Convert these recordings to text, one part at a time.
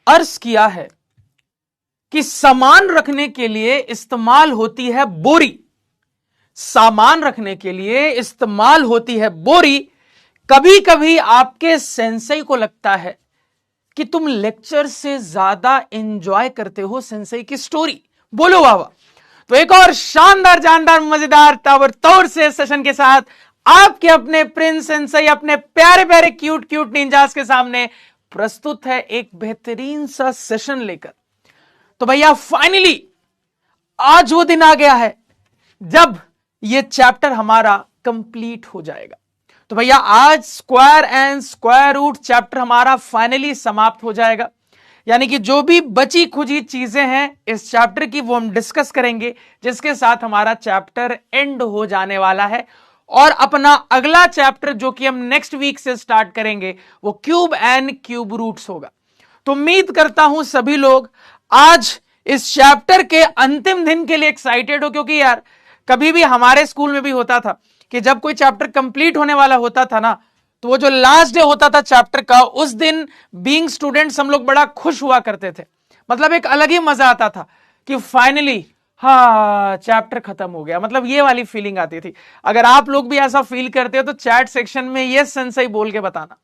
अर्ज किया है कि सामान रखने के लिए इस्तेमाल होती है बोरी, सामान रखने के लिए इस्तेमाल होती है बोरी। कभी कभी आपके सेंसेई को लगता है कि तुम लेक्चर से ज्यादा एंजॉय करते हो सेंसेई की स्टोरी। बोलो वाह वाह। तो एक और शानदार जानदार मजेदार ताबड़तोड़ से सेशन के साथ आपके अपने प्रिंस सेंसेई अपने प्यारे प्यारे क्यूट क्यूट निंजास के सामने प्रस्तुत है एक बेहतरीन सा सेशन लेकर। तो भैया फाइनली आज वो दिन आ गया है जब ये चैप्टर हमारा कंप्लीट हो जाएगा। तो भैया आज square and square root chapter हमारा फाइनली समाप्त हो जाएगा, यानी कि जो भी बची खुची चीजें हैं इस चैप्टर की वो हम डिस्कस करेंगे, जिसके साथ हमारा चैप्टर एंड हो जाने वाला है। और अपना अगला चैप्टर जो कि हम नेक्स्ट वीक से स्टार्ट करेंगे वो क्यूब एंड क्यूब रूट्स होगा। तो उम्मीद करता हूं सभी लोग आज इस चैप्टर के अंतिम दिन के लिए एक्साइटेड हो, क्योंकि यार कभी भी हमारे स्कूल में भी होता था कि जब कोई चैप्टर कंप्लीट होने वाला होता था ना, तो वो जो लास्ट डे होता था चैप्टर का, उस दिन बीइंग स्टूडेंट्स हम लोग बड़ा खुश हुआ करते थे। मतलब एक अलग ही मजा आता था कि फाइनली हाँ चैप्टर खत्म हो गया, मतलब ये वाली फीलिंग आती थी। अगर आप लोग भी ऐसा फील करते हो तो चैट सेक्शन में यस सेंसेई बोल के बताना।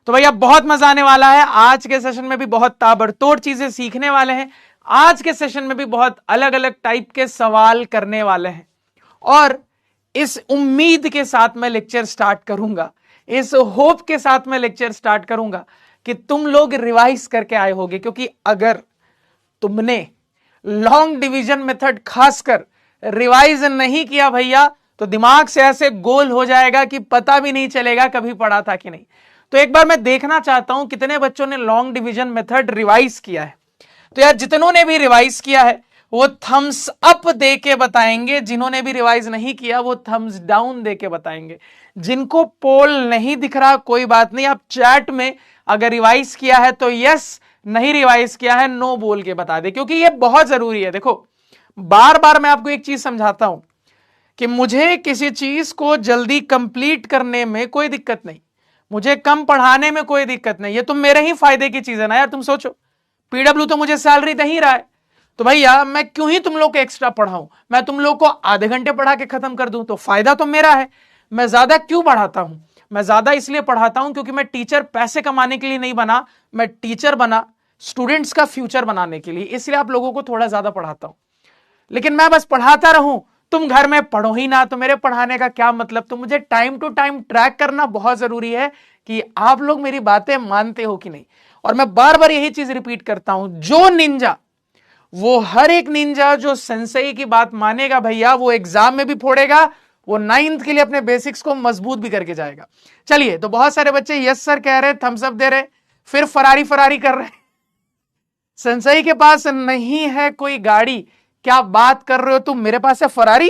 तो भैया बहुत मजा आने वाला है। आज के सेशन में भी बहुत ताबड़तोड़ चीजें सीखने वाले हैं। आज के सेशन में भी बहुत अलग अलग टाइप के सवाल करने वाले हैं, और इस उम्मीद के साथ मैं लेक्चर स्टार्ट करूंगा, इस होप के साथ मैं लेक्चर स्टार्ट करूंगा कि तुम लोग रिवाइज करके आए होगे। क्योंकि अगर तुमने लॉन्ग डिवीजन मेथड खासकर रिवाइज नहीं किया भैया, तो दिमाग से ऐसे गोल हो जाएगा कि पता भी नहीं चलेगा कभी पढ़ा था कि नहीं। तो एक बार मैं देखना चाहता हूं कितने बच्चों ने लॉन्ग डिवीजन मेथड रिवाइज किया है। तो यार जितनों ने भी रिवाइज किया है वो थम्स अप दे के बताएंगे, जिन्होंने भी रिवाइज नहीं किया वो थम्स डाउन दे के बताएंगे। जिनको पोल नहीं दिख रहा कोई बात नहीं, आप चैट में अगर रिवाइज किया है तो यस, नहीं रिवाइज किया है नो बोल के बता दे, क्योंकि ये बहुत जरूरी है। देखो बार बार मैं आपको एक चीज समझाता हूं कि मुझे किसी चीज को जल्दी कंप्लीट करने में कोई दिक्कत नहीं, मुझे कम पढ़ाने में कोई दिक्कत नहीं। ये तुम मेरे ही फायदे की चीज है ना यार। तुम सोचो पीडब्ल्यू तो मुझे सैलरी दे ही रहा है, तो भैया मैं क्यों ही तुम लोग को एक्स्ट्रा पढ़ाऊं, मैं तुम लोग को आधे घंटे पढ़ा के खत्म कर दूं तो फायदा तो मेरा है। मैं ज्यादा क्यों पढ़ाता हूं, मैं ज्यादा इसलिए पढ़ाता हूं क्योंकि मैं टीचर पैसे कमाने के लिए नहीं बना, मैं टीचर बना स्टूडेंट्स का फ्यूचर बनाने के लिए, इसलिए आप लोगों को थोड़ा ज्यादा पढ़ाता हूं। लेकिन मैं बस पढ़ाता रहूं, तुम घर में पढ़ो ही ना, तो मेरे पढ़ाने का क्या मतलब। तो मुझे टाइम टू टाइम ट्रैक करना बहुत जरूरी है कि आप लोग मेरी बातें मानते हो कि नहीं। और मैं बार बार यही चीज रिपीट करता हूं, जो निंजा, वो हर एक निंजा जो सेंसेई की बात मानेगा भैया वो एग्जाम में भी फोड़ेगा, वो 9th के लिए अपने बेसिक्स को मजबूत भी करके जाएगा। चलिए, तो बहुत सारे बच्चे यस सर कह रहे, थम्स अप दे रहे, फिर फरारी फरारी कर रहे। सेंसेई के पास नहीं है कोई गाड़ी, क्या बात कर रहे हो तुम, मेरे पास है फरारी,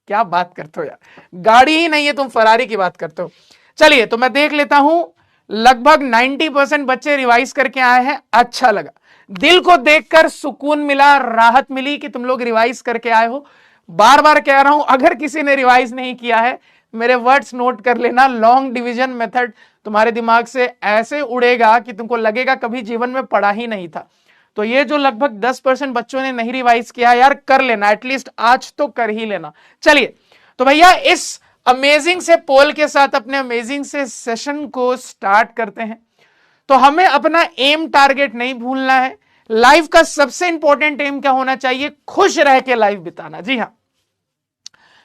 क्या बात करते हो यार, गाड़ी ही नहीं है तुम फरारी की बात करते हो। चलिए, तो मैं देख लेता हूं, लगभग 90% बच्चे रिवाइज करके आए हैं। अच्छा लगा, दिल को देखकर सुकून मिला, राहत मिली कि तुम लोग रिवाइज करके आए हो। बार बार कह रहा हूं, अगर किसी ने रिवाइज नहीं किया है मेरे वर्ड्स नोट कर लेना, लॉन्ग डिवीजन मेथड तुम्हारे दिमाग से ऐसे उड़ेगा कि तुमको लगेगा कभी जीवन में पढ़ा ही नहीं था। तो ये जो लगभग 10% बच्चों ने नहीं रिवाइज किया यार, कर लेना, एटलीस्ट आज तो कर ही लेना। चलिए, तो भैया इस अमेजिंग से पोल के साथ अपने अमेजिंग से सेशन को स्टार्ट करते हैं। तो हमें अपना एम टारगेट नहीं भूलना है। लाइफ का सबसे इंपॉर्टेंट एम क्या होना चाहिए, खुश रह के लाइफ बिताना। जी हाँ,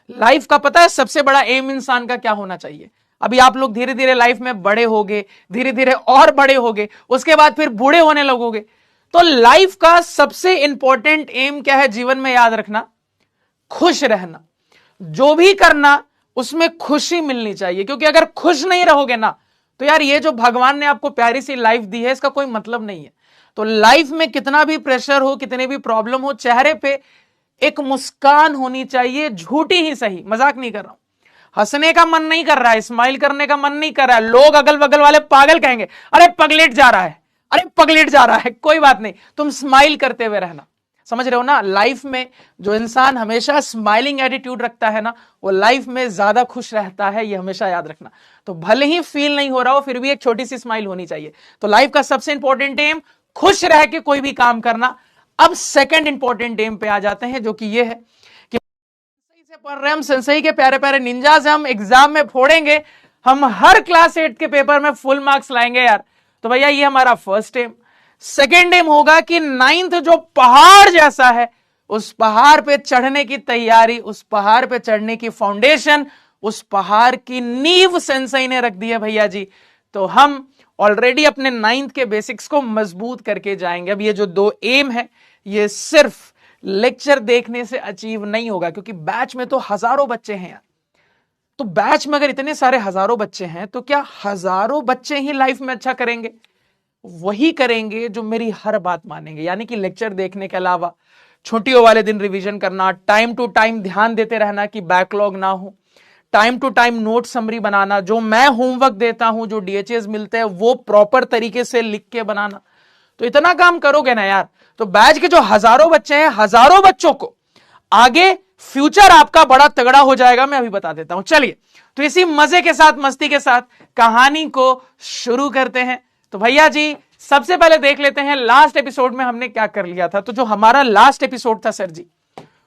लाइफ का पता है सबसे बड़ा एम इंसान का क्या होना चाहिए। अभी आप लोग धीरे धीरे लाइफ में बड़े होगे, धीरे धीरे और बड़े होगे, उसके बाद फिर बूढ़े होने लगोगे। तो लाइफ का सबसे इंपॉर्टेंट एम क्या है जीवन में, याद रखना, खुश रहना। जो भी करना उसमें खुशी मिलनी चाहिए, क्योंकि अगर खुश नहीं रहोगे ना तो यार ये जो भगवान ने आपको प्यारी सी लाइफ दी है इसका कोई मतलब नहीं है। तो लाइफ में कितना भी प्रेशर हो, कितने भी प्रॉब्लम हो, चेहरे पे एक मुस्कान होनी चाहिए, झूठी ही सही, मजाक नहीं कर रहा हूं। हंसने का मन नहीं कर रहा है, स्माइल करने का मन नहीं कर रहा है, लोग अगल बगल वाले पागल कहेंगे, अरे पगलेट जा रहा है, अरे पगलेट जा रहा है, कोई बात नहीं, तुम स्माइल करते हुए रहना। समझ रहे हो ना, लाइफ में जो इंसान हमेशा स्माइलिंग एटीट्यूड रखता है ना, वो लाइफ में ज्यादा खुश रहता है, ये हमेशा याद रखना। तो भले ही फील नहीं हो रहा हो फिर भी एक छोटी सी स्माइल होनी चाहिए। तो लाइफ का सबसे इंपॉर्टेंट एम खुश रह के कोई भी काम करना। अब सेकंड इंपॉर्टेंट एम पे आ जाते हैं, जो कि ये है कि सही से पढ़ रहे हैं हम, सेंसई के प्यारे प्यारे निंजा से हम एग्जाम में फोड़ेंगे, हम हर क्लास 8 के पेपर में फुल मार्क्स लाएंगे यार। तो भैया ये हमारा फर्स्ट एम। सेकेंड एम होगा कि 9th जो पहाड़ जैसा है, उस पहाड़ पे चढ़ने की तैयारी, उस पहाड़ पे चढ़ने की फाउंडेशन, उस पहाड़ की नींव सेंसई ने रख दी है भैया जी। तो हम ऑलरेडी अपने 9th के बेसिक्स को मजबूत करके जाएंगे। अब ये जो 2 एम है, ये सिर्फ लेक्चर देखने से अचीव नहीं होगा, क्योंकि बैच में तो हजारों बच्चे हैं यार। तो बैच में अगर इतने सारे हजारों बच्चे हैं, तो क्या हजारों बच्चे ही लाइफ में अच्छा करेंगे? वही करेंगे जो मेरी हर बात मानेंगे। यानी कि लेक्चर देखने के अलावा छुट्टियों वाले दिन रिवीजन करना, टाइम टू टाइम ध्यान देते रहना कि बैकलॉग ना हो, time to time note summary बनाना, जो मैं होमवर्क देता हूं, जो डीएचएस मिलते हैं, वो प्रॉपर तरीके से लिख के बनाना। तो इतना काम करोगे ना यार, तो बैच के जो हजारों बच्चे हैं, हजारों बच्चों को आगे फ्यूचर आपका बड़ा तगड़ा हो जाएगा, मैं अभी बता देता हूं। चलिए, तो इसी मजे के साथ, मस्ती के साथ कहानी को शुरू करते हैं। तो भैया जी सबसे पहले देख लेते हैं लास्ट एपिसोड में हमने क्या कर लिया था। तो जो हमारा लास्ट एपिसोड था सर जी,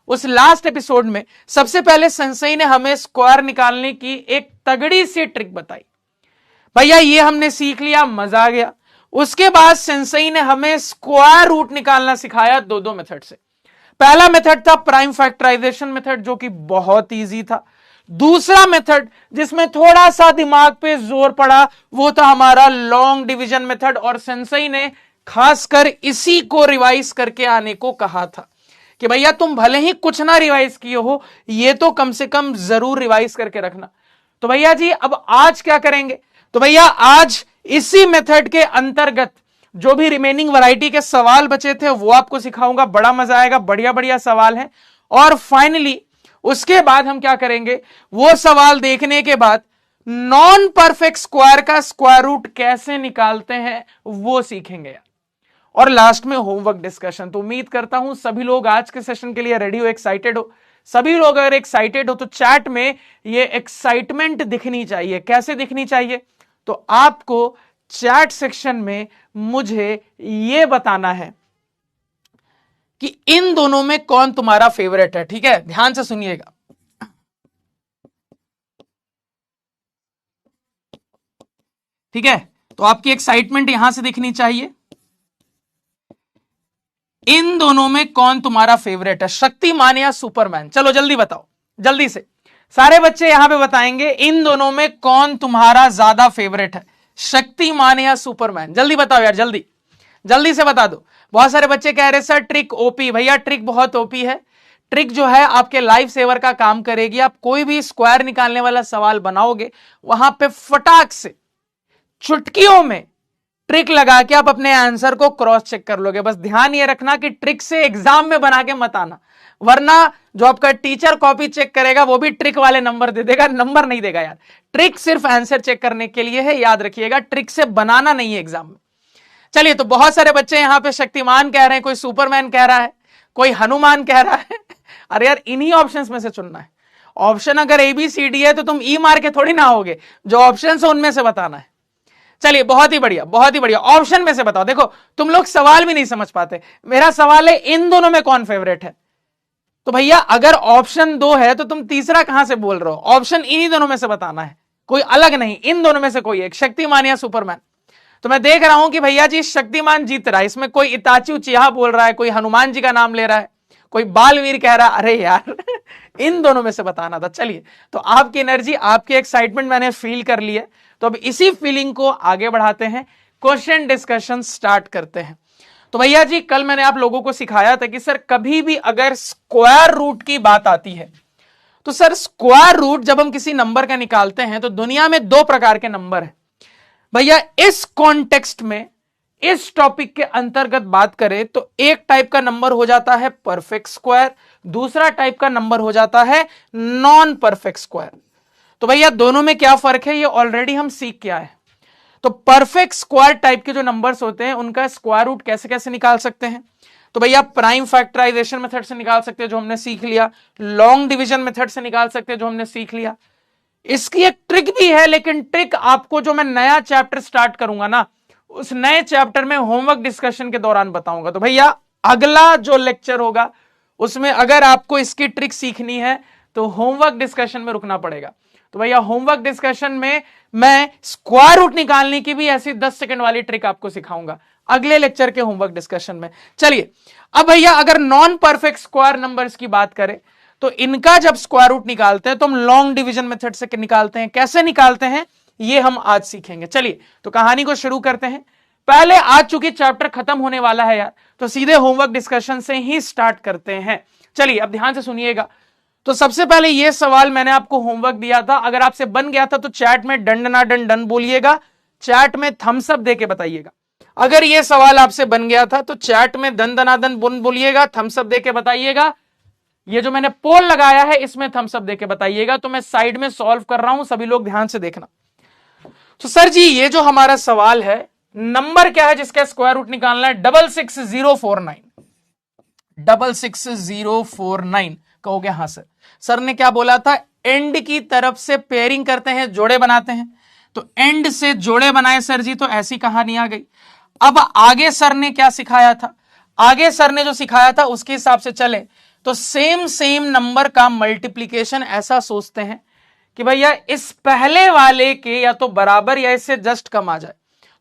उस लास्ट एपिसोड में सबसे पहले सेंसई ने हमें स्क्वायर निकालने की एक तगड़ी सी ट्रिक बताई। भैया ये हमने सीख लिया, मजा आ गया। उसके बाद सेंसई ने हमें स्क्वायर रूट निकालना सिखाया 2 मेथड से। पहला मेथड था प्राइम फैक्टराइजेशन मेथड, जो कि बहुत इजी था। दूसरा मेथड जिसमें थोड़ा सा दिमाग पे जोर पड़ा, वो था हमारा लॉन्ग डिवीजन मेथड। और सेंसई ने खासकर इसी को रिवाइज करके आने को कहा था कि भैया तुम भले ही कुछ ना रिवाइज किए हो, ये तो कम से कम जरूर रिवाइज करके रखना। तो भैया जी अब आज क्या करेंगे? तो भैया आज इसी मेथड के अंतर्गत जो भी रिमेनिंग वैरायटी के सवाल बचे थे वो आपको सिखाऊंगा। बड़ा मजा आएगा, बढ़िया बढ़िया सवाल हैं। और फाइनली उसके बाद हम क्या करेंगे, वो सवाल देखने के बाद नॉन परफेक्ट स्क्वायर का स्क्वायर रूट कैसे निकालते हैं वो सीखेंगे यार। और लास्ट में होमवर्क डिस्कशन। तो उम्मीद करता हूं सभी लोग आज के सेशन के लिए रेडी हो, एक्साइटेड हो। सभी लोग अगर एक्साइटेड हो तो चैट में ये एक्साइटमेंट दिखनी चाहिए। कैसे दिखनी चाहिए? तो आपको चैट सेक्शन में मुझे ये बताना है कि इन दोनों में कौन तुम्हारा फेवरेट है। ठीक है, ध्यान से सुनिएगा। ठीक है, तो आपकी एक्साइटमेंट यहां से दिखनी चाहिए। इन दोनों में कौन तुम्हारा फेवरेट है, शक्तिमान या सुपरमैन? चलो जल्दी बताओ, जल्दी से सारे बच्चे यहां पे बताएंगे इन दोनों में कौन तुम्हारा ज्यादा फेवरेट है, शक्तिमान या सुपरमैन? जल्दी बताओ यार, जल्दी जल्दी से बता दो। बहुत सारे बच्चे कह रहे सर ट्रिक ओपी। भैया ट्रिक बहुत ओपी है। ट्रिक जो है आपके लाइफ सेवर का काम करेगी। आप कोई भी स्क्वायर निकालने वाला सवाल बनाओगे, वहां पे फटाक से चुटकियों में ट्रिक लगा के आप अपने आंसर को क्रॉस चेक कर लोगे। बस ध्यान ये रखना कि ट्रिक से एग्जाम में बना के मत आना, वरना जो आपका टीचर कॉपी चेक करेगा वो भी ट्रिक वाले नंबर दे देगा, नंबर नहीं देगा यार। ट्रिक सिर्फ आंसर चेक करने के लिए है, याद रखिएगा, ट्रिक से बनाना नहीं है एग्जाम में। चलिए, तो बहुत सारे बच्चे यहां पे शक्तिमान कह रहे हैं, कोई सुपरमैन कह रहा है, कोई हनुमान कह रहा है। अरे यार इन्हीं ऑप्शंस में से चुनना है। ऑप्शन अगर ABCD है तो तुम ई मार के थोड़ी ना होगे, जो ऑप्शन है उनमें से बताना है। चलिए, बहुत ही बढ़िया, बहुत ही बढ़िया। ऑप्शन में से बताओ। देखो तुम लोग सवाल भी नहीं समझ पाते। मेरा सवाल है इन दोनों में कौन फेवरेट है। तो भैया अगर ऑप्शन 2 है तो तुम तीसरा कहां से बोल रहे हो? ऑप्शन इन्हीं दोनों में से बताना है, कोई अलग नहीं, इन दोनों में से कोई एक, शक्तिमान या सुपरमैन। तो मैं देख रहा हूं कि भैया जी शक्तिमान जीत रहा है। इसमें कोई इताची उचिहा बोल रहा है, कोई हनुमान जी का नाम ले रहा है, कोई बालवीर कह रहा है। अरे यार इन दोनों में से बताना था। चलिए, तो आपकी एनर्जी, आपकी एक्साइटमेंट मैंने फील कर ली है। तो अब इसी फीलिंग को आगे बढ़ाते हैं, क्वेश्चन डिस्कशन स्टार्ट करते हैं। तो भैया जी कल मैंने आप लोगों को सिखाया था कि सर कभी भी अगर स्क्वायर रूट की बात आती है, तो सर स्क्वायर रूट जब हम किसी नंबर का निकालते हैं तो दुनिया में 2 प्रकार के नंबर हैं। भैया इस कॉन्टेक्स्ट में, इस टॉपिक के अंतर्गत बात करें तो एक टाइप का नंबर हो जाता है परफेक्ट स्क्वायर, दूसरा टाइप का नंबर हो जाता है नॉन परफेक्ट स्क्वायर। तो भैया दोनों में क्या फर्क है ये ऑलरेडी हम सीख के आए हैं। तो परफेक्ट स्क्वायर टाइप के जो नंबर्स होते हैं उनका स्क्वायर रूट कैसे कैसे निकाल सकते हैं? तो भैया प्राइम फैक्टराइजेशन मेथड से निकाल सकते हैं, जो हमने सीख लिया। लॉन्ग डिवीजन मेथड से निकाल सकते हैं, जो हमने सीख लिया। इसकी एक ट्रिक भी है, लेकिन ट्रिक आपको जो मैं नया चैप्टर स्टार्ट करूंगा ना, उस नए चैप्टर में होमवर्क डिस्कशन के दौरान बताऊंगा। तो भैया अगला जो लेक्चर होगा उसमें अगर आपको इसकी ट्रिक सीखनी है तो होमवर्क डिस्कशन में रुकना पड़ेगा। तो भैया होमवर्क डिस्कशन में मैं स्क्वायर रूट निकालने की भी ऐसी 10 सेकंड वाली ट्रिक आपको सिखाऊंगा अगले लेक्चर के होमवर्क डिस्कशन में। चलिए अब भैया अगर नॉन परफेक्ट स्क्वायर नंबर्स की बात करें तो इनका जब स्क्वायर रूट निकालते हैं तो हम लॉन्ग डिवीजन मेथड से निकालते हैं। कैसे निकालते हैं ये हम आज सीखेंगे। चलिए तो कहानी को शुरू करते हैं। पहले आज चूंकि चैप्टर खत्म होने वाला है यार, तो सीधे होमवर्क डिस्कशन से ही स्टार्ट करते हैं। चलिए अब ध्यान से सुनिएगा। तो सबसे पहले यह सवाल मैंने आपको होमवर्क दिया था, अगर आपसे बन गया था तो चैट में डन ना डन डन बोलिएगा, चैट में थम्स अप देके बताइएगा। अगर यह सवाल आपसे बन गया था तो चैट में दन दनादन बोलिएगा, थम्स अप देके बताइएगा। ये जो मैंने पोल लगाया है इसमें थम्स अप देके बताइएगा। तो मैं साइड में सॉल्व कर रहा हूं, सभी लोग ध्यान से देखना। तो सर जी ये जो हमारा सवाल है, नंबर क्या है जिसका स्क्वायर रूट निकालना है? 66049। 66049 कहोगे हाँ सर। सर ने क्या बोला था? एंड की तरफ से पेयरिंग करते हैं, जोड़े बनाते हैं। तो एंड से जोड़े बनाए सर जी, तो ऐसी कहानी आ गई। अब आगे सर ने क्या सिखाया था? आगे सर ने जो सिखाया था उसके हिसाब से चले तो सेम नंबर का मल्टीप्लीकेशन ऐसा सोचते हैं कि भैया इस पहले वाले के या तो बराबर या इससे जस्ट कम आ जाए।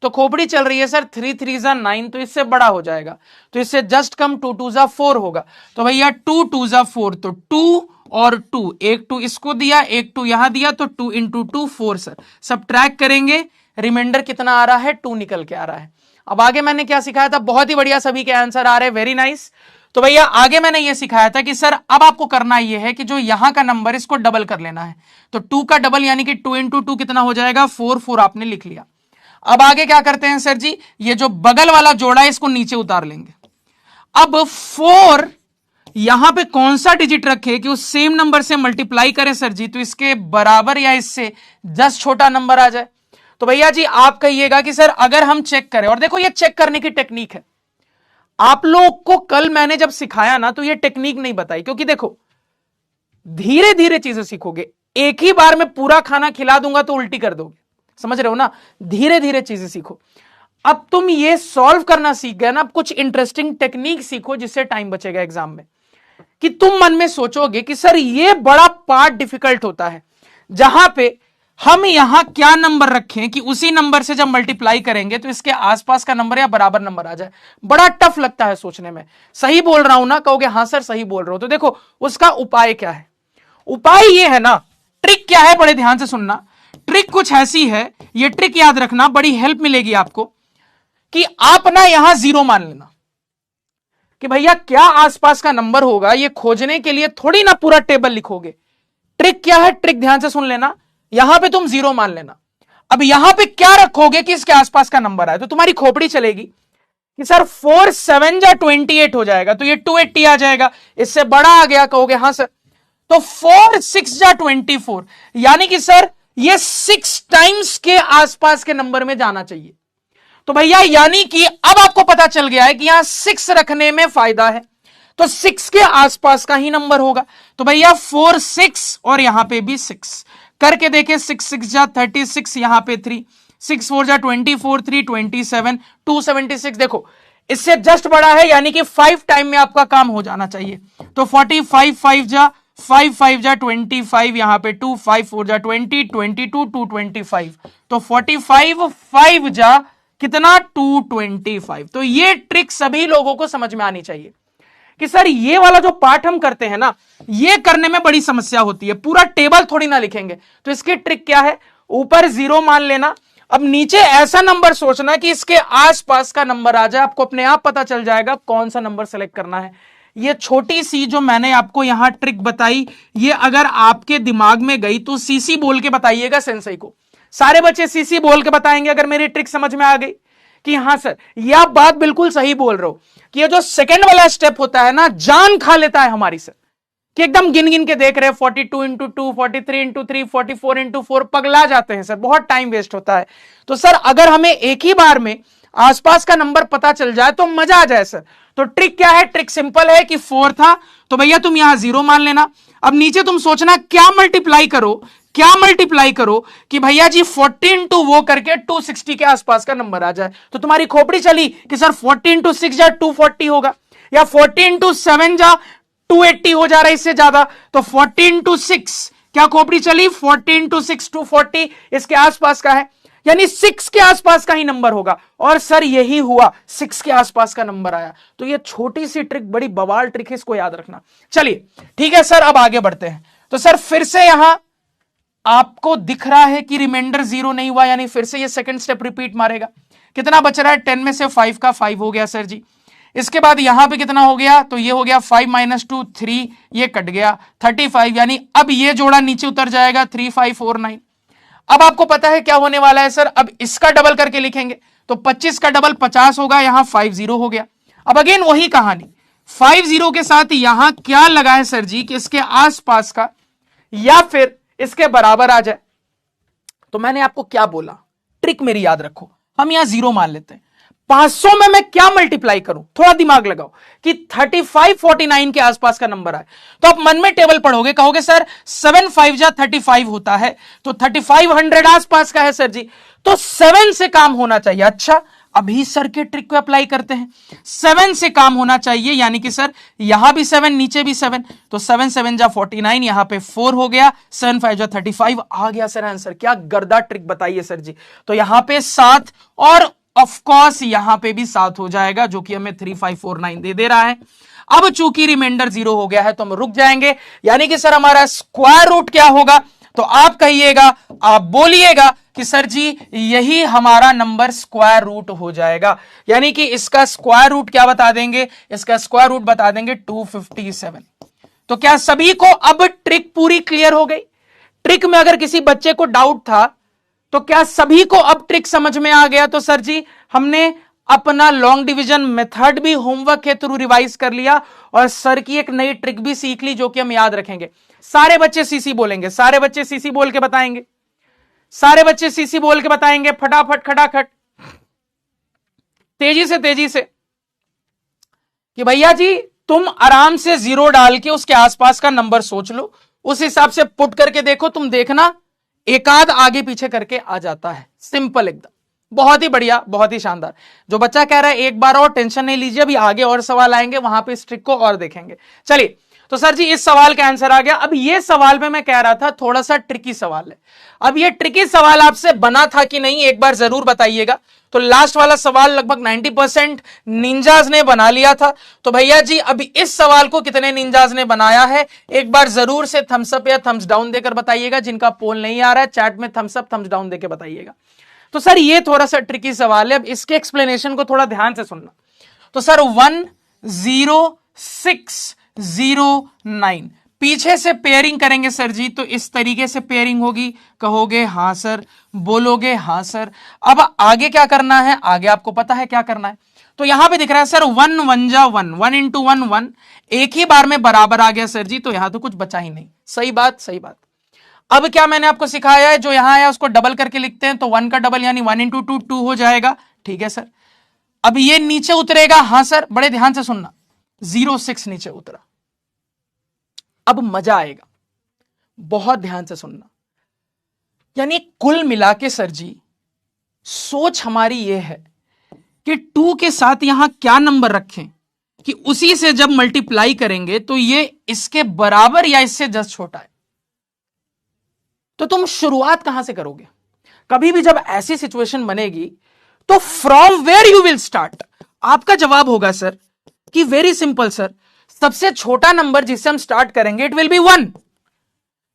तो खोपड़ी चल रही है सर 3 3 जा 9, तो इससे बड़ा हो जाएगा, तो इससे जस्ट कम 2 2 जा 4 होगा। तो भैया 2 2 जा 4, तो 2 और 2, एक 2 इसको दिया, एक 2 यहां दिया, तो 2 इंटू 2 4 सर। सब ट्रैक करेंगे, रिमाइंडर कितना आ रहा है? 2 निकल के आ रहा है। अब आगे मैंने क्या सिखाया था? बहुत ही बढ़िया, सभी के आंसर आ रहे हैं, वेरी नाइस। तो भैया आगे मैंने ये सिखाया था कि सर अब आपको करना ये है कि जो यहां का नंबर इसको डबल कर लेना है। तो 2 का डबल यानी कि 2 इंटू 2 कितना हो जाएगा? 4 4 आपने लिख लिया। अब आगे क्या करते हैं सर जी? ये जो बगल वाला जोड़ा है इसको नीचे उतार लेंगे। अब 4 यहां पे कौन सा डिजिट रखे कि उस सेम नंबर से मल्टीप्लाई करें सर जी, तो इसके बराबर या इससे जस्ट छोटा नंबर आ जाए। तो भैया जी आप कहिएगा कि सर अगर हम चेक करें, और देखो ये चेक करने की टेक्निक है, आप लोग को कल मैंने जब सिखाया ना तो ये टेक्निक नहीं बताई, क्योंकि देखो धीरे धीरे चीजें सीखोगे। एक ही बार में पूरा खाना खिला दूंगा तो उल्टी कर दोगे, समझ रहे हो ना? धीरे धीरे चीजें सीखो। अब तुम ये सॉल्व करना सीख गए ना, अब कुछ इंटरेस्टिंग टेक्निक सीखो जिससे टाइम बचेगा एग्जाम में। कि तुम मन में सोचोगे कि सर ये बड़ा पार्ट डिफिकल्ट होता है, जहां पे हम यहां क्या नंबर रखें कि उसी नंबर से जब मल्टीप्लाई करेंगे तो इसके आसपास का नंबर या बराबर नंबर आ जाए। बड़ा टफ लगता है सोचने में। सही बोल रहा हूं ना? कहोगे हाँ सर सही बोल रहे हो। तो देखो उसका उपाय क्या है? उपाय ये है ना, ट्रिक क्या है, बड़े ध्यान से सुनना। ट्रिक कुछ ऐसी है, ये ट्रिक याद रखना, बड़ी हेल्प मिलेगी आपको, कि आप ना यहां 0 मान लेना कि भैया क्या आसपास का नंबर होगा, ये खोजने के लिए थोड़ी ना पूरा टेबल लिखोगे। ट्रिक क्या है? ट्रिक ध्यान से सुन लेना। यहां पे तुम 0 मान लेना। अब यहां पे क्या रखोगे कि इसके आसपास का नंबर आए, तो तुम्हारी खोपड़ी चलेगी कि सर 4 7 जा 28 हो जाएगा, तो ये 280 आ जाएगा। इससे बड़ा आ गया, कहोगे हाँ सर। तो 4 6 जा 24, यानी कि सर ये 6 टाइम्स के आसपास के नंबर में जाना चाहिए। तो भैया यानी कि अब आपको पता चल गया है कि यहां 6 रखने में फायदा है, तो 6 के आसपास का ही नंबर होगा। तो भैया 4 6 और यहां पे भी 6 करके देखें। 6 6 जा 36, यहां पे 3, 6 4 जा 24, 3 27, 276। देखो इससे जस्ट बड़ा है, यानी कि 5 टाइम में आपका काम हो जाना चाहिए। तो 45 5 जा 5 5 जा 25, यहां पे 2 5 4 जा 20, 22 225। तो 45 5 जा कितना? 225। तो ये ट्रिक सभी लोगों को समझ में आनी चाहिए कि सर ये वाला जो पार्ट हम करते हैं ना, ये करने में बड़ी समस्या होती है, पूरा टेबल थोड़ी ना लिखेंगे। तो इसकी ट्रिक क्या है? ऊपर 0 मान लेना, अब नीचे ऐसा नंबर सोचना कि इसके आसपास का नंबर आ जाए। आपको अपने आप पता चल जाएगा कौन सा नंबर सेलेक्ट करना है। ये छोटी सी जो मैंने आपको यहां ट्रिक बताई, ये अगर आपके दिमाग में गई तो सीसी बोल के बताइएगा सेंसई को। सारे बच्चे सीसी बोल के बताएंगे अगर मेरी ट्रिक समझ में आ गई कि हाँ सर ये आप बात बिल्कुल सही बोल रहे हो, कि ये जो सेकंड वाला स्टेप होता है ना, जान खा लेता है हमारी सर, कि एकदम गिन गिन के देख रहे हैं 42 इंटू 2, 43 इंटू 3, 44 इंटू 4, पगला जाते हैं सर, बहुत टाइम वेस्ट होता है। तो सर अगर हमें एक ही बार में आसपास का नंबर पता चल जाए तो मजा आ जाए सर। तो ट्रिक क्या है? ट्रिक सिंपल है कि 4 था तो भैया तुम यहां 0 मान लेना। अब नीचे तुम सोचना क्या मल्टीप्लाई करो क्या मल्टीप्लाई करो कि भैया जी 14 टू वो करके 260 के आसपास का नंबर आ जाए। तो तुम्हारी खोपड़ी चली कि सर 14 टू 6 जा 240 होगा, या 14 टू 7 जा 280 हो जा रहा है, इससे ज्यादा। तो 14 टू 6 क्या खोपड़ी चली, 14 टू 6 240 इसके आसपास का है, यानी 6 के आसपास का ही नंबर होगा। और सर यही हुआ, 6 के आसपास का नंबर आया। तो ये छोटी सी ट्रिक बड़ी बवाल ट्रिक है, इसको याद रखना। चलिए ठीक है सर, अब आगे बढ़ते हैं। तो सर फिर से यहां आपको दिख रहा है कि रिमाइंडर 0 नहीं हुआ, यानी फिर से ये सेकंड स्टेप रिपीट मारेगा। कितना बच रहा है, 10 में से 5 का 5 हो गया सर जी। इसके बाद यहां पे कितना हो गया, तो ये हो गया 5 - 2 3, ये कट गया 35, यानी अब ये जोड़ा नीचे उतर जाएगा 3549। अब आपको पता है क्या होने वाला है सर, अब इसका डबल करके लिखेंगे तो 25 का डबल 50 होगा, यहां 50 हो गया। अब अगेन वही कहानी, 50 के साथ यहां क्या लगा है सर जी कि इसके आसपास का या फिर इसके बराबर आ जाए। तो मैंने आपको क्या बोला, ट्रिक मेरी याद रखो, हम यहां 0 मान लेते हैं। 500 में मैं क्या मल्टीप्लाई करूं, थोड़ा दिमाग लगाओ कि 3549 के आसपास का नंबर आए। तो आप मन में टेबल पढ़ोगे, कहोगे सर 7 5 जा 35 होता है, तो 3500 आसपास का है सर जी, तो 7 से काम होना चाहिए। अच्छा, अभी सर के ट्रिक को अप्लाई करते हैं, 7 से काम होना चाहिए, यानी कि सर यहां भी 7 नीचे भी 7, तो 7 7 जा 49, यहां पे 4 हो गया, 7 5 जा 35 आ गया सर आंसर। क्या गर्दा ट्रिक बताइए सर जी। तो यहां पे 7 और ऑफ कोर्स यहां पे भी 7 हो जाएगा, जो कि हमें 3549 दे रहा है। अब चूंकि रिमाइंडर 0 हो गया है तो हम रुक जाएंगे, यानी कि सर हमारा स्क्वायर रूट क्या होगा, तो आप कहिएगा, आप बोलिएगा कि सर जी यही हमारा नंबर स्क्वायर रूट हो जाएगा, यानी कि इसका स्क्वायर रूट क्या बता देंगे, इसका स्क्वायर रूट बता देंगे 257। तो क्या सभी को अब ट्रिक पूरी क्लियर हो गई? ट्रिक में अगर किसी बच्चे को डाउट था तो क्या सभी को अब ट्रिक समझ में आ गया? तो सर जी हमने अपना लॉन्ग डिवीजन मेथड भी होमवर्क के थ्रू रिवाइज कर लिया और सर की एक नई ट्रिक भी सीख ली, जो कि हम याद रखेंगे। सारे बच्चे सीसी बोलेंगे, सारे बच्चे सीसी बोल के बताएंगे, सारे बच्चे सीसी बोल के बताएंगे, फटाफट खटाखट, तेजी से कि भैया जी तुम आराम से 0 डाल के उसके आसपास का नंबर सोच लो, उस हिसाब से पुट करके देखो, तुम देखना एकाध आगे पीछे करके आ जाता है। सिंपल एकदम, बहुत ही बढ़िया, बहुत ही शानदार। जो बच्चा कह रहा है एक बार और टेंशन नहीं लीजिए, अभी आगे और सवाल आएंगे, वहां पे इस ट्रिक को और देखेंगे। चलिए, तो सर जी इस सवाल का आंसर आ गया। अब ये सवाल में मैं कह रहा था थोड़ा सा ट्रिकी सवाल है। अब ये ट्रिकी सवाल आपसे बना था कि नहीं, एक बार जरूर बताइएगा। तो लास्ट वाला सवाल लगभग 90% निंजाज ने बना लिया था। तो भैया जी अब इस सवाल को कितने निंजाज ने बनाया है, एक बार जरूर से थम्स अप या थम्स डाउन देकर बताइएगा। जिनका पोल नहीं आ रहा है चैट में थम्स अप थम्स डाउन देकर बताइएगा। तो सर ये थोड़ा सा ट्रिकी सवाल है, अब इसके एक्सप्लेनेशन को थोड़ा ध्यान से सुनना। तो सर 10609 पीछे से पेयरिंग करेंगे सर जी, तो इस तरीके से पेयरिंग होगी। कहोगे हां सर, बोलोगे हां सर। अब आगे क्या करना है, आगे आपको पता है क्या करना है। तो यहां पे दिख रहा है सर 1 1 जा 1, 1 × 1 1, एक ही बार में बराबर आ गया सर जी, तो यहां तो कुछ बचा ही नहीं। सही बात, सही बात। अब क्या मैंने आपको सिखाया है, जो यहां आया उसको डबल करके लिखते हैं, तो 1 का डबल यानी 1 × 2 2 हो जाएगा। ठीक है सर, अब ये नीचे उतरेगा। हां सर, बड़े ध्यान से सुनना, 06 नीचे उतरा। अब मजा आएगा, बहुत ध्यान से सुनना। यानी कुल मिला के सर जी सोच हमारी यह है कि 2 के साथ यहां क्या नंबर रखें कि उसी से जब मल्टीप्लाई करेंगे तो ये इसके बराबर या इससे जस्ट छोटा है। तो तुम शुरुआत कहां से करोगे? कभी भी जब ऐसी सिचुएशन बनेगी तो from where you will start. आपका जवाब होगा सर कि वेरी सिंपल सर, सबसे छोटा नंबर जिससे हम स्टार्ट करेंगे इट विल बी 1,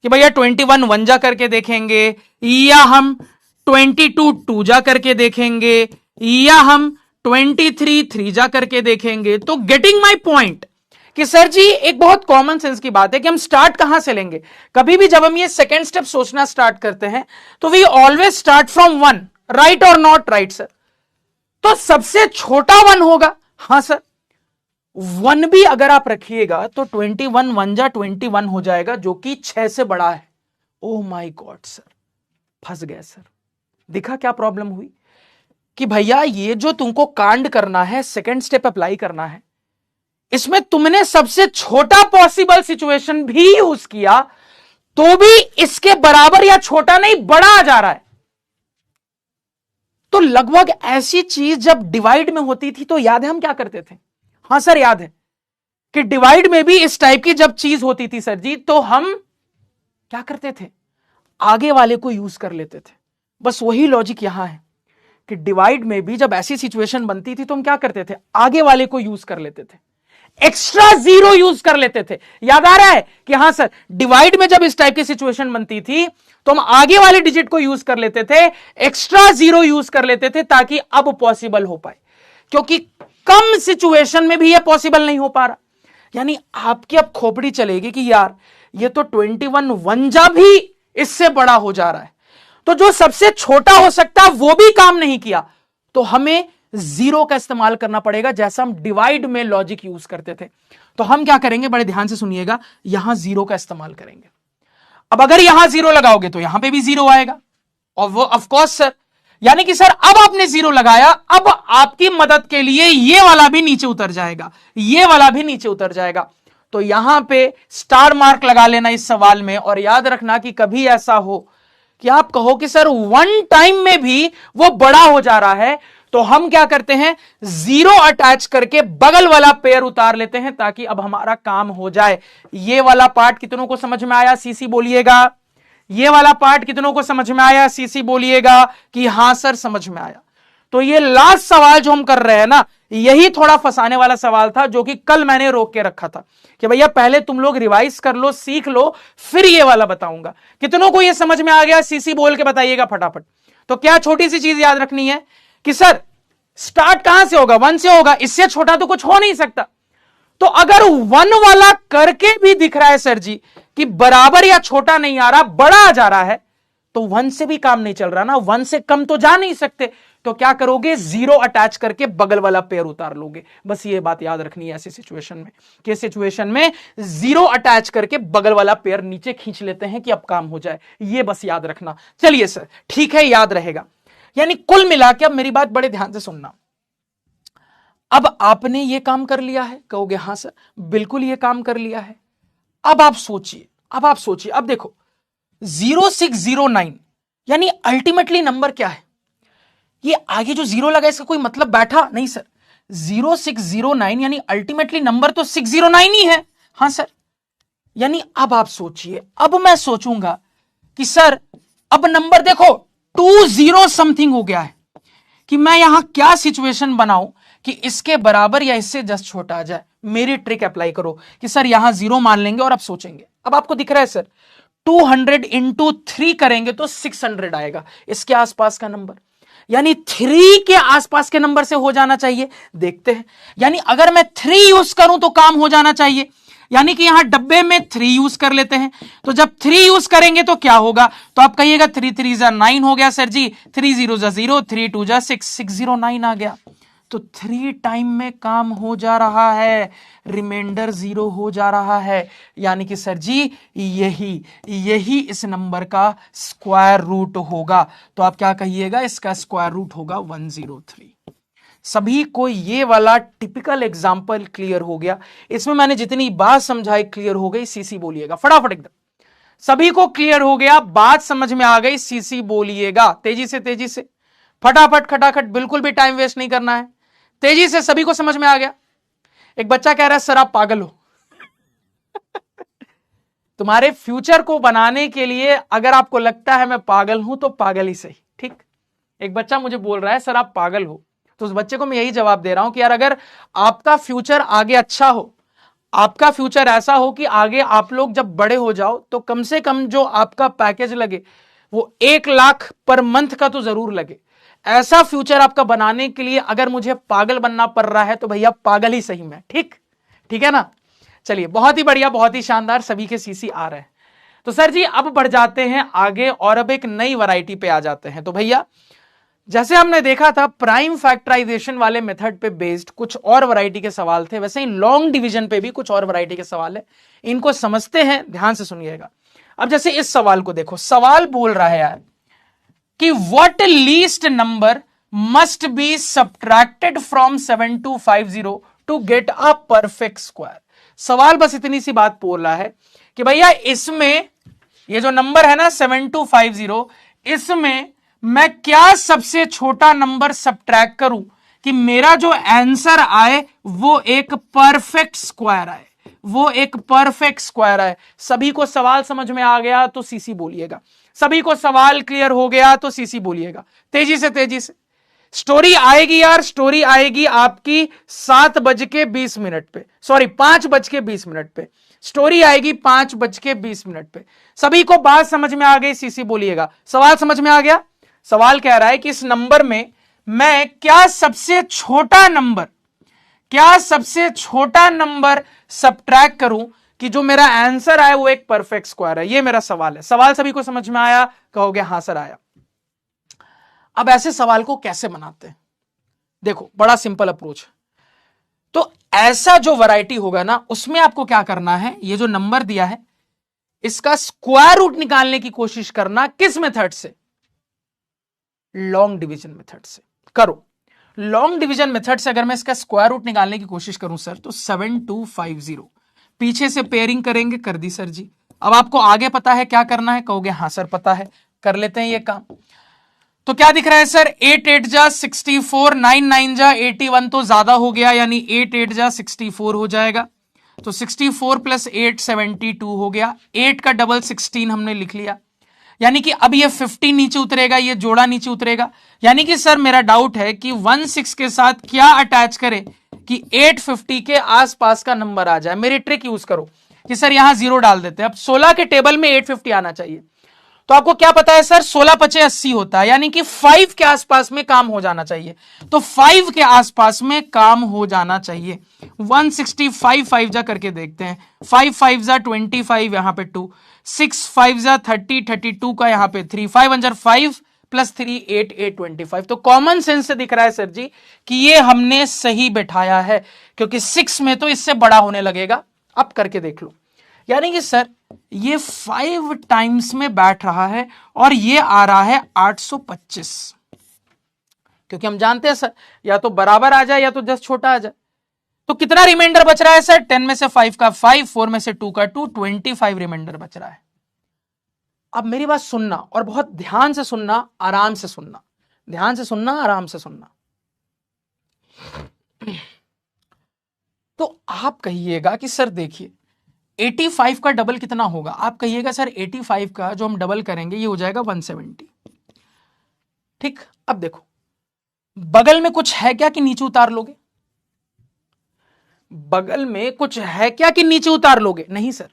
कि भैया 21 1 जा करके देखेंगे, या हम 22 2 जा करके देखेंगे, या हम 23 3 जा करके देखेंगे। तो गेटिंग माई पॉइंट कि सर जी एक बहुत कॉमन सेंस की बात है कि हम स्टार्ट कहां से लेंगे। कभी भी जब हम ये सेकेंड स्टेप सोचना स्टार्ट करते हैं तो we always start from 1, right और नॉट राइट सर? तो सबसे छोटा 1 होगा। हां सर, 1 भी अगर आप रखिएगा तो 21 1 जा 21 हो जाएगा, जो कि 6 से बड़ा है। ओह माय गॉड सर, फंस गए सर। दिखा क्या प्रॉब्लम हुई कि भैया ये जो तुमको कांड करना है, सेकेंड स्टेप अप्लाई करना है, इसमें तुमने सबसे छोटा पॉसिबल सिचुएशन भी यूज किया तो भी इसके बराबर या छोटा नहीं, बड़ा आ जा रहा है। तो लगभग ऐसी चीज जब डिवाइड में होती थी तो याद है हम क्या करते थे? हां सर याद है कि डिवाइड में भी इस टाइप की जब चीज होती थी सर जी, तो हम क्या करते थे? आगे वाले को यूज कर लेते थे। बस वही लॉजिक यहां है कि डिवाइड में भी जब ऐसी सिचुएशन बनती थी तो हम क्या करते थे? आगे वाले को यूज कर लेते थे, एक्स्ट्रा जीरो यूज कर लेते थे। याद आ रहा है कि हां सर, डिवाइड में जब इस टाइप की सिचुएशन बनती थी तो हम आगे वाले डिजिट को यूज कर लेते थे, एक्स्ट्रा जीरो यूज कर लेते थे, ताकि अब पॉसिबल हो पाए। क्योंकि कम सिचुएशन में भी यह पॉसिबल नहीं हो पा रहा। यानी आपकी अब खोपड़ी चलेगी कि यार ये तो 21 वंजा भी इससे बड़ा हो जा रहा है, तो जो सबसे छोटा हो सकता है वो भी काम नहीं किया, तो हमें जीरो का इस्तेमाल करना पड़ेगा, जैसा हम डिवाइड में लॉजिक यूज करते थे। तो हम क्या करेंगे, बड़े ध्यान से सुनिएगा, यहां जीरो का इस्तेमाल करेंगे। अब अगर यहां जीरो लगाओगे तो यहां पे भी जीरो आएगा, और वो ऑफ कोर्स सर, यानी कि सर अब आपने जीरो लगाया, अब आपकी मदद के लिए ये वाला भी नीचे उतर जाएगा, ये वाला भी नीचे उतर जाएगा। तो यहां पे स्टार मार्क लगा लेना इस सवाल में, और याद रखना कि कभी ऐसा हो कि आप कहो कि सर वन टाइम में भी वो बड़ा हो जा रहा है, तो हम क्या करते हैं, जीरो अटैच करके बगल वाला पेयर उतार लेते हैं, ताकि अब हमारा काम हो जाए। ये वाला पार्ट कितनों को समझ में आया? सीसी बोलिएगा। ये वाला पार्ट कितनों को समझ में आया? सीसी बोलिएगा कि हां सर समझ में आया। तो ये लास्ट सवाल जो हम कर रहे हैं ना, यही थोड़ा फंसाने वाला सवाल था, जो कि कल मैंने रोक के रखा था कि भैया पहले तुम लोग रिवाइज कर लो, सीख लो, फिर ये वाला बताऊंगा। कितनों को ये समझ में आ गया? सीसी बोल के बताइएगा फटाफट। तो क्या छोटी सी चीज याद रखनी है कि सर स्टार्ट कहां से होगा? 1 से होगा, इससे छोटा तो कुछ हो नहीं सकता। तो अगर 1 वाला करके भी दिख रहा है सर जी कि बराबर या छोटा नहीं आ रहा, बड़ा आ जा रहा है, तो 1 से भी काम नहीं चल रहा ना, 1 से कम तो जा नहीं सकते। तो क्या करोगे? जीरो अटैच करके बगल वाला पेयर उतार लोगे। बस ये बात याद रखनी है ऐसी सिचुएशन में, कि सिचुएशन में जीरो अटैच करके बगल वाला पेयर नीचे खींच लेते हैं कि अब काम हो जाए। ये बस याद रखना। चलिए सर ठीक है, याद रहेगा। यानी कुल मिला के, अब मेरी बात बड़े ध्यान से सुनना, अब आपने ये काम कर लिया है, कहोगे हां सर बिल्कुल ये काम कर लिया है। अब आप सोचिए, अब देखो 0609 यानी अल्टीमेटली नंबर क्या है? ये आगे जो जीरो लगा इसका कोई मतलब बैठा नहीं सर। 0609 यानी अल्टीमेटली नंबर तो 609 ही है। हां सर, यानी अब आप सोचिए, अब मैं सोचूंगा कि सर अब नंबर देखो 20 समथिंग हो गया है, कि मैं यहां क्या सिचुएशन बनाऊं कि इसके बराबर या इससे जस्ट छोटा आ जाए। मेरी ट्रिक अप्लाई करो कि सर यहां जीरो मान लेंगे और अब सोचेंगे। अब आपको दिख रहा है सर 200 इंटू 3 करेंगे तो 600 आएगा, इसके आसपास का नंबर, यानी 3 के आसपास के नंबर से हो जाना चाहिए। देखते हैं, यानी अगर मैं 3 यूज करूं तो काम हो जाना चाहिए, यानी कि यहां डब्बे में 3 यूज कर लेते हैं। तो जब 3 यूज करेंगे तो क्या होगा? तो आप कहिएगा 3 3 जा 9 हो गया सर जी, 3 0 जा 0, 3 2 जा 6, 609 आ गया। तो 3 टाइम में काम हो जा रहा है, रिमाइंडर 0 हो जा रहा है, यानी कि सर जी यही इस नंबर का स्क्वायर रूट होगा। तो आप क्या कहिएगा? इसका स्क्वायर रूट होगा 103। सभी को ये वाला टिपिकल एग्जाम्पल क्लियर हो गया? इसमें मैंने जितनी बात समझाई क्लियर हो गई? सीसी बोलिएगा फटाफट एकदम। सभी को क्लियर हो गया? बात समझ में आ गई? सीसी बोलिएगा तेजी से फटाफट खटाखट, बिल्कुल भी टाइम वेस्ट नहीं करना है, तेजी से। सभी को समझ में आ गया? एक बच्चा कह रहा है सर आप पागल हो। तुम्हारे फ्यूचर को बनाने के लिए अगर आपको लगता है मैं पागल हूं तो पागल ही सही, ठीक। एक बच्चा मुझे बोल रहा है सर आप पागल हो, तो उस बच्चे को मैं यही जवाब दे रहा हूं कि यार अगर आपका फ्यूचर आगे अच्छा हो, आपका फ्यूचर ऐसा हो कि आगे आप लोग जब बड़े हो जाओ तो कम से कम जो आपका पैकेज लगे वो 1 लाख पर मंथ का तो जरूर लगे। ऐसा फ्यूचर आपका बनाने के लिए अगर मुझे पागल बनना पड़ रहा है तो भैया पागल ही सही मैं, ठीक है ना। चलिए बहुत ही बढ़िया, बहुत ही शानदार, सभी के सीसी आ रहे हैं। तो सर जी अब बढ़ जाते हैं आगे और अब एक नई वैरायटी पे आ जाते हैं। तो भैया जैसे हमने देखा था प्राइम फैक्टराइजेशन वाले मेथड पे बेस्ड कुछ और वैरायटी के सवाल थे, वैसे ही लॉन्ग डिवीजन पे भी कुछ और वैरायटी के सवाल है, इनको समझते हैं, ध्यान से सुनिएगा। अब जैसे इस सवाल को देखो, सवाल बोल रहा है यार कि what least number must be subtracted from 7250 to get a perfect square. सवाल बस इतनी सी बात बोल रहा है कि भैया इसमें ये जो नंबर है ना 7250, इसमें मैं क्या सबसे छोटा नंबर सब्ट्रैक्ट करूं कि मेरा जो आंसर आए वो एक परफेक्ट स्क्वायर आए, वो एक परफेक्ट स्क्वायर आए। सभी को सवाल समझ में आ गया तो सीसी बोलिएगा, सभी को सवाल क्लियर हो गया तो सीसी बोलिएगा। तेजी से तेजी से स्टोरी आएगी यार, स्टोरी आएगी आपकी 7:20 पे, सॉरी 5:20 पे स्टोरी आएगी, 5:20 पे। सभी को बात समझ में आ गई, सीसी बोलिएगा। सवाल समझ में आ गया? सवाल कह रहा है कि इस नंबर में मैं क्या सबसे छोटा नंबर सब्ट्रैक्ट करूं कि जो मेरा आंसर आए वो एक परफेक्ट स्क्वायर है। ये मेरा सवाल है। सवाल सभी को समझ में आया? कहोगे हां सर आया। अब ऐसे सवाल को कैसे बनाते हैं? देखो बड़ा सिंपल अप्रोच। तो ऐसा जो वैरायटी होगा ना, उसमें आपको क्या करना है, ये जो नंबर दिया है इसका स्क्वायर रूट निकालने की कोशिश करना। किस मेथड से? लॉन्ग डिवीजन मेथड से करो। लॉन्ग डिवीजन मेथड से अगर मैं इसका स्क्वायर रूट निकालने की कोशिश करूं सर, तो 7250 पीछे से पेयरिंग करेंगे, कर दी सर जी। अब आपको आगे पता है क्या करना है? कहोगे हां सर पता है, कर लेते हैं ये काम। तो क्या दिख रहा है सर? 8 8 जा 64, 9 9 जा 81 तो ज्यादा हो गया, यानी 8 8 जा 64 हो जाएगा। तो 64 प्लस 8 72 हो गया। 8 का डबल 16 हमने लिख लिया, यानी कि अब ये 50 नीचे उतरेगा, ये जोड़ा नीचे उतरेगा। यानी कि सर मेरा डाउट है कि 16 के साथ क्या अटैच करें कि 850 के आसपास का नंबर आ जाए। मेरी ट्रिक यूज करो कि सर यहां 0 डाल देते हैं। अब 16 के टेबल में 850 आना चाहिए, तो आपको क्या पता है सर 16 पचे 80 होता है, यानी कि 5 के आसपास में काम हो जाना चाहिए। तो 5 के आसपास में काम हो जाना चाहिए। 165 5 जा करके देखते हैं। 5 5 जा 25, यहां पे 2, 6 5 जा 30, 32 का यहां पे 3, 5 1 5 प्लस 3 8 8 25। तो कॉमन सेंस से दिख रहा है सर जी कि ये हमने सही बैठाया है, क्योंकि 6 में तो इससे बड़ा होने लगेगा। अब करके देख लो, यानी कि सर ये 5 टाइम्स में बैठ रहा है और ये आ रहा है 825, क्योंकि हम जानते हैं सर या तो बराबर आ जाए या तो जस्ट छोटा आ जाए। तो कितना रिमाइंडर बच रहा है सर? 10 में से 5 का 5, 4 में से 2 का 2, 25 रिमाइंडर बच रहा है। अब मेरी बात सुनना और बहुत ध्यान से सुनना, आराम से सुनना, ध्यान से सुनना, आराम से सुनना। तो आप कहिएगा कि सर देखिए 85 का डबल कितना होगा? आप कहिएगा सर 85 का जो हम डबल करेंगे ये हो जाएगा 170। ठीक, अब देखो बगल में कुछ है क्या कि नीचे उतार लोगे? बगल में कुछ है क्या कि नीचे उतार लोगे? नहीं सर,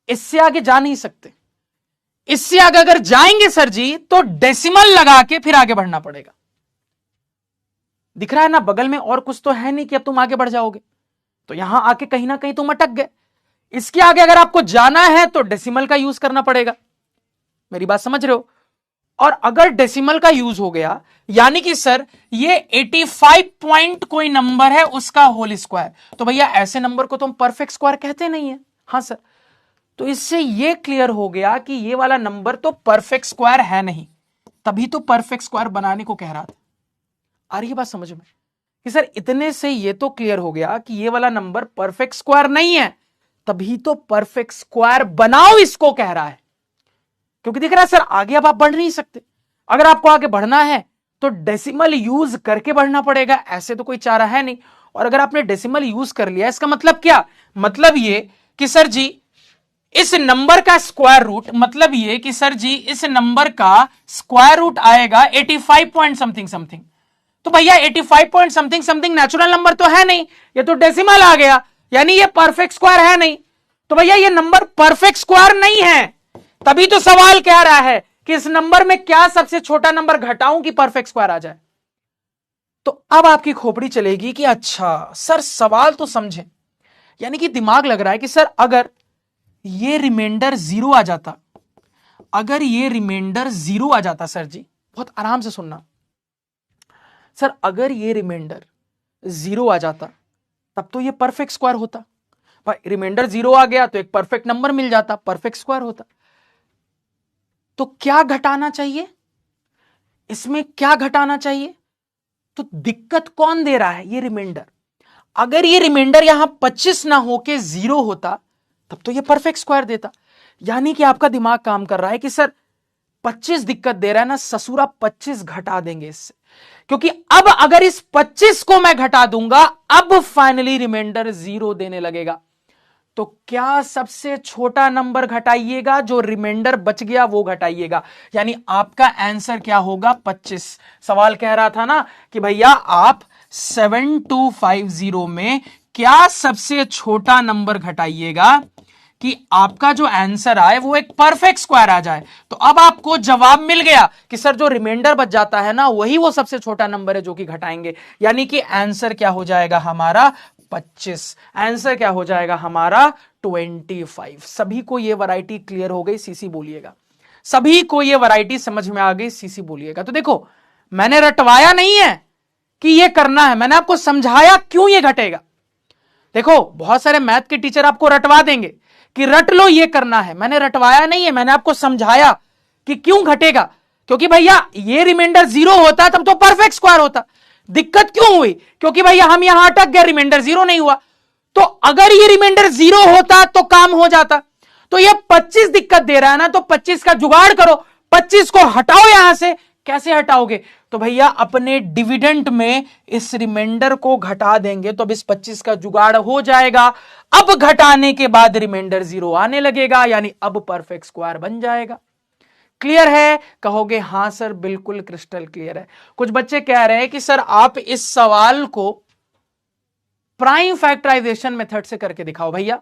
इससे आगे जा नहीं सकते। इससे आगे अगर जाएंगे सर जी तो डेसिमल लगा के फिर आगे बढ़ना पड़ेगा। दिख रहा है ना, बगल में और कुछ तो है नहीं कि अब तुम आगे बढ़ जाओगे। तो यहां आके कहीं ना कहीं तुम अटक गए। इसके आगे अगर आपको जाना है तो डेसिमल का यूज करना पड़ेगा। मेरी बात समझ रहे हो? और अगर डेसिमल का यूज हो गया, यानी कि सर ये 85 पॉइंट कोई नंबर है उसका होल स्क्वायर, तो भैया ऐसे नंबर को तो हम परफेक्ट स्क्वायर कहते नहीं है। हां सर, तो इससे ये क्लियर हो गया कि ये वाला नंबर तो परफेक्ट स्क्वायर है नहीं, तभी तो परफेक्ट स्क्वायर बनाने को कह रहा था। आ रही है बात समझ में कि सर इतने से ये तो क्लियर हो गया कि ये वाला नंबर परफेक्ट स्क्वायर नहीं है, तभी तो परफेक्ट स्क्वायर बनाओ इसको कह रहा है। क्योंकि दिख रहा है सर आगे अब आप बढ़ नहीं सकते। अगर आपको आगे बढ़ना है तो डेसिमल यूज करके बढ़ना पड़ेगा, ऐसे तो कोई चारा है नहीं। और अगर आपने डेसिमल यूज कर लिया, इसका मतलब क्या? मतलब ये कि सर जी इस नंबर का स्क्वायर रूट, मतलब ये कि सर जी इस नंबर का स्क्वायर रूट आएगा 85 पॉइंट समथिंग समथिंग। तो भैया 85 point something something natural number तो है नहीं, ये तो डेसिमल आ गया, यानी ये परफेक्ट स्क्वायर है नहीं। तो भैया ये नंबर परफेक्ट स्क्वायर नहीं है, तभी तो सवाल कह रहा है कि इस नंबर में क्या सबसे छोटा नंबर घटाऊं कि परफेक्ट स्क्वायर आ जाए। तो अब आपकी खोपड़ी चलेगी कि अच्छा सर सवाल तो समझे, यानी कि दिमाग लग रहा है कि सर अगर ये रिमाइंडर 0 आ जाता, अगर ये रिमाइंडर 0 आ जाता, सर जी बहुत आराम से सुनना सर, अगर ये रिमाइंडर 0 आ जाता तब तो ये परफेक्ट स्क्वायर होता। भाई रिमाइंडर 0 आ गया तो एक परफेक्ट नंबर मिल जाता, परफेक्ट स्क्वायर होता। तो क्या घटाना चाहिए इसमें, क्या घटाना चाहिए? तो दिक्कत कौन दे रहा है? ये रिमाइंडर। अगर ये रिमाइंडर यहां 25 ना होके 0 होता तब तो ये परफेक्ट स्क्वायर देता। यानी कि आपका दिमाग काम कर रहा है कि सर 25 दिक्कत दे रहा है ना, ससुरा 25 घटा देंगे इससे, क्योंकि अब अगर इस 25 को मैं घटा दूंगा, अब फाइनली रिमाइंडर 0 देने लगेगा। तो क्या सबसे छोटा नंबर घटाइएगा, जो रिमाइंडर बच गया वो घटाइएगा, यानी आपका आंसर क्या होगा 25। सवाल कह रहा था ना कि भैया आप 7250 में क्या सबसे छोटा नंबर घटाइएगा कि आपका जो आंसर आए वो एक परफेक्ट स्क्वायर आ जाए। तो अब आपको जवाब मिल गया कि सर जो रिमाइंडर बच जाता है ना, वही वो सबसे छोटा नंबर है जो कि घटाएंगे, यानी कि आंसर क्या हो जाएगा हमारा 25। आंसर क्या हो जाएगा हमारा 25। सभी को ये वैरायटी क्लियर हो गई? सीसी बोलिएगा। सभी को ये वैरायटी समझ में आ गई? सीसी बोलिएगा। तो देखो, मैंने रटवाया नहीं है कि ये करना है, मैंने आपको समझाया क्यों ये घटेगा। देखो, बहुत सारे मैथ के टीचर आपको रटवा देंगे कि रट लो ये करना है, मैंने रटवाया नहीं है, मैंने आपको समझाया कि क्यों घटेगा। क्योंकि भैया ये रिमाइंडर 0 होता तब तो परफेक्ट स्क्वायर होता। दिक्कत क्यों हुई? क्योंकि भैया हम यहां अटक गए, रिमाइंडर 0 नहीं हुआ। तो अगर ये रिमाइंडर 0 होता तो काम हो जाता। तो ये 25 दिक्कत दे रहा है ना, तो 25 का जुगाड़ करो, 25 को हटाओ यहां से। कैसे हटाओगे? तो भैया अपने डिविडेंड में इस रिमाइंडर को घटा देंगे, तो अब इस 25 का जुगाड़ हो जाएगा। अब घटाने के बाद रिमाइंडर 0 आने लगेगा, यानी अब परफेक्ट स्क्वायर बन जाएगा। क्लियर है? कहोगे हां सर बिल्कुल क्रिस्टल क्लियर है। कुछ बच्चे कह रहे हैं कि सर आप इस सवाल को प्राइम फैक्टराइजेशन मेथड से करके दिखाओ। भैया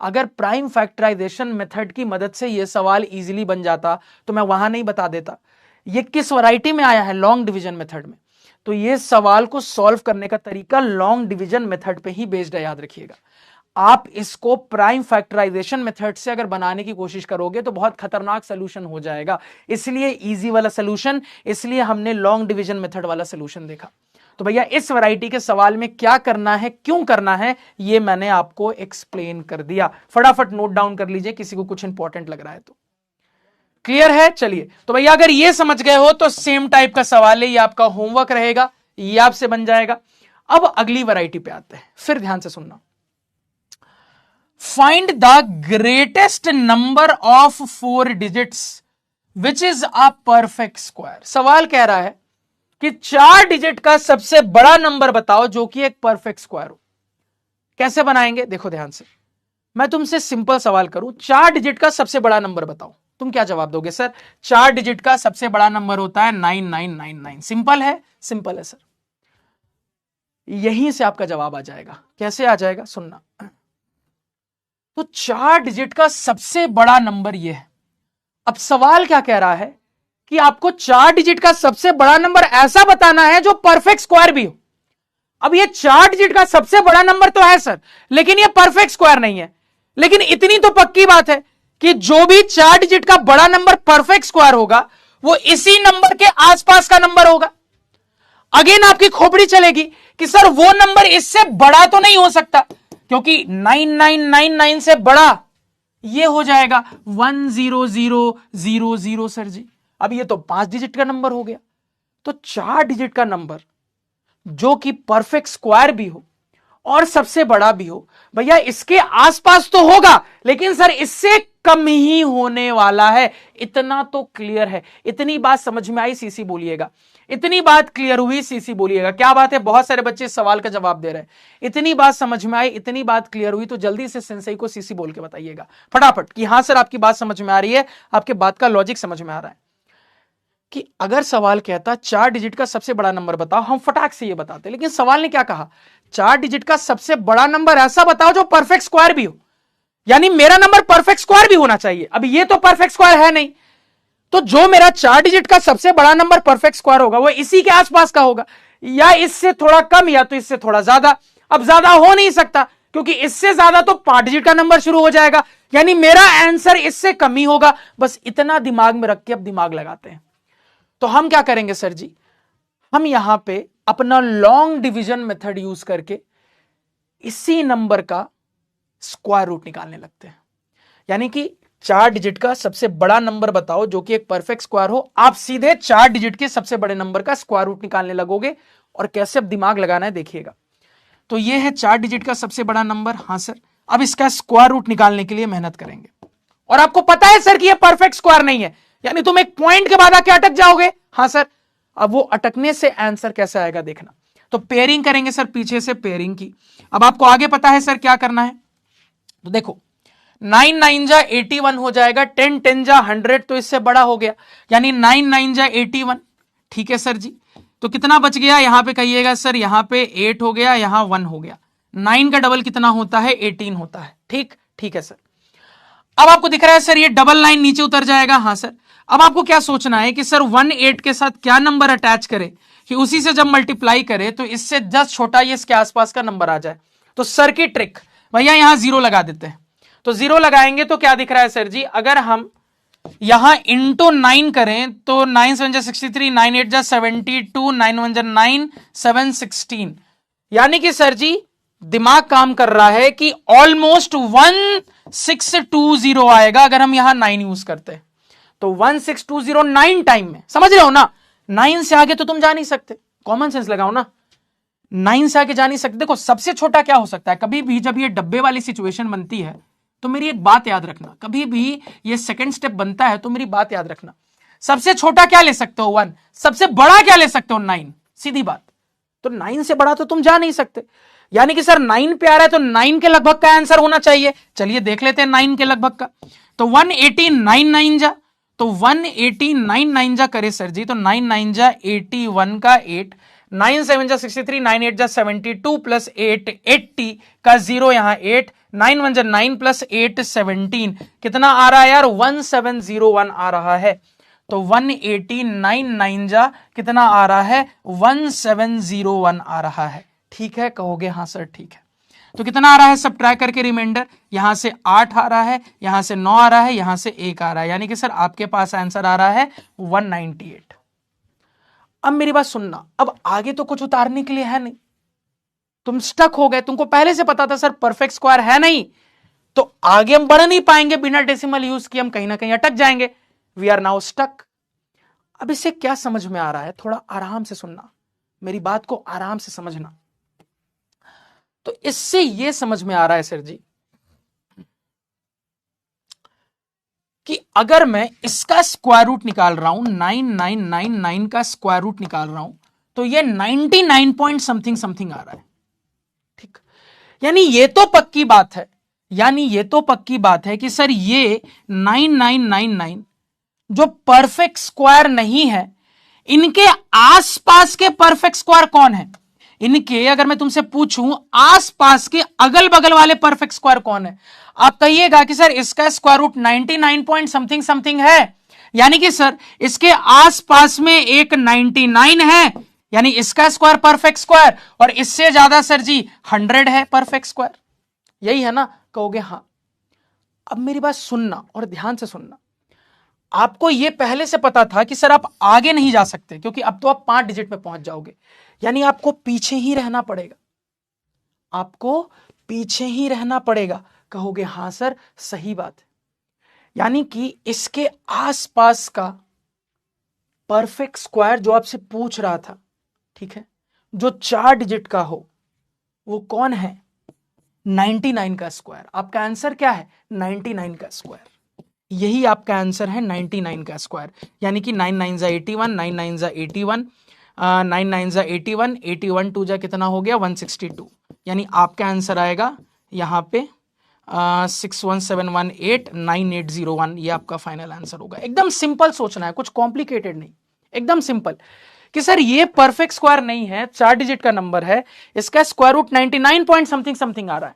अगर प्राइम फैक्टराइजेशन मेथड की मदद से यह सवाल इजीली बन जाता तो मैं वहां नहीं बता देता। ये किस वैरायटी में आया है? लॉन्ग डिवीजन मेथड में। तो ये सवाल को सॉल्व करने का तरीका लॉन्ग डिवीजन मेथड पे ही बेस्ड है, याद रखिएगा। आप इसको प्राइम फैक्टराइजेशन मेथड से अगर बनाने की कोशिश करोगे तो बहुत खतरनाक सॉल्यूशन हो जाएगा। इसलिए इजी वाला सॉल्यूशन, इसलिए हमने लॉन्ग डिवीजन मेथड वाला सॉल्यूशन देखा। तो भैया इस वैरायटी के सवाल में क्या करना है, क्यों करना है, ये मैंने आपको एक्सप्लेन कर दिया। फटाफट नोट डाउन कर लीजिए किसी को कुछ इंपॉर्टेंट लग रहा है तो। क्लियर है? चलिए, तो भैया अगर ये समझ गए हो तो सेम टाइप का सवाल है, ये आपका होमवर्क रहेगा, ये आपसे बन जाएगा। अब अगली वैरायटी पे आते हैं, फिर ध्यान से सुनना। Find the greatest number of 4 digits which is a perfect square. सवाल कह रहा है कि 4 डिजिट का सबसे बड़ा नंबर बताओ जो कि एक परफेक्ट स्क्वायर हो। कैसे बनाएंगे? देखो ध्यान से, मैं तुमसे सिंपल सवाल करूं, 4 डिजिट का सबसे बड़ा नंबर बताओ, तुम क्या जवाब दोगे? सर 4 डिजिट का सबसे बड़ा नंबर होता है 9999। सिंपल है? सिंपल है सर। यहीं से आपका जवाब आ जाएगा। कैसे आ जाएगा? सुनना। तो 4 डिजिट का सबसे बड़ा नंबर यह है। अब सवाल क्या कह रहा है कि आपको 4 डिजिट का सबसे बड़ा नंबर ऐसा बताना है जो परफेक्ट स्क्वायर भी हो। अब ये 4 डिजिट का सबसे बड़ा नंबर तो है सर, लेकिन ये परफेक्ट स्क्वायर नहीं है। लेकिन इतनी तो पक्की बात है कि जो भी 4 डिजिट का बड़ा नंबर परफेक्ट स्क्वायर होगा वो इसी नंबर के आसपास का नंबर होगा। अगेन आपकी खोपड़ी चलेगी कि सर वो नंबर इससे बड़ा तो नहीं हो सकता, क्योंकि 9999 से बड़ा ये हो जाएगा 10000 सर जी। अब ये तो 5 डिजिट का नंबर हो गया। तो 4 डिजिट का नंबर जो कि परफेक्ट स्क्वायर भी हो और सबसे बड़ा भी हो, भैया इसके आसपास तो होगा, लेकिन सर इससे कम ही होने वाला है। इतना तो क्लियर है। इतनी बात समझ में आई? सीसी बोलिएगा। इतनी बात क्लियर हुई? सीसी बोलिएगा। क्या बात है, बहुत सारे बच्चे इस सवाल का जवाब दे रहे हैं। इतनी बात समझ में आई, इतनी बात क्लियर हुई? तो जल्दी से सेंसई को सीसी बोल के बताइएगा फटाफट कि हां सर आपकी बात समझ में आ रही है, आपके बात का लॉजिक समझ में आ रहा है। कि अगर सवाल कहता 4 डिजिट का सबसे बड़ा नंबर बताओ, हम फटाक से ये बताते, लेकिन सवाल ने क्या कहा? 4 डिजिट का सबसे बड़ा नंबर ऐसा बताओ जो परफेक्ट स्क्वायर भी हो, यानी मेरा नंबर परफेक्ट स्क्वायर भी होना चाहिए। अब ये तो परफेक्ट स्क्वायर है नहीं, तो जो मेरा 4 डिजिट का सबसे बड़ा नंबर परफेक्ट स्क्वायर होगा वो इसी के आसपास का होगा, या इससे थोड़ा कम या तो इससे थोड़ा ज्यादा। अब ज्यादा हो नहीं सकता, क्योंकि इससे ज्यादा तो 5 डिजिट का नंबर शुरू हो जाएगा, यानी मेरा आंसर इससे कम ही होगा। बस इतना दिमाग में रख के अब दिमाग लगाते हैं। तो हम क्या करेंगे सर जी, हम यहां पे अपना लॉन्ग डिवीजन मेथड यूज करके इसी नंबर का स्क्वायर रूट निकालने लगते हैं। यानी कि 4 डिजिट का सबसे बड़ा नंबर बताओ जो कि एक परफेक्ट स्क्वायर हो। आप सीधे 4 डिजिट के सबसे बड़े नंबर का स्क्वायर रूट निकालने लगोगे। और कैसे अब दिमाग लगाना है देखिएगा। तो ये है 4 डिजिट का सबसे बड़ा नंबर। हां सर, अब इसका स्क्वायर रूट निकालने के लिए मेहनत करेंगे। और आपको पता है सर कि ये परफेक्ट स्क्वायर नहीं है, यानी तुम एक पॉइंट के बाद आके अटक जाओगे। हां सर, अब वो अटकने से आंसर कैसे आएगा देखना। तो पेयरिंग करेंगे सर, पीछे से पेयरिंग की। अब आपको आगे पता है सर क्या करना है, तो देखो 9 9 जा 81 हो जाएगा, 10 10 जा 100, तो इससे बड़ा हो गया, यानी 9 9 जा 81। ठीक है सर जी, तो कितना बच गया यहां पे कहिएगा सर, यहां पे 8 हो गया, यहां 1 हो गया। 9 का डबल कितना होता है, 18 होता है। ठीक, ठीक है सर। अब आपको दिख रहा है सर ये डबल लाइन नीचे उतर जाएगा। हाँ सर, अब आपको क्या सोचना है कि सर 1 8 के साथ क्या नंबर अटैच करे कि उसी से जब मल्टीप्लाई करे तो इससे 10 छोटा ये इसके आसपास का नंबर आ जाए। तो सर की ट्रिक भैया, यहां 0 लगा देते हैं। तो 0 लगाएंगे तो क्या दिख रहा है सर जी, अगर हम यहां इंटू 9 करें तो 9 7 जा 63, 9 8 जा 72, 9 1 जा 9, 7 16, यानी कि सर जी दिमाग काम कर रहा है कि ऑलमोस्ट 1620 आएगा अगर हम यहां 9 यूज करते हैं। तो 1620 9 टाइम में, समझ रहे हो ना, 9 से आगे तो तुम जा नहीं सकते, कॉमन सेंस लगाओ ना, 9 से आगे जा नहीं सकते। देखो सबसे छोटा क्या हो सकता है, कभी भी जब ये डब्बे वाली सिचुएशन बनती है तो मेरी एक बात याद रखना, कभी भी ये सेकंड स्टेप बनता है तो मेरी बात याद रखना, सबसे छोटा क्या ले सकते हो 1, सबसे बड़ा क्या ले सकते हो 9, सीधी बात। तो 9 से बड़ा तो तुम जा नहीं सकते, यानी कि सर 9 पे आ रहा है तो 9 के लगभग का आंसर होना चाहिए। चलिए देख लेते हैं 9 के लगभग का। तो 189 9 जा, तो 189 9 जा करे सर जी, तो 9 9 जा 81 का 8, 9 7 जा 63, 9 8 जा 72 प्लस 8 80 का 0 यहां 8, 9 1 जा 9 प्लस 8 17, कितना आ रहा है यार 1701 आ रहा है। तो 189 9 जा कितना आ रहा है 1701 आ रहा है। ठीक है कहोगे, हाँ सर ठीक है। तो कितना आ रहा है, सब ट्राई करके रिमाइंडर, यहां से 8 आ रहा है, यहां से 9 आ रहा है, यहां से 1 आ रहा है, यानी कि सर आपके पास आंसर आ रहा है 198। अब मेरी बात सुनना, अब आगे तो कुछ उतारने के लिए है नहीं, तुम स्टक हो गए, तुमको पहले से पता था सर परफेक्ट स्क्वायर है नहीं, तो आगे हम बढ़ नहीं पाएंगे, बिना डेसिमल यूज किए हम कहीं ना कहीं अटक जाएंगे। We are now stuck. अब इससे क्या समझ में आ रहा है, थोड़ा आराम से सुनना, मेरी बात को आराम से समझना। तो इससे यह समझ में आ रहा है सर जी कि अगर मैं इसका स्क्वायर रूट निकाल रहा हूं, 9999 का स्क्वायर रूट निकाल रहा हूं, तो ये 99 पॉइंट समथिंग समथिंग आ रहा है। ठीक, यानी ये तो पक्की बात है, यानी ये तो पक्की बात है कि सर ये 9999 जो परफेक्ट स्क्वायर नहीं है, इनके आसपास के परफेक्ट स्क्वायर कौन है, इनके अगर मैं तुमसे पूछूं आसपास के अगल बगल वाले परफेक्ट स्क्वायर कौन है, आप कहिएगा कि सर इसका square root 99 point something something है, यानी कि सर इसके आसपास में एक 99 है, यानी इसका स्क्वायर परफेक्ट स्क्वायर, और इससे ज्यादा सर जी 100 है परफेक्ट स्क्वायर, यही है ना, कहोगे हाँ। अब मेरी बात सुनना और ध्यान से सुनना, आपको यह पहले से पता था कि सर आप आगे नहीं जा सकते क्योंकि अब तो आप 5 डिजिट में पहुंच जाओगे, यानी आपको पीछे ही रहना पड़ेगा, आपको पीछे ही रहना पड़ेगा, कहोगे हां सर सही बात है। यानी कि इसके आसपास का परफेक्ट स्क्वायर जो आपसे पूछ रहा था, ठीक है, जो 4 डिजिट का हो, वो कौन है, 99 का स्क्वायर। आपका आंसर क्या है, 99 का स्क्वायर, यही आपका आंसर है 99 का स्क्वायर, यानी कि 9 9 जा 81, 9 9 जा 81, 9 9 जा 81, 81 2 जा कितना हो गया 162, यानी आपका आंसर आएगा यहां पे 617189801, ये आपका फाइनल आंसर होगा। एकदम सिंपल सोचना है, कुछ कॉम्प्लिकेटेड नहीं, एकदम सिंपल कि सर ये परफेक्ट स्क्वायर नहीं है, 4 डिजिट का नंबर है, इसका square root 99 point something something आ रहा है,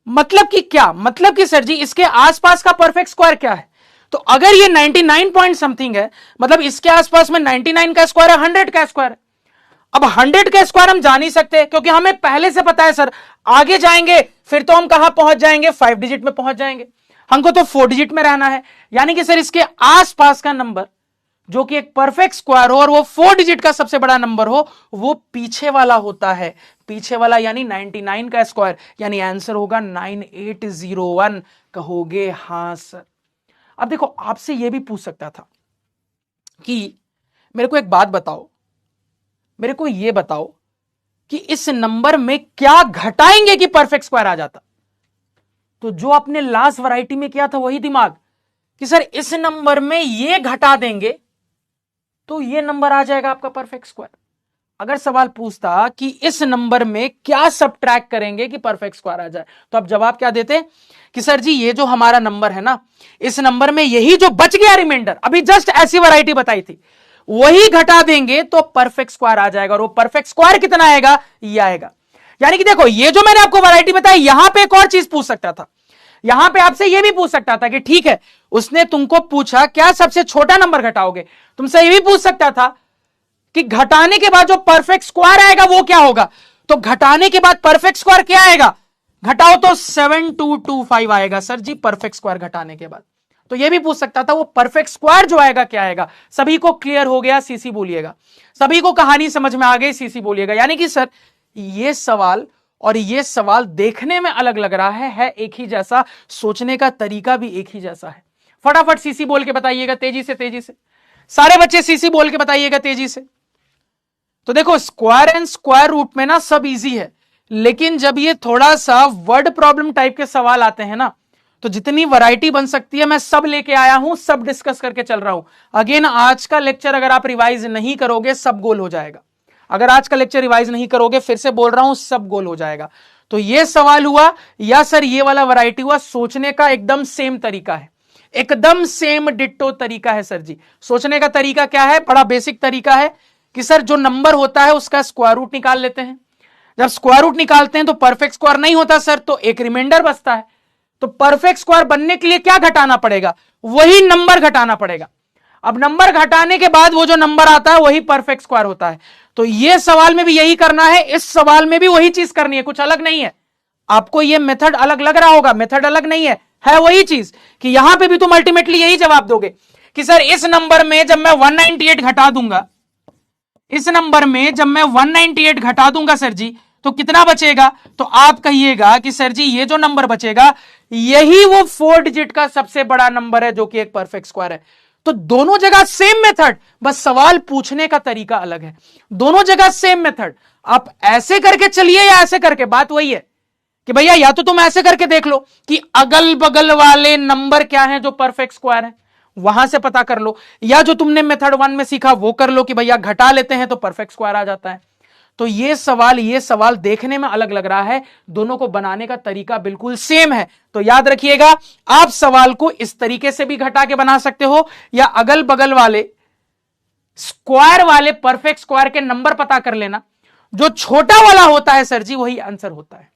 मतलब कि क्या, मतलब कि सर जी इसके आसपास का परफेक्ट स्क्वायर क्या है, तो अगर ये 99 पॉइंट समथिंग है मतलब इसके आसपास में 99 का स्क्वायर है, 100 का स्क्वायर है। अब 100 का स्क्वायर हम जा नहीं सकते क्योंकि हमें पहले से पता है सर आगे जाएंगे फिर तो हम कहां पहुंच जाएंगे, 5 डिजिट में पहुंच जाएंगे, हमको तो 4 डिजिट में रहना है, यानी कि सर इसके आसपास का नंबर जो कि एक परफेक्ट स्क्वायर हो और वो 4 डिजिट का सबसे बड़ा नंबर हो, वो पीछे वाला होता है, पीछे वाला यानी 99 का स्क्वायर, यानी आंसर होगा 9801, कहोगे हां सर। अब देखो आपसे यह भी पूछ सकता था कि मेरे को एक बात बताओ, मेरे को यह बताओ कि इस नंबर में क्या घटाएंगे कि परफेक्ट स्क्वायर आ जाता, तो जो आपने लास्ट वैरायटी में किया था वही दिमाग, कि सर इस नंबर में ये घटा देंगे तो ये नंबर आ जाएगा आपका परफेक्ट स्क्वायर। अगर सवाल पूछता कि इस नंबर में क्या सबट्रैक्ट करेंगे कि परफेक्ट स्क्वायर आ जाए, तो आप जवाब क्या देते कि सर जी ये जो हमारा नंबर है ना, इस नंबर में यही जो बच गया रिमाइंडर, अभी जस्ट ऐसी वैरायटी बताई थी, वही घटा देंगे तो परफेक्ट स्क्वायर आ जाएगा। और वो परफेक्ट स्क्वायर कितना आएगा, ये आएगा। यानी कि देखो ये जो मैंने आपको वैरायटी बताई, यहां पे एक और चीज पूछ सकता था, यहां पे आपसे ये भी पूछ सकता था कि ठीक है उसने तुमको पूछा क्या सबसे छोटा नंबर घटाओगे, तुमसे ये भी पूछ सकता था कि घटाने के बाद जो परफेक्ट स्क्वायर आएगा वो क्या होगा। तो घटाने के बाद परफेक्ट स्क्वायर क्या आएगा, घटाओ तो 7225 आएगा सर जी परफेक्ट स्क्वायर घटाने के बाद। तो ये भी पूछ सकता था वो परफेक्ट स्क्वायर जो आएगा क्या आएगा। सभी को क्लियर हो गया, सीसी बोलिएगा। सभी को कहानी समझ में आ गई, सीसी बोलिएगा। यानी कि सर ये सवाल और ये सवाल देखने में अलग लग रहा है एक ही जैसा, सोचने का तरीका भी एक ही जैसा है। फटाफट सीसी बोल के बताइएगा, तेजी से तेजी से सारे बच्चे सीसी बोल के बताइएगा तेजी से। तो देखो स्क्वायर एंड स्क्वायर रूट में ना सब इजी है, लेकिन जब ये थोड़ा सा वर्ड प्रॉब्लम टाइप के सवाल आते हैं ना, तो जितनी वैरायटी बन सकती है मैं सब लेके आया हूं, सब डिस्कस करके चल रहा हूं। अगेन आज का लेक्चर अगर आप रिवाइज नहीं करोगे सब गोल हो जाएगा। अगर आज का लेक्चर रिवाइज नहीं करोगे, फिर से बोल रहा हूं, सब गोल हो जाएगा। तो ये सवाल हुआ या सर ये वाला वैरायटी हुआ, सोचने का एकदम सेम तरीका है, एकदम सेम डिट्टो तरीका है सर जी। सोचने का तरीका क्या है, बड़ा बेसिक तरीका है कि सर जो नंबर होता है उसका स्क्वायर रूट निकाल लेते हैं। जब स्क्वायर रूट निकालते हैं तो परफेक्ट स्क्वायर नहीं होता सर, तो एक रिमाइंडर बचता है। तो परफेक्ट स्क्वायर बनने के लिए क्या घटाना पड़ेगा, वही नंबर घटाना पड़ेगा। अब नंबर घटाने के बाद वो जो नंबर आता है वही परफेक्ट स्क्वायर होता है। तो ये सवाल में भी यही करना है, इस सवाल में भी वही चीज करनी है, कुछ अलग नहीं है। आपको ये मेथड अलग लग रहा होगा, मेथड अलग नहीं है वही चीज कि यहां पे भी तुम अल्टीमेटली यही जवाब दोगे कि सर इस नंबर में जब मैं 198 घटा दूंगा, इस नंबर में जब मैं 198 घटा दूंगा सर जी तो कितना बचेगा। तो आप कहिएगा कि सर जी ये जो नंबर बचेगा यही वो 4 डिजिट का सबसे बड़ा नंबर है जो कि एक परफेक्ट स्क्वायर है। तो दोनों जगह सेम मेथड, बस सवाल पूछने का तरीका अलग है। दोनों जगह सेम मेथड, आप ऐसे करके चलिए या ऐसे करके, बात वही है कि भैया या तो तुम ऐसे करके देख लो कि अगल बगल वाले नंबर क्या हैं जो परफेक्ट स्क्वायर है, वहां से पता कर लो, या जो तुमने मेथड 1 में सीखा वो कर लो कि भैया घटा लेते हैं तो परफेक्ट स्क्वायर आ जाता है। तो ये सवाल देखने में अलग लग रहा है, दोनों को बनाने का तरीका बिल्कुल सेम है। तो याद रखिएगा, आप सवाल को इस तरीके से भी घटा के बना सकते हो, या अगल बगल वाले स्क्वायर वाले परफेक्ट स्क्वायर के नंबर पता कर लेना, जो छोटा वाला होता है सर जी वही आंसर होता है।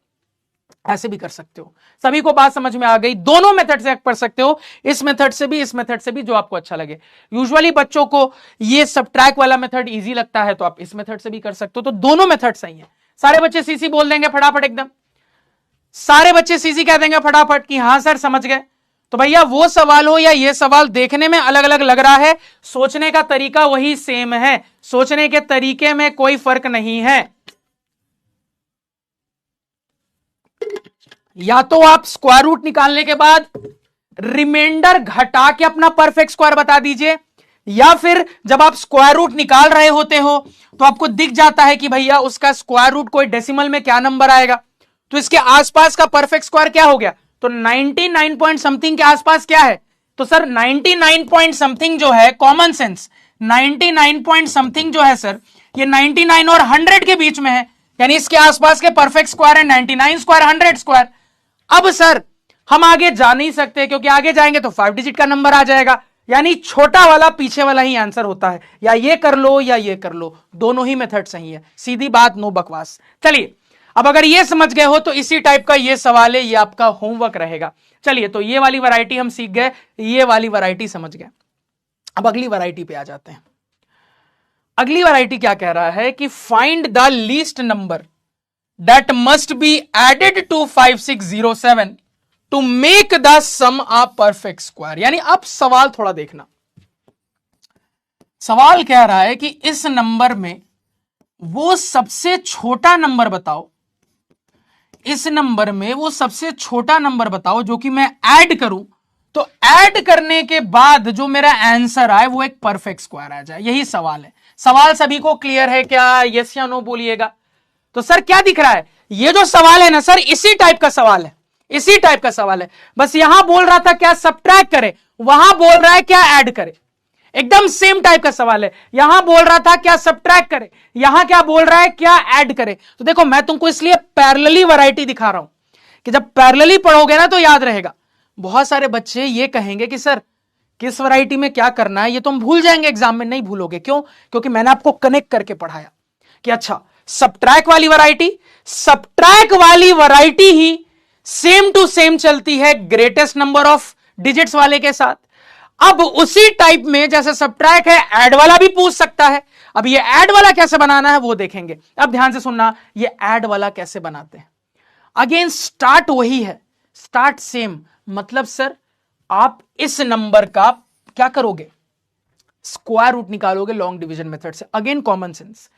ऐसे भी कर सकते हो। सभी को बात समझ में आ गई, दोनों मेथड से पढ़ सकते हो, इस मेथड से भी, इस मेथड से भी, जो आपको अच्छा लगे। यूजुअली बच्चों को ये सबट्रैक्ट वाला मेथड इजी लगता है तो आप इस मेथड से भी कर सकते हो। तो दोनों मेथड सही है। सारे बच्चे सीसी बोल देंगे फटाफट, एकदम सारे बच्चे सीसी कह देंगे फटाफट कि हां सर समझ गए। तो भैया वो सवाल हो या ये सवाल, देखने में अलग अलग लग रहा है, सोचने का तरीका वही सेम है, सोचने के तरीके में कोई फर्क नहीं है। या तो आप स्क्वायर रूट निकालने के बाद रिमाइंडर घटा के अपना परफेक्ट स्क्वायर बता दीजिए, या फिर जब आप स्क्वायर रूट निकाल रहे होते हो तो आपको दिख जाता है कि भैया उसका स्क्वायर रूट कोई डेसिमल में क्या नंबर आएगा, तो इसके आसपास का परफेक्ट स्क्वायर क्या हो गया, तो 99 पॉइंट समथिंग के आसपास क्या है, तो सर 99 पॉइंट समथिंग जो है, कॉमन सेंस 99 पॉइंट समथिंग जो है सर, ये 99 और 100 के बीच में है, यानी इसके आसपास के परफेक्ट स्क्वायर है 99 स्क्वायर, 100 स्क्वायर। अब सर हम आगे जा नहीं सकते, क्योंकि आगे जाएंगे तो 5 डिजिट का नंबर आ जाएगा, यानी छोटा वाला पीछे वाला ही आंसर होता है। या ये कर लो या ये कर लो, दोनों ही मेथड सही है, सीधी बात, नो बकवास। चलिए अब अगर ये समझ गए हो तो इसी टाइप का ये सवाल है, ये आपका होमवर्क रहेगा। चलिए तो ये वाली वैरायटी हम सीख गए, ये वाली वैरायटी समझ गए। अब अगली वैरायटी पे आ जाते हैं। अगली वैरायटी क्या कह रहा है कि find the least number that must be added to 5607 to make the sum a perfect square. यानी अब सवाल थोड़ा देखना, सवाल कह रहा है कि इस नंबर में वो सबसे छोटा नंबर बताओ, इस नंबर में वो सबसे छोटा नंबर बताओ जो कि मैं ऐड करूं, तो ऐड करने के बाद जो मेरा आंसर आए वो एक परफेक्ट स्क्वायर आ जाए। यही सवाल है। सवाल सभी को क्लियर है क्या, यस या नो बोलिएगा। तो सर क्या दिख रहा है, ये जो सवाल है ना सर, इसी टाइप का सवाल है, इसी टाइप का सवाल है। बस यहां बोल रहा था क्या सब्ट्रैक्ट करें, वहां बोल रहा है क्या ऐड करे, एकदम सेम टाइप का सवाल है। यहां बोल रहा था क्या सब्ट्रैक्ट करे, यहां क्या बोल रहा है क्या ऐड करे। तो देखो मैं तुमको इसलिए पैरेलली वैरायटी दिखा रहा हूं कि जब पैरेलली पढ़ोगे ना तो याद रहेगा। बहुत सारे बच्चे ये कहेंगे कि सर किस वैरायटी में क्या करना है, ये तुम भूल जाएंगे, एग्जाम में नहीं भूलोगे। क्यों? क्योंकि मैंने आपको कनेक्ट करके पढ़ाया कि अच्छा सब्ट्रैक्ट वाली वैरायटी, सब्ट्रैक्ट वाली वैरायटी ही सेम टू सेम चलती है ग्रेटेस्ट नंबर ऑफ डिजिट्स वाले के साथ। अब उसी टाइप में जैसे सब्ट्रैक्ट है, ऐड वाला भी पूछ सकता है। अब ये ऐड वाला कैसे बनाना है वो देखेंगे। अब ध्यान से सुनना, ये ऐड वाला कैसे बनाते हैं। अगेन स्टार्ट वही है, स्टार्ट सेम। मतलब सर आप इस नंबर का क्या करोगे, स्क्वायर रूट निकालोगे लॉन्ग डिवीजन मेथड से। अगेन कॉमन सेंस,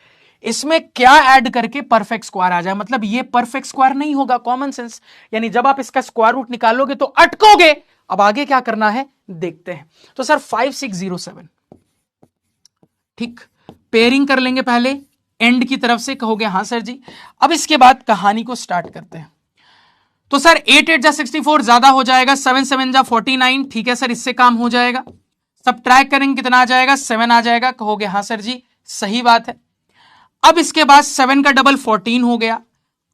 इसमें क्या ऐड करके परफेक्ट स्क्वायर आ जाए, मतलब ये परफेक्ट स्क्वायर नहीं होगा, कॉमन सेंस। यानी जब आप इसका स्क्वायर रूट निकालोगे तो अटकोगे। अब आगे क्या करना है देखते हैं। तो सर 5607, ठीक, पेयरिंग कर लेंगे पहले एंड की तरफ से, कहोगे हां सर जी। अब इसके बाद कहानी को स्टार्ट करते हैं। तो सर 8 8 जा 64 ज्यादा हो जाएगा, 7 7 जा 49, ठीक है सर, इससे काम हो जाएगा। सब्ट्रैक्ट करेंगे कितना आ जाएगा, 7 आ जाएगा, कहोगे हां सर जी सही बात है। अब इसके बाद 7 का डबल 14 हो गया।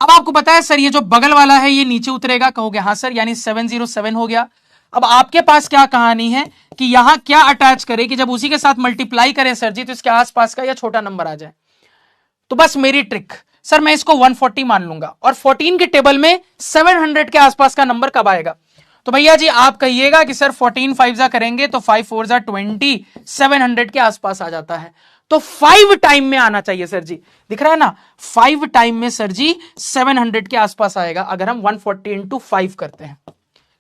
अब आपको पता है सर ये जो बगल वाला है ये नीचे उतरेगा, कहोगे हां सर, यानी 707 हो गया। अब आपके पास क्या कहानी है कि यहां क्या अटैच करें कि जब उसी के साथ मल्टीप्लाई करें सर जी तो इसके आसपास का या छोटा नंबर आ जाए। तो बस मेरी ट्रिक सर, मैं इसको 140 मान लूंगा और 14 के टेबल में 700 के आसपास का नंबर कब आएगा। तो भैया जी आप कहिएगा कि सर 14 5 जा करेंगे तो 5 4 जा 20, 700 के आसपास आ जाता है। तो 5 टाइम में आना चाहिए सर जी, दिख रहा है ना, 5 टाइम में सर जी 700 के आसपास आएगा अगर हम 140 इंटू 5 करते हैं।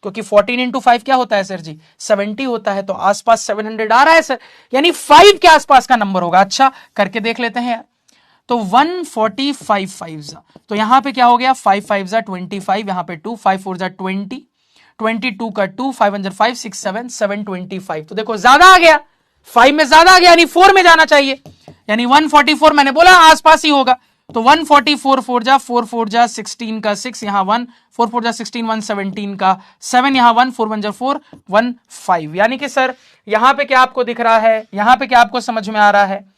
क्योंकि 14 इंटू 5 क्या होता है सर जी, 70 होता है, तो आसपास 700 आ रहा है सर, यानी 5 के आसपास का नंबर होगा। अच्छा करके देख लेते हैं यार। तो 145 5 जा, तो यहां पे क्या हो गया, 5 5 जा 25, यहां पे 2, 5 4 जा 20, 22 का 2, 5 1 5 6 7 725। तो देखो ज्यादा आ गया, 5 में ज्यादा आ गया, यानी 4 में जाना चाहिए, यानी 144 मैंने बोला आसपास ही होगा। तो 144 4 जा 4 4 जा 16 का 6, यहां 1 4 4 जा 16 117 का 7, यहां 1 4 1 जा 4 1 5। यानी कि सर यहां पे क्या आपको दिख रहा है, यहां पे क्या आपको समझ में आ रहा है,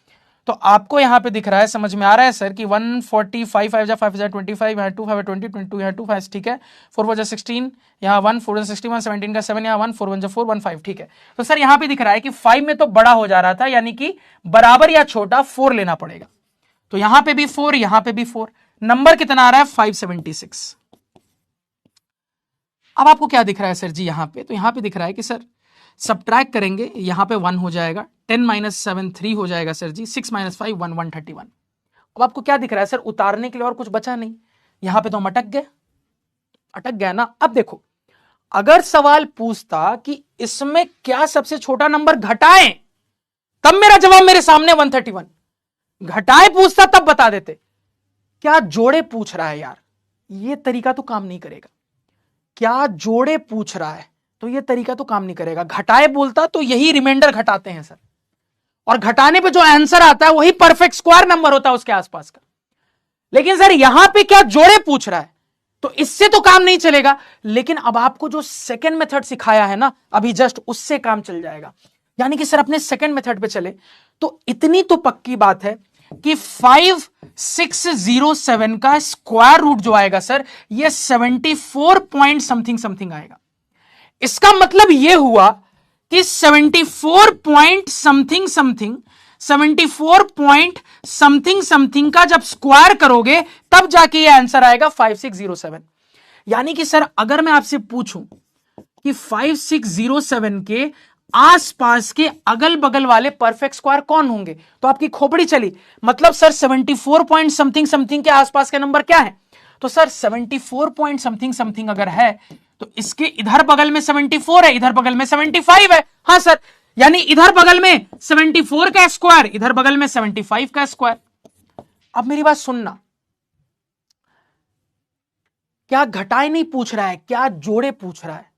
तो आपको यहां पे दिख रहा है, समझ में आ रहा है सर कि 145 5 जा 5 जा 25, यहां 2 5 20 22, यहां 2 5, ठीक है, 4 4 जा 16, यहां 1 4 जा 61 17 का 7, यहां 1 4 1 जा 4 1 5, ठीक है। तो सर यहां पे दिख रहा है कि 5 में तो बड़ा हो जा रहा था, यानी कि बराबर या छोटा 4 लेना पड़ेगा। तो यहां पे भी 4, यहां पे भी 4, नंबर कितना आ रहा है 576। अब आपको क्या दिख रहा है सर जी यहां पे, तो यहां पे दिख रहा है कि सर सब्ट्रैक्ट करेंगे, यहां पे 1 हो जाएगा, 10 - 7 3 हो जाएगा सर जी, 6 - 5 1 131। अब आपको क्या दिख रहा है सर, उतारने के लिए और कुछ बचा नहीं, यहां पे तो हम अटक गया ना। अब देखो अगर सवाल पूछता कि इसमें क्या सबसे छोटा नंबर घटाएं, तब मेरा जवाब मेरे सामने 131, घटाए पूछता तब बता देते। क्या जोड़े पूछ रहा है यार, ये तरीका तो काम नहीं करेगा। क्या जोड़े पूछ रहा है तो ये तरीका तो काम नहीं करेगा। घटाए बोलता तो यही रिमाइंडर घटाते हैं सर, और घटाने पे जो आंसर आता है वही परफेक्ट स्क्वायर नंबर होता है उसके आसपास का। लेकिन सर यहां पे क्या जोड़े पूछ रहा है तो इससे तो काम नहीं चलेगा। लेकिन अब आपको जो सेकंड मेथड सिखाया है ना अभी जस्ट, उससे काम चल जाएगा। यानी कि सर अपने सेकंड मेथड पे चले तो इतनी तो पक्की बात है कि 5607 का स्क्वायर रूट जो आएगा सर ये 74 पॉइंट समथिंग आएगा। इसका मतलब यह हुआ कि 74 पॉइंट समथिंग का जब स्क्वायर करोगे तब जाके ये आंसर आएगा 5607। यानी कि सर अगर मैं आपसे पूछूं कि 5607 के आसपास के अगल बगल वाले परफेक्ट स्क्वायर कौन होंगे तो आपकी खोपड़ी चली। मतलब सर 74 पॉइंट समथिंग के आसपास के नंबर क्या है, तो सर 74 पॉइंट समथिंग अगर है तो इसके इधर बगल में 74 है, इधर बगल में 75 है। हां सर, यानी इधर बगल में 74 का स्क्वायर, इधर बगल में 75 का स्क्वायर। अब मेरी बात सुनना, क्या घटाए नहीं पूछ रहा है, क्या जोड़े पूछ रहा है।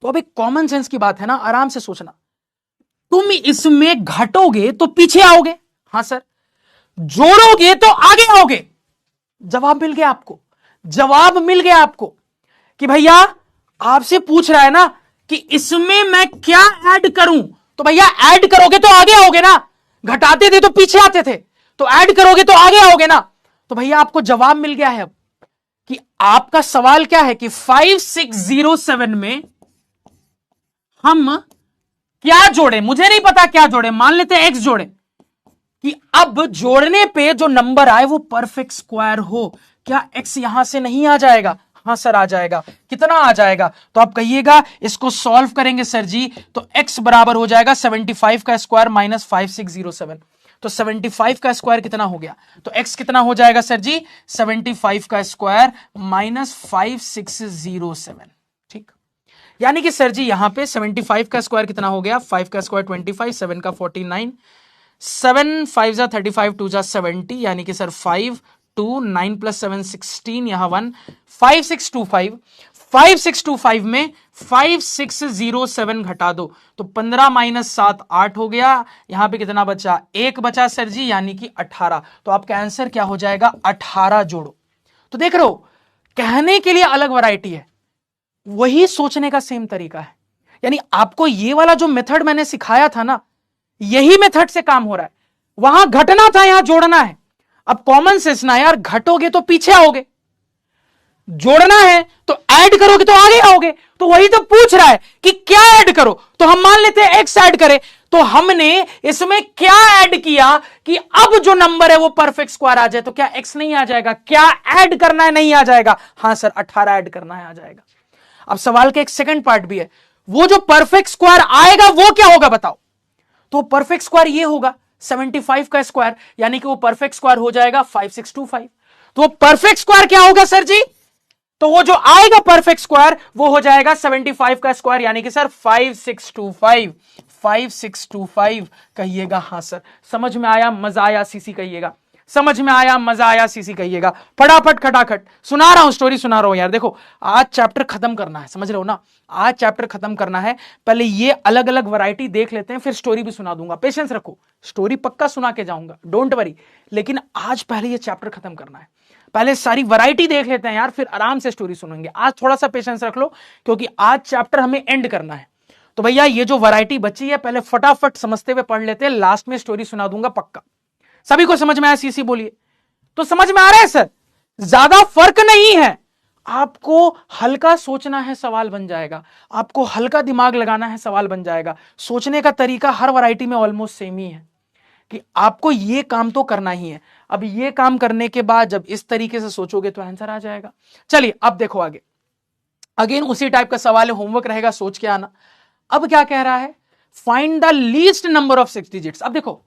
तो अभी कॉमन सेंस की बात है ना, आराम से सोचना। तुम इसमें घटोगे तो पीछे आओगे, हां सर, जोड़ोगे तो आगे आओगे। जवाब मिल गया आपको, जवाब मिल गया आपको कि भैया आपसे पूछ रहा है ना कि इसमें मैं क्या ऐड करूं, तो भैया ऐड करोगे तो आगे आओगे ना, घटाते थे तो पीछे आते थे, तो ऐड करोगे तो आगे आओगे ना। तो भैया आपको जवाब मिल गया है अब कि आपका सवाल क्या है कि 5607 में हम क्या जोड़े, मुझे नहीं पता क्या जोड़े, मान लेते हैं एक्स जोड़े, कि अब जोड़ने पे जो नंबर आए वो परफेक्ट स्क्वायर हो। क्या एक्स यहां से नहीं आ जाएगा? हाँ सर आ जाएगा। कितना आ जाएगा? तो आप कहिएगा इसको सॉल्व करेंगे सर जी, तो x बराबर हो जाएगा 75 का स्क्वायर माइनस 5607। तो 75 का स्क्वायर कितना हो गया? तो x कितना हो जाएगा सर जी? 75 का स्क्वायर माइनस 5607। ठीक, यानी कि सर जी यहां पे 75 का स्क्वायर कितना हो गया? 5 का स्क्वायर 25, 7 का 49, 7 5 जा 35, 2 जा 70, यानी कि सर 5 2 9 प्लस 7 16, यहां 1 5625। 5625 में 5607 घटा दो तो 15 माइनस 7 8 हो गया। यहां पे कितना बचा? 1 बचा सर जी, यानी कि 18। तो आपका आंसर क्या हो जाएगा? 18 जोड़ो। तो देख रहे हो, कहने के लिए अलग वैरायटी है, वही सोचने का सेम तरीका है। यानी आपको ये वाला जो मेथड मैंने सिखाया था ना, यही मेथड से काम हो रहा है। वहां घटना था, यहां जोड़ना है। अब कॉमन सेंस ना यार, घटोगे तो पीछे आओगे, जोड़ना है तो ऐड करोगे तो आगे आओगे। तो वही तो पूछ रहा है कि क्या ऐड करो, तो हम मान लेते हैं एक्स ऐड करें, तो हमने इसमें क्या ऐड किया कि अब जो नंबर है वो परफेक्ट स्क्वायर आ जाए। तो क्या एक्स नहीं आ जाएगा? क्या ऐड करना है? नहीं आ जाएगा? हां सर 18 ऐड करना है, आ जाएगा। अब सवाल का एक सेकंड पार्ट भी है, वो जो परफेक्ट स्क्वायर आएगा वो क्या होगा बताओ? तो परफेक्ट स्क्वायर ये होगा 75 का स्क्वायर, यानी कि वो परफेक्ट स्क्वायर हो जाएगा 5625। तो परफेक्ट स्क्वायर क्या होगा सर जी? तो वो जो आएगा परफेक्ट स्क्वायर वो हो जाएगा 75 का स्क्वायर, यानी कि सर 5625। 5625 कहिएगा हाँ सर। समझ में आया? मजा आया? सीसी कहिएगा। समझ में आया? मजा आया? सीसी कहिएगा। फटाफट खटाखट सुना रहा हूं, स्टोरी सुना रहा हूं यार। देखो आज चैप्टर खत्म करना है, समझ रहे हो ना? आज चैप्टर खत्म करना है, पहले ये अलग अलग वैरायटी देख लेते हैं, फिर स्टोरी भी सुना दूंगा। पेशेंस रखो, स्टोरी पक्का सुना के जाऊंगा, डोंट वरी। लेकिन आज पहले ये चैप्टर खत्म करना है, पहले सारी वैरायटी देख लेते हैं यार, फिर आराम से स्टोरी सुनेंगे। आज थोड़ा सा पेशेंस रख लो, क्योंकि आज चैप्टर हमें एंड करना है। तो भैया ये जो वैरायटी बची है पहले फटाफट समझते हुए पढ़ लेते हैं, लास्ट में स्टोरी सुना दूंगा पक्का। सभी को समझ में आया? सीसी बोलिए। तो समझ में आ रहा है सर? ज्यादा फर्क नहीं है, आपको हल्का सोचना है सवाल बन जाएगा, आपको हल्का दिमाग लगाना है सवाल बन जाएगा। सोचने का तरीका हर वैरायटी में ऑलमोस्ट सेम ही है कि आपको ये काम तो करना ही है। अब ये काम करने के बाद जब इस तरीके से सोचोगे तो आंसर आ जाएगा। चलिए अब देखो आगे, अगेन उसी टाइप का सवाल है, होमवर्क रहेगा, सोच के आना। अब क्या कह रहा है? Find the least number of 6 digits. अब देखो,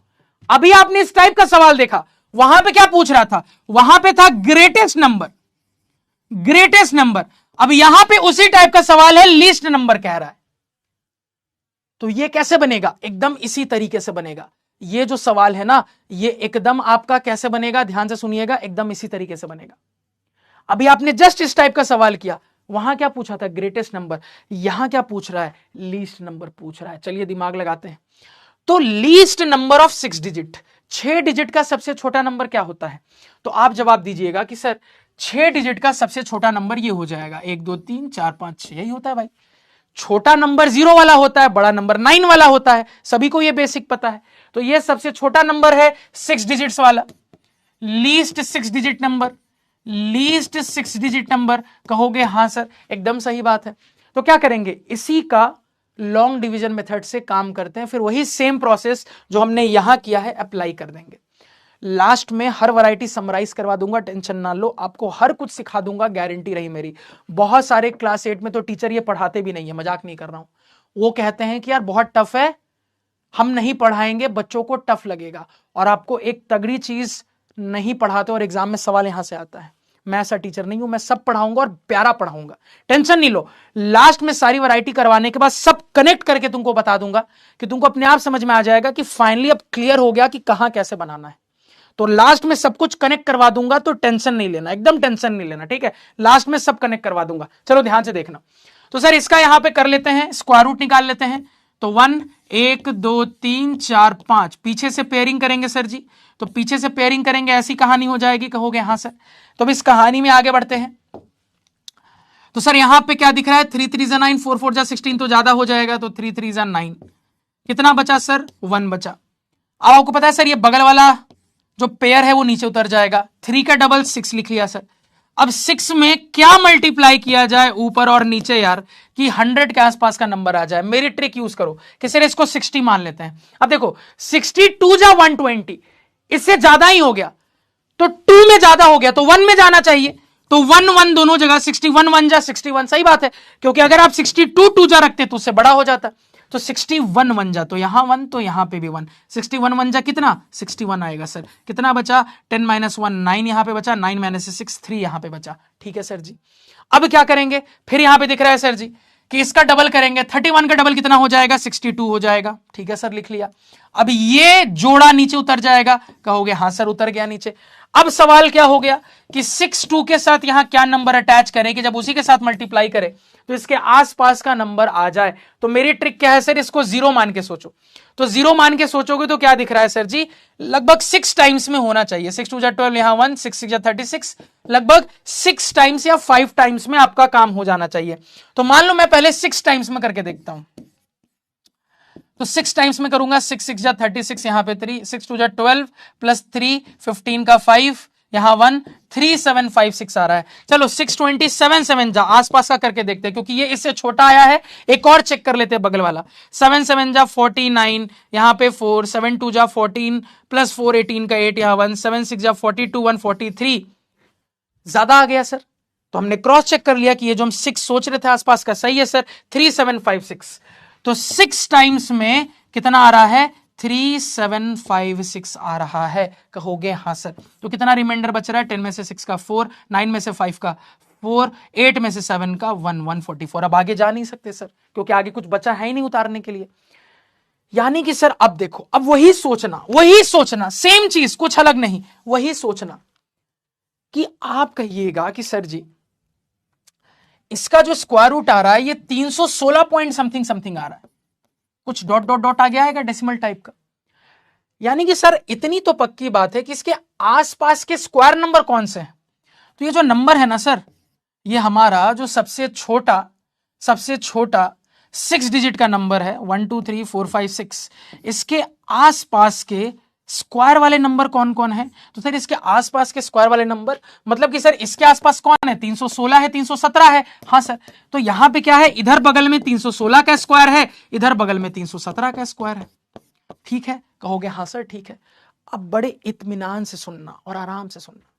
अभी आपने इस टाइप का सवाल देखा, वहां पे क्या पूछ रहा था? वहां पे था ग्रेटेस्ट नंबर, ग्रेटेस्ट नंबर। अब यहां पे उसी टाइप का सवाल है, लीस्ट नंबर कह रहा है। तो ये कैसे बनेगा? एकदम इसी तरीके से बनेगा। ये जो सवाल है ना, ये एकदम आपका कैसे बनेगा? ध्यान से सुनिएगा, एकदम इसी तरीके से बनेगा। अभी आपने जस्ट इस टाइप का सवाल किया, वहां क्या पूछा था? Greatest number. यहां क्या पूछ रहा है? लीस्ट नंबर पूछ रहा है। चलिए दिमाग लगाते हैं। तो least number of 6 digit, 6 digit का सबसे छोटा नंबर क्या होता है? तो आप जवाब दीजिएगा कि सर 6 डिजिट का सबसे छोटा नंबर ये हो जाएगा 1 2 3 4 5 6, यही होता है भाई। छोटा नंबर 0 वाला होता है, बड़ा नंबर 9 वाला होता है, सभी को ये बेसिक पता है। तो ये सबसे छोटा नंबर है 6 डिजिट्स वाला। Least 6 digit number, least 6 digit number कहोगे? हां सर एकदम सही बात है। तो क्या करेंगे? इसी का लॉन्ग डिवीजन मेथड से काम करते हैं, फिर वही सेम प्रोसेस जो हमने यहां किया है अप्लाई कर देंगे। लास्ट में हर वैरायटी समराइज करवा दूंगा, टेंशन ना लो, आपको हर कुछ सिखा दूंगा, गारंटी रही मेरी। बहुत सारे क्लास 8 में तो टीचर ये पढ़ाते भी नहीं है, मजाक नहीं कर रहा हूं। वो कहते हैं कि यार बहुत टफ है, हम नहीं पढ़ाएंगे, बच्चों को टफ लगेगा, और आपको एक तगड़ी चीज नहीं पढ़ाते और एग्जाम में सवाल यहां से आता है। मैं ऐसा टीचर नहीं हूं, मैं सब पढ़ाऊंगा और प्यारा पढ़ाऊंगा, टेंशन नहीं लो। लास्ट में सारी वैरायटी करवाने के बाद सब कनेक्ट करके तुमको बता दूंगा कि तुमको अपने आप समझ में आ जाएगा कि फाइनली अब क्लियर हो गया कि कहां कैसे बनाना है। तो लास्ट में सब कुछ कनेक्ट करवा दूंगा, तो टेंशन नहीं लेना, एकदम टेंशन नहीं लेना, ठीक है? लास्ट में सब कनेक्ट करवा दूंगा। चलो ध्यान से देखना। तो सर इसका यहां पे कर लेते हैं, स्क्वायर रूट निकाल लेते हैं। तो 1 1 2 3 4 5, पीछे से पेयरिंग करेंगे सर जी। तो पीछे से पेयरिंग करेंगे, ऐसी कहानी हो जाएगी, कहोगे हाँ सर। तो इस कहानी में आगे बढ़ते हैं। तो सर यहां पे क्या दिख रहा है, 3 3 जा 9, 4 4 जा 16 तो ज्यादा हो जाएगा, तो 3 3 जा 9, कितना बचा सर 1 बचा। अब आपको पता है सर ये बगल वाला जो पेयर है वो नीचे उतर जाएगा, 3 का डबल 6 लिख लिया सर। अब 6 में क्या मल्टीप्लाई किया जाए ऊपर और नीचे यार, कि 100 के आसपास का नंबर आ जाए। मेरी ट्रिक यूज करो कि सर इसको 60 मान लेते हैं। अब देखो 62 जा 120, इससे ज्यादा ही हो गया, तो 2 में ज्यादा हो गया तो 1 में जाना चाहिए, तो 1 1 दोनों जगह, 61 1 जा 61, सही बात है, क्योंकि अगर आप 62 2 जा रखते तो उससे बड़ा हो जाता। तो 61 1 जा, तो यहां 1 तो यहां पे भी 1, 61 1 जा कितना 61 आएगा सर। कितना बचा 10 - 1 9 यहां पे बचा, 9 - 6 3 यहां पे बचा। ठीक है सर जी। अब क्या करेंगे, फिर यहां पे दिख रहा है सर जी कि इसका डबल करेंगे, 31 का डबल कितना हो जाएगा 62 हो जाएगा। ठीक है सर, लिख लिया। अब ये जोड़ा नीचे उतर जाएगा, कहोगे हां सर उतर गया नीचे। अब सवाल क्या हो गया कि 62 के साथ यहां क्या नंबर अटैच करें कि जब उसी के साथ मल्टीप्लाई करें तो इसके आसपास का नंबर आ जाए। तो मेरी ट्रिक क्या है सर, इसको 0 मान के सोचो। तो 0 मान के सोचोगे तो क्या दिख रहा है सर जी, लगभग 6 टाइम्स में होना चाहिए। 6 2 जा 12, यहां 1, 6 6 जा 36, लगभग 6 टाइम्स या 5 टाइम्स में आपका काम हो जाना चाहिए। तो मान लो मैं पहले 6 टाइम्स में करके देखता हूं, तो 6 टाइम्स में करूंगा, 6 6 जा 36, यहां पे 3, 6 2 जा 12 प्लस 3 15 का 5, यहां 1 3 7 5 6 आ रहा है। चलो 627 7 जा आसपास का करके देखते हैं, क्योंकि ये इससे छोटा आया है। एक और चेक कर लेते हैं बगल वाला, 7 7 जा 49, यहां पे 4, 7 2 जा 14 प्लस 4 18 का 8, यहां 1, 7 6 जा 42 1 43, ज्यादा आ गया सर। तो हमने क्रॉस चेक कर लिया कि ये जो हम 6 सोच रहे थे आसपास का सही है सर, 3 7 5 6। तो 6 टाइम्स में कितना आ रहा है 3 7 5 6 आ रहा है, कहोगे हाँ सर। तो कितना रिमाइंडर बच रहा है, 10 में से 6 का 4, 9 में से 5 का 4, 8 में से 7 का 1 144। अब आगे जा नहीं सकते सर, क्योंकि आगे कुछ बचा है ही नहीं उतारने के लिए। यानी कि सर अब देखो, अब वही सोचना सेम चीज, कुछ अलग नहीं, वही सोचना कि आप कहिएगा कि सर जी इसका जो स्क्वायर रूट आ रहा है ये 316 पॉइंट समथिंग समथिंग आ रहा है, कुछ डॉट डॉट डॉट आ गया है डेसिमल टाइप का। यानी कि सर इतनी तो पक्की बात है कि इसके आसपास के स्क्वायर नंबर कौन से हैं। तो ये जो नंबर है ना सर, ये हमारा जो सबसे छोटा 6 डिजिट का नंबर है 1 2 3 4 5 6, इसके आसपास के स्क्वायर वाले नंबर कौन कौन है। तो सर इसके आसपास के स्क्वायर वाले नंबर मतलब कि सर इसके आसपास कौन है, 316 है, 317 है। हाँ सर, तो यहां पे क्या है, इधर बगल में 316 का स्क्वायर है, इधर बगल में 317 का स्क्वायर है। ठीक है, कहोगे हाँ सर ठीक है। अब बड़े इत्मीनान से सुनना और आराम से सुनना,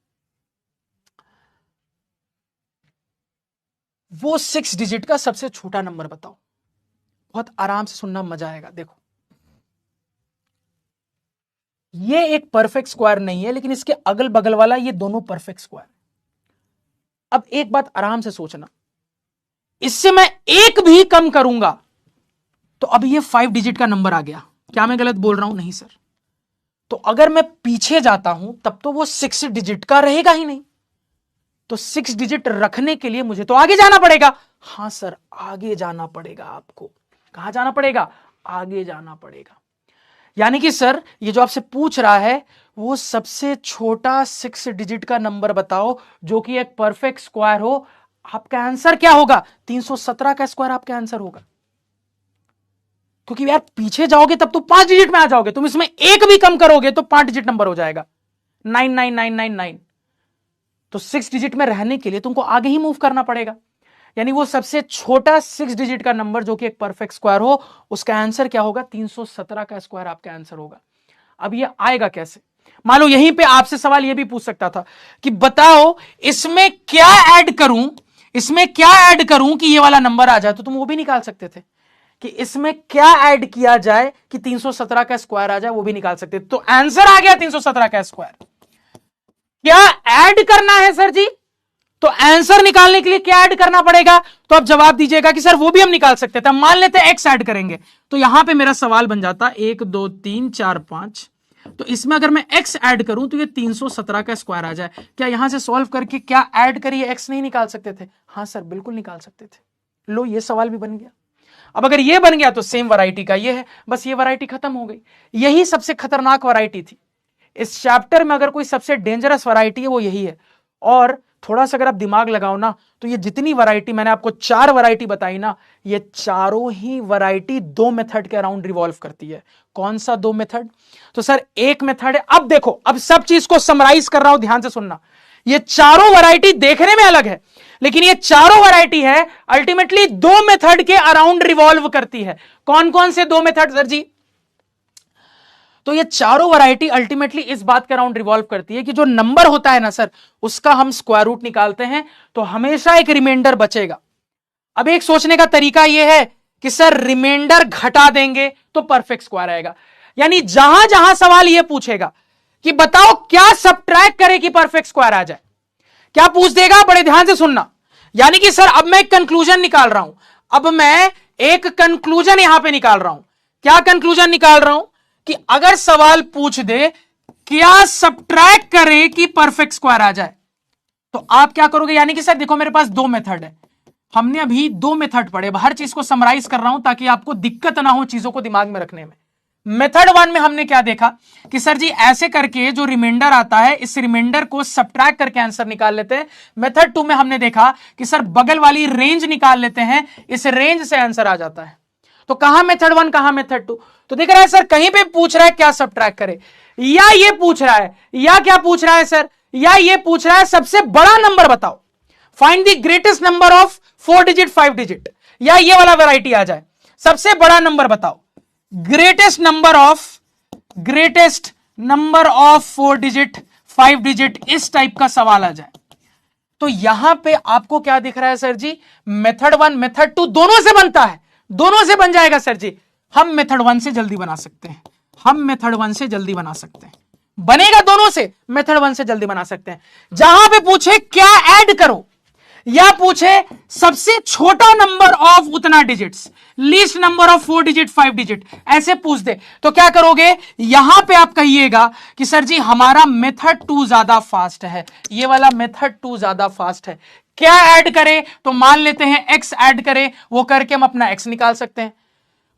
वो 6 डिजिट का सबसे छोटा नंबर बताओ। बहुत आराम से सुनना, मजा आएगा। देखो ये एक परफेक्ट स्क्वायर नहीं है, लेकिन इसके अगल बगल वाला ये दोनों परफेक्ट स्क्वायर। अब एक बात आराम से सोचना, इससे मैं एक भी कम करूंगा तो अब ये 5 डिजिट का नंबर आ गया। क्या मैं गलत बोल रहा हूं? नहीं सर। तो अगर मैं पीछे जाता हूं तब तो वो 6 डिजिट का रहेगा ही नहीं। तो 6 डिजिट रखने के लिए मुझे तो आगे जाना पड़ेगा। हां सर, आगे जाना पड़ेगा आपको। कहां जाना पड़ेगा? आगे जाना पड़ेगा। यानी कि सर ये जो आपसे पूछ रहा है वो सबसे छोटा 6 डिजिट का नंबर बताओ जो कि एक परफेक्ट स्क्वायर हो। आपका आंसर क्या होगा? 317 का स्क्वायर आपका आंसर होगा। क्योंकि यार पीछे जाओगे तब तो 5 डिजिट में आ जाओगे, तुम इसमें एक भी कम करोगे तो 5 डिजिट नंबर हो जाएगा, 99999। तो 6 डिजिट में रहने के लिए तुमको आगे ही मूव करना पड़ेगा। यानी वो सबसे छोटा 6 डिजिट का नंबर जो कि एक परफेक्ट स्क्वायर हो, उसका आंसर क्या होगा? 317 का स्क्वायर आपका आंसर होगा। अब ये आएगा कैसे? मान लो यहीं पे आपसे सवाल ये भी पूछ सकता था कि बताओ इसमें क्या ऐड करूं कि ये वाला नंबर आ जाए, तो तुम वो भी निकाल सकते थे कि इसमें क्या ऐड किया जाए कि 317 का स्क्वायर आ जाए, वो भी निकाल सकते थे। तो आंसर आ गया 317 का स्क्वायर। क्या ऐड करना है सर जी? तो आंसर निकालने के लिए क्या ऐड करना पड़ेगा? तो आप जवाब दीजिएगा कि सर वो भी हम निकाल सकते थे। मान लेते हैं एक्स ऐड करेंगे, तो यहां पे मेरा सवाल बन जाता 1 2 3 4 5। तो इसमें अगर मैं x ऐड करूं तो ये 317 का स्क्वायर आ जाए। क्या यहां से सॉल्व करके क्या ऐड करिए x नहीं निकाल सकते थे? हां सर, बिल्कुल निकाल सकते थे। लो, ये सवाल भी बन गया। अब अगर ये बन गया तो सेम वैरायटी का ये है, बस ये वैरायटी खत्म हो गई। यही सबसे खतरनाक वैरायटी थी इस चैप्टर में। अगर कोई सबसे डेंजरस वैरायटी है वो यही है। और थोड़ा सा अगर आप दिमाग लगाओ ना, तो ये जितनी वैरायटी मैंने आपको 4 वैरायटी बताई ना, ये चारों ही वैरायटी 2 मेथड के अराउंड रिवॉल्व करती है। कौन सा 2 मेथड? तो सर एक मेथड है, अब देखो, अब सब चीज को समराइज कर रहा हूं, ध्यान से सुनना। ये चारों वैरायटी देखने में अलग है, लेकिन ये चारों वैरायटी है अल्टीमेटली 2 मेथड के अराउंड रिवॉल्व करती है। कौन कौन से 2 मेथड सर जी? तो ये चारों वैरायटी अल्टीमेटली इस बात के अराउंड रिवॉल्व करती है कि जो नंबर होता है ना सर, उसका हम स्क्वायर रूट निकालते हैं तो हमेशा एक रिमाइंडर बचेगा। अब एक सोचने का तरीका यह है कि सर रिमाइंडर घटा देंगे तो परफेक्ट स्क्वायर आएगा। यानी जहां जहां सवाल यह पूछेगा कि बताओ क्या सबट्रैक्ट करे कि परफेक्ट स्क्वायर आ जाए, क्या पूछ देगा? बड़े ध्यान से सुनना। यानी कि सर अब मैं एक कंक्लूजन निकाल रहा हूं, अब मैं एक कंक्लूजन यहां पे निकाल रहा हूं। क्या कंक्लूजन निकाल रहा हूं? कि अगर सवाल पूछ दे क्या सबट्रैक्ट करे कि परफेक्ट स्क्वायर आ जाए, तो आप क्या करोगे? यानी कि सर देखो मेरे पास 2 मेथड है, हमने अभी 2 मेथड पढ़े, हर चीज को समराइज कर रहा हूं ताकि आपको दिक्कत ना हो चीजों को दिमाग में रखने में। मेथड 1 में हमने क्या देखा कि सर जी ऐसे करके जो रिमाइंडर आता है, इस रिमाइंडर को सबट्रैक्ट करके आंसर निकाल लेते हैं। मेथड 2 में हमने देखा कि सर बगल वाली रेंज निकाल लेते हैं, इस रेंज से आंसर आ जाता है। तो कहां मेथड 1, कहां मेथड 2? तो देख रहा है सर, कहीं पे पूछ रहा है क्या सबट्रैक्ट करे, या ये पूछ रहा है, या क्या पूछ रहा है सर, या ये पूछ रहा है सबसे बड़ा नंबर बताओ, find the greatest number of 4 digit 5 digit, या ये वाला वैरायटी आ जाए, सबसे बड़ा नंबर बताओ, greatest number of 4 digit 5 digit, इस टाइप का सवाल आ जाए। तो यहां पे आपको क्या दिख रहा है सर जी? मेथड 1 मेथड 2 दोनों से बनता है, दोनों से बन जाएगा सर जी। हम मेथड 1 से जल्दी बना सकते हैं, हम मेथड 1 से जल्दी बना सकते हैं, बनेगा दोनों से, मेथड 1 से जल्दी बना सकते हैं। जहां पे पूछे क्या ऐड करो, या पूछे सबसे छोटा नंबर ऑफ उतना digits, least number of 4 digit 5 digit, ऐसे पूछ दे, तो क्या करोगे? यहां पे आप कहिएगा कि सर जी हमारा मेथड 2 ज्यादा फास्ट है, ये वाला मेथड 2 ज्यादा फास्ट है। क्या ऐड करें? तो मान लेते हैं x ऐड करें, वो करके हम अपना x निकाल सकते हैं।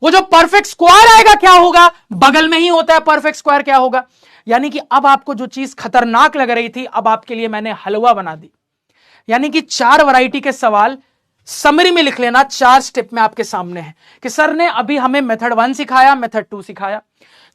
वो जो परफेक्ट स्क्वायर आएगा क्या होगा? बगल में ही होता है परफेक्ट स्क्वायर, क्या होगा? यानी कि अब आपको जो चीज खतरनाक लग रही थी, अब आपके लिए मैंने हलवा बना दी। यानी कि 4 वैरायटी के सवाल समरी में लिख लेना, 4 स्टेप में आपके सामने है कि सर ने अभी हमें मेथड 1 सिखाया, मेथड 2 सिखाया,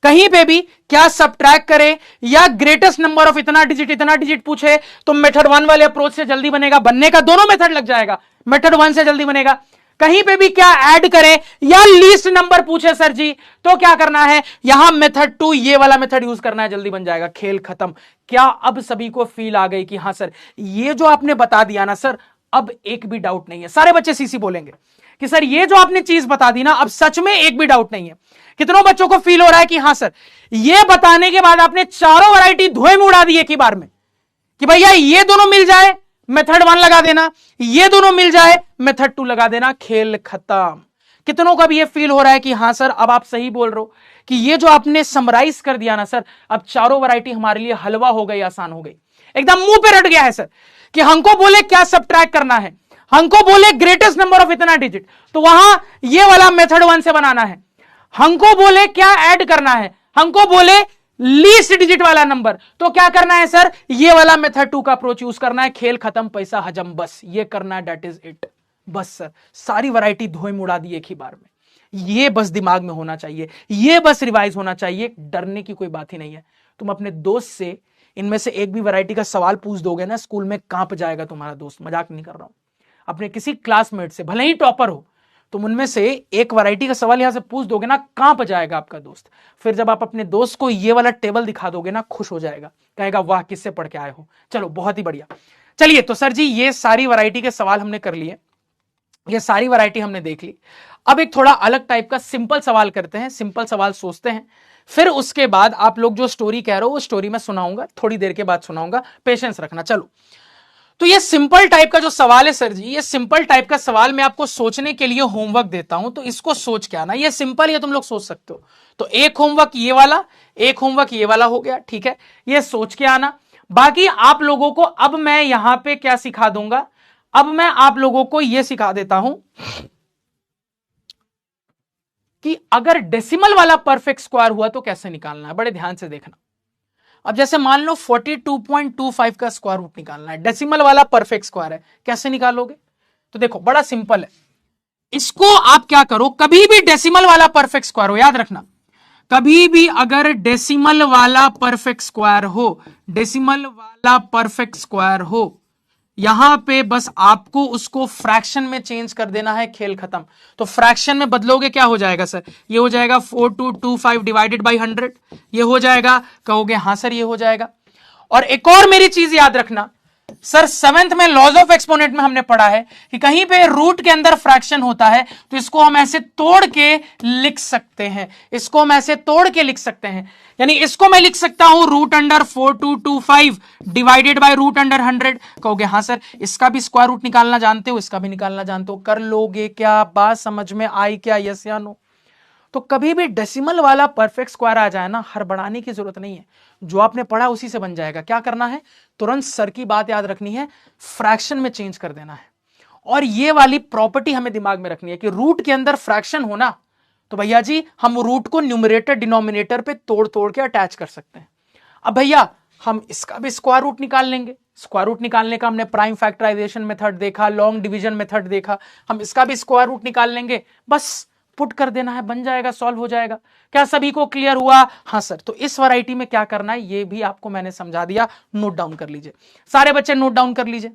कहीं पे भी क्या सबट्रैक्ट करे या ग्रेटेस्ट नंबर ऑफ इतना डिजिट पूछे तो मेथड 1 वाले अप्रोच से जल्दी बनेगा, बनने का दोनों मेथड लग जाएगा, मेथड 1 से जल्दी बनेगा। कहीं पे भी क्या ऐड करें या लीस्ट नंबर पूछे सर जी, तो क्या करना है? यहां मेथड 2 ये वाला मेथड यूज करना है, जल्दी बन जाएगा, खेल खत्म। क्या अब सभी को फील आ गई कि हां सर ये जो आपने बता दिया ना सर, अब एक भी डाउट नहीं है? सारे बच्चे सीसी बोलेंगे कि सर ये जो आपने चीज बता दी ना, अब सच में एक भी डाउट नहीं है। कितनों बच्चों को फील हो रहा है कि हां सर ये बताने के बाद आपने चारों वैरायटी धुएं में उड़ा दी एक ही बार में, कि भैया ये दोनों मिल जाए मेथड 1 लगा देना, ये दोनों मिल जाए मेथड 2 लगा देना, खेल खत्म। कितनों का भी ये फील हो रहा है कि हां सर अब आप सही बोल रहे हो कि ये जो आपने समराइज कर दिया ना सर, अब चारों वैरायटी हमारे लिए हलवा हो गई, आसान हो गई, एकदम मुंह पे रट गया है सर। कि हमको बोले क्या सबट्रैक्ट करना है, हमको बोले ग्रेटेस्ट नंबर ऑफ इतना डिजिट, तो वहां ये वाला मेथड 1 से बनाना है। हमको बोले क्या ऐड करना है, हमको बोले लीस्ट डिजिट वाला नंबर, तो क्या करना है सर? ये वाला मेथड 2 का अप्रोच यूज करना है, खेल खत्म, पैसा हजम, बस ये करना है, दैट इज इट। बस सर सारी वैरायटी धोए में उड़ा दी एक ही बार में। ये बस दिमाग में होना चाहिए, ये बस रिवाइज होना चाहिए, डरने की कोई बात ही नहीं है। तुम अपने दोस्त से इनमें से एक भी वैरायटी का सवाल पूछ दोगे ना, स्कूल में कांप जाएगा तुम्हारा दोस्त, मजाक नहीं कर रहा हूं। अपने किसी क्लासमेट से, भले ही टॉपर हो, तुम उनमें से एक वैरायटी का सवाल यहां से पूछ दोगे ना, कांप जाएगा आपका दोस्त। फिर जब आप अपने दोस्त को ये वाला टेबल दिखा दोगे ना, खुश हो जाएगा, कहेगा वाह किससे पढ़ के आए हो। चलो बहुत ही बढ़िया। चलिए तो सर जी ये सारी वैरायटी के सवाल हमने कर लिए, ये सारी वैरायटी हमने देख ली। अब एक थोड़ा अलग टाइप का सिंपल सवाल करते हैं, सिंपल सवाल सोचते हैं, फिर उसके बाद आप लोग जो स्टोरी कह रहे हो वो स्टोरी मैं सुनाऊंगा, थोड़ी देर के बाद सुनाऊंगा, पेशेंस रखना। चलो तो ये सिंपल टाइप का जो सवाल है सर जी, ये सिंपल टाइप का सवाल मैं आपको सोचने के लिए होमवर्क देता हूं, तो इसको सोच के आना। ये सिंपल है, तुम लोग सोच सकते हो। तो एक होमवर्क ये वाला, एक होमवर्क ये वाला हो गया, ठीक है, ये सोच के आना। बाकी आप लोगों को अब मैं यहां पे क्या सिखा दूंगा, अब मैं आप लोगों को यह सिखा देता हूं कि अगर डेसिमल वाला परफेक्ट स्क्वायर हुआ तो कैसे निकालना है। बड़े ध्यान से देखना, अब जैसे मान लो 42.25 का स्क्वायर रूट निकालना है, डेसिमल वाला परफेक्ट स्क्वायर है, कैसे निकालोगे? तो देखो बड़ा सिंपल है, इसको आप क्या करो, कभी भी डेसिमल वाला परफेक्ट स्क्वायर हो, याद रखना, कभी भी अगर डेसिमल वाला परफेक्ट स्क्वायर हो, डेसिमल वाला परफेक्ट स्क्वायर हो, यहां पे बस आपको उसको फ्रैक्शन में चेंज कर देना है, खेल खत्म। तो फ्रैक्शन में बदलोगे क्या हो जाएगा सर? ये हो जाएगा 4225 डिवाइडेड बाई 100, ये हो जाएगा, कहोगे हां सर ये हो जाएगा। और एक और मेरी चीज याद रखना सर, 7th में लॉज ऑफ एक्सपोनेंट में हमने पढ़ा है कि कहीं पे रूट के अंदर फ्रैक्शन होता है तो इसको हम ऐसे तोड़ के लिख सकते हैं, इसको हम ऐसे तोड़ के लिख सकते हैं, यानी इसको मैं लिख सकता हूं √4225 डिवाइडेड बाय √100। कहोगे हां सर इसका भी स्क्वायर रूट निकालना जानते हो, इसका भी निकालना जानते हो, कर लोगे क्या? बात समझ में आई क्या? यस या नो? तो कभी भी डेसिमल वाला परफेक्ट स्क्वायर आ जाए ना, हड़बड़ाने की जरूरत नहीं है, जो आपने पढ़ा उसी से बन जाएगा। क्या करना है? तुरंत सर की बात याद रखनी है, फ्रैक्शन में चेंज कर देना है। और ये वाली प्रॉपर्टी हमें दिमाग में रखनी है कि रूट के अंदर फ्रैक्शन होना, तो भैया जी हम रूट को न्यूमरेटर डिनोमिनेटर पे तोड़ तोड़ के अटैच कर सकते हैं। अब भैया हम इसका भी स्क्वायर रूट निकाल लेंगे। स्क्वायर रूट निकालने का हमने प्राइम फैक्टराइजेशन मेथड देखा, लॉन्ग डिवीजन मेथड देखा, हम इसका भी स्क्वायर रूट निकाल लेंगे, बस पुट कर देना है, बन जाएगा, सॉल्व हो जाएगा। क्या सभी को क्लियर हुआ? हाँ सर। तो इस वैरायटी में क्या करना है ये भी आपको मैंने समझा दिया, नोट डाउन कर लीजिए, सारे बच्चे नोट डाउन कर लीजिए।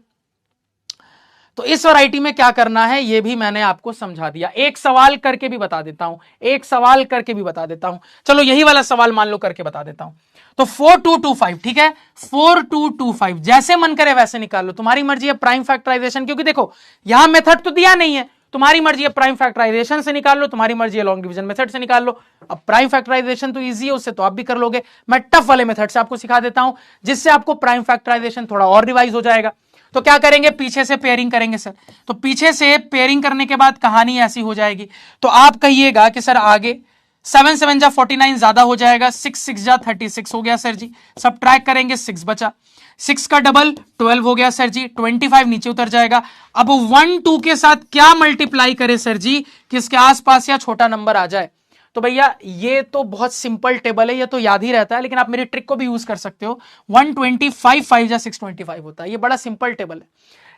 तो इस वैरायटी में क्या करना है ये भी मैंने आपको समझा दिया। एक सवाल करके भी बता देता हूं, एक सवाल करके भी बता देता हूं। चलो यही वाला सवाल मान लो करके बता देता हूं। तो 4225, ठीक है, 4225 जैसे मन करे वैसे निकाल लो, तुम्हारी मर्जी है। प्राइम फैक्टराइजेशन, क्योंकि देखो यहां मेथड तो दिया नहीं है, तुम्हारी मर्जी है प्राइम फैक्टराइजेशन से निकाल लो, तुम्हारी मर्जी है लॉन्ग डिवीजन मेथड से निकाल लो। अब प्राइम फैक्टराइजेशन तो इजी है, उससे तो आप भी कर लोगे, मैं टफ वाले मेथड से आपको सिखा देता हूं, जिससे आपको प्राइम फैक्टराइजेशन थोड़ा और रिवाइज हो जाएगा। तो क्या करेंगे? पीछे से पेयरिंग करेंगे सर। तो पीछे से पेयरिंग करने के बाद कहानी ऐसी हो जाएगी, तो आप कहिएगा कि सर आगे 7 7 जा 49 ज्यादा हो जाएगा, 6 6 जा 36 हो गया सर जी, सब ट्रैक करेंगे, 6 बचा, 6 का डबल 12 हो गया सर जी, 25 नीचे उतर जाएगा। अब 1 2 के साथ क्या मल्टीप्लाई करे सर जी कि इसके आसपास या छोटा नंबर आ जाए? तो भैया ये तो बहुत सिंपल टेबल है, ये तो याद ही रहता है, लेकिन आप मेरी ट्रिक को भी यूज कर सकते हो। 125 5 जा 625 होता है, ये बड़ा सिंपल टेबल है,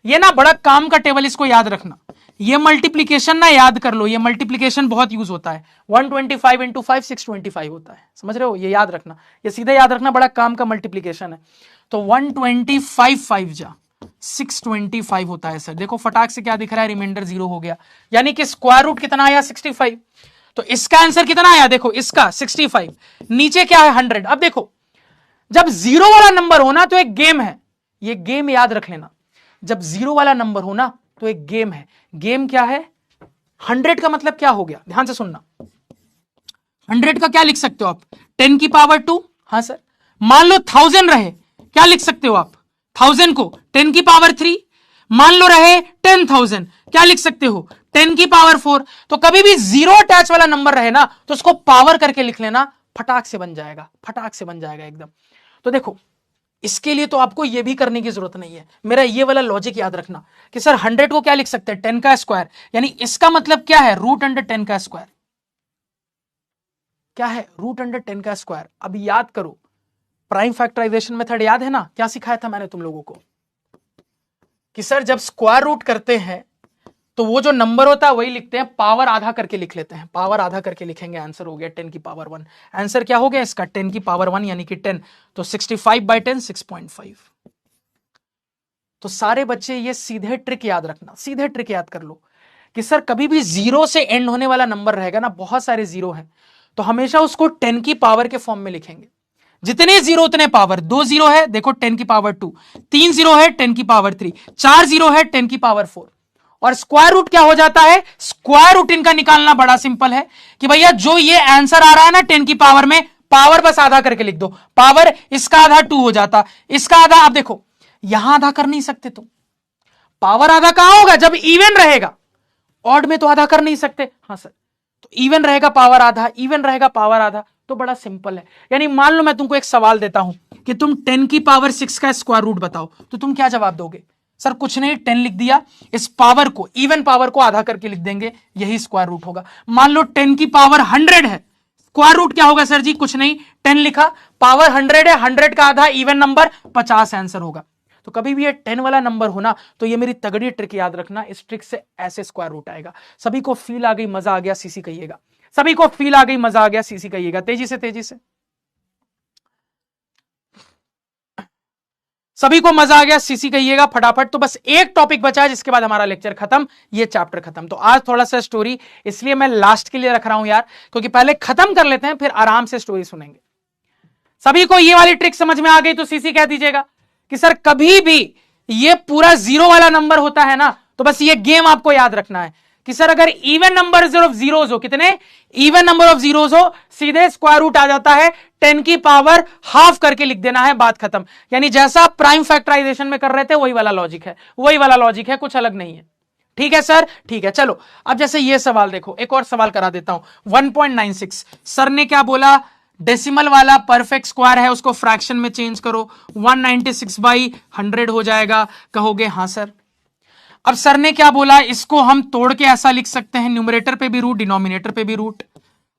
ये ना बड़ा काम का टेबल, इसको याद रखना। ये मल्टीप्लीकेशन ना याद कर लो, ये मल्टीप्लीकेशन बहुत यूज होता है। 125 इंटू 5 625 होता है, समझ रहे हो? ये याद रखना, ये सीधे याद रखना, बड़ा काम का मल्टीप्लीकेशन है। तो 125 5 जा 625 होता है सर। देखो फटाक से क्या दिख रहा है, रिमाइंडर 0 हो गया, यानी कि स्क्वायर रूट कितना आया? 65। तो इसका आंसर कितना आया? देखो इसका 65, नीचे क्या है? 100। अब देखो जब 0 वाला नंबर हो ना तो एक गेम है, ये गेम याद रख लेना, जब 0 वाला नंबर हो ना तो एक गेम है। गेम क्या है? 100 का मतलब क्या हो गया, ध्यान से सुनना। 100 का क्या लिख सकते हो आप? 10 की पावर 2। हाँ सर। मान लो 1000 रहे, क्या लिख सकते हो आप? 1000 को 10 की पावर 3। मान लो रहे 10,000, क्या लिख सकते हो? 10 की पावर 4। तो कभी भी 0 अटैच वाला नंबर रहे ना तो उसको पावर करके लिख लेना, फटाक से बन जाएगा, फटाक से बन जाएगा एकदम। तो देखो इसके लिए तो आपको ये भी करने की जरूरत नहीं है, मेरा ये वाला लॉजिक याद रखना कि सर 100 को क्या लिख सकते हैं? 10 का स्क्वायर, यानी इसका मतलब क्या है? √10 का स्क्वायर। क्या है? √10 का स्क्वायर। अब याद करो, प्राइम फैक्टराइजेशन मेथड याद है ना, क्या सिखाया था मैंने तुम लोगों को कि सर जब स्क्वायर रूट करते हैं तो वो जो नंबर होता है वही लिखते हैं, पावर आधा करके लिख लेते हैं, पावर आधा करके लिखेंगे, आंसर हो गया 10 की पावर 1। आंसर क्या हो गया इसका? 10 की पावर 1 यानी कि 10। तो 65/10 6.5। तो सारे बच्चे ये सीधे ट्रिक याद रखना, सीधे ट्रिक याद कर लो कि सर कभी भी 0 से एंड होने वाला नंबर रहेगा ना, बहुत सारे 0 हैं, तो हमेशा उसको 10 की पावर के फॉर्म में लिखेंगे। जितने 0 उतने पावर। 2 0 है, देखो 10 की पावर 2, 3 0 है 10 की पावर 3, 4 0 है 10 की पावर 4। और स्क्वायर रूट क्या हो जाता है? स्क्वायर रूट इनका निकालना बड़ा सिंपल है कि भैया जो ये आंसर आ रहा है ना 10 की पावर में, पावर बस आधा करके लिख दो, पावर इसका आधा 2 हो जाता, इसका आधा। आप देखो यहां आधा कर नहीं सकते तुम, पावर आधा कहां होगा? जब इवन रहेगा, ऑड में तो आधा कर नहीं सकते। हाँ सर, तो इवन रहेगा पावर आधा, इवन रहेगा पावर आधा, तो बड़ा सिंपल है। यानी मान लो मैं तुमको एक सवाल देता हूं कि तुम 10 की पावर 6 का स्क्वायर रूट बताओ, तो तुम क्या जवाब दोगे? सर कुछ नहीं, 10 लिख दिया, इस पावर को, इवन पावर को आधा करके लिख देंगे, यही स्क्वायर रूट होगा। मान लो 10 की पावर 100 है, स्क्वायर रूट क्या होगा सर जी? कुछ नहीं, 10 लिखा, पावर 100 है, 100 का आधा इवन नंबर 50 आंसर होगा। तो कभी भी ये 10 वाला नंबर हो ना, तो ये मेरी तगड़ी ट्रिक याद रखना, इस ट्रिक से ऐसे स्क्वायर रूट आएगा। सभी को फील आ गई, मजा आ गया, सीसी कहिएगा। सभी को फील आ गई, मजा आ गया, सीसी कहिएगा। तेजी से, तेजी से, सभी को मजा आ गया, सीसी कहिएगा फटाफट। तो बस एक टॉपिक बचा है, जिसके बाद हमारा लेक्चर खत्म, ये चैप्टर खत्म। तो आज थोड़ा सा स्टोरी इसलिए मैं लास्ट के लिए रख रहा हूं यार, क्योंकि पहले खत्म कर लेते हैं, फिर आराम से स्टोरी सुनेंगे। सभी को ये वाली ट्रिक समझ में आ गई तो सीसी कह दीजिएगा कि सर कभी भी ये पूरा जीरो वाला नंबर होता है ना, तो बस ये गेम आपको याद रखना है कि सर अगर इवन नंबर ऑफ जीरोज हो, कितने इवन नंबर ऑफ जीरोज हो, सीधे स्क्वायर रूट आ जाता है, 10 की पावर हाफ करके लिख देना है, बात खत्म। यानी जैसा आप प्राइम फैक्टराइजेशन में कर रहे थे वही वाला लॉजिक है, वही वाला लॉजिक है, कुछ अलग नहीं है। ठीक है सर, ठीक है। चलो अब जैसे ये सवाल देखो, एक और सवाल करा देता हूं। 1.96 सर ने क्या बोला, डेसिमल वाला परफेक्ट स्क्वायर है, उसको फ्रैक्शन में चेंज करो, 196/100 हो जाएगा। कहोगे हां सर। अब सर ने क्या बोला, इसको हम तोड़ के ऐसा लिख सकते हैं, न्यूमरेटर पे भी रूट, डिनोमिनेटर पे भी रूट।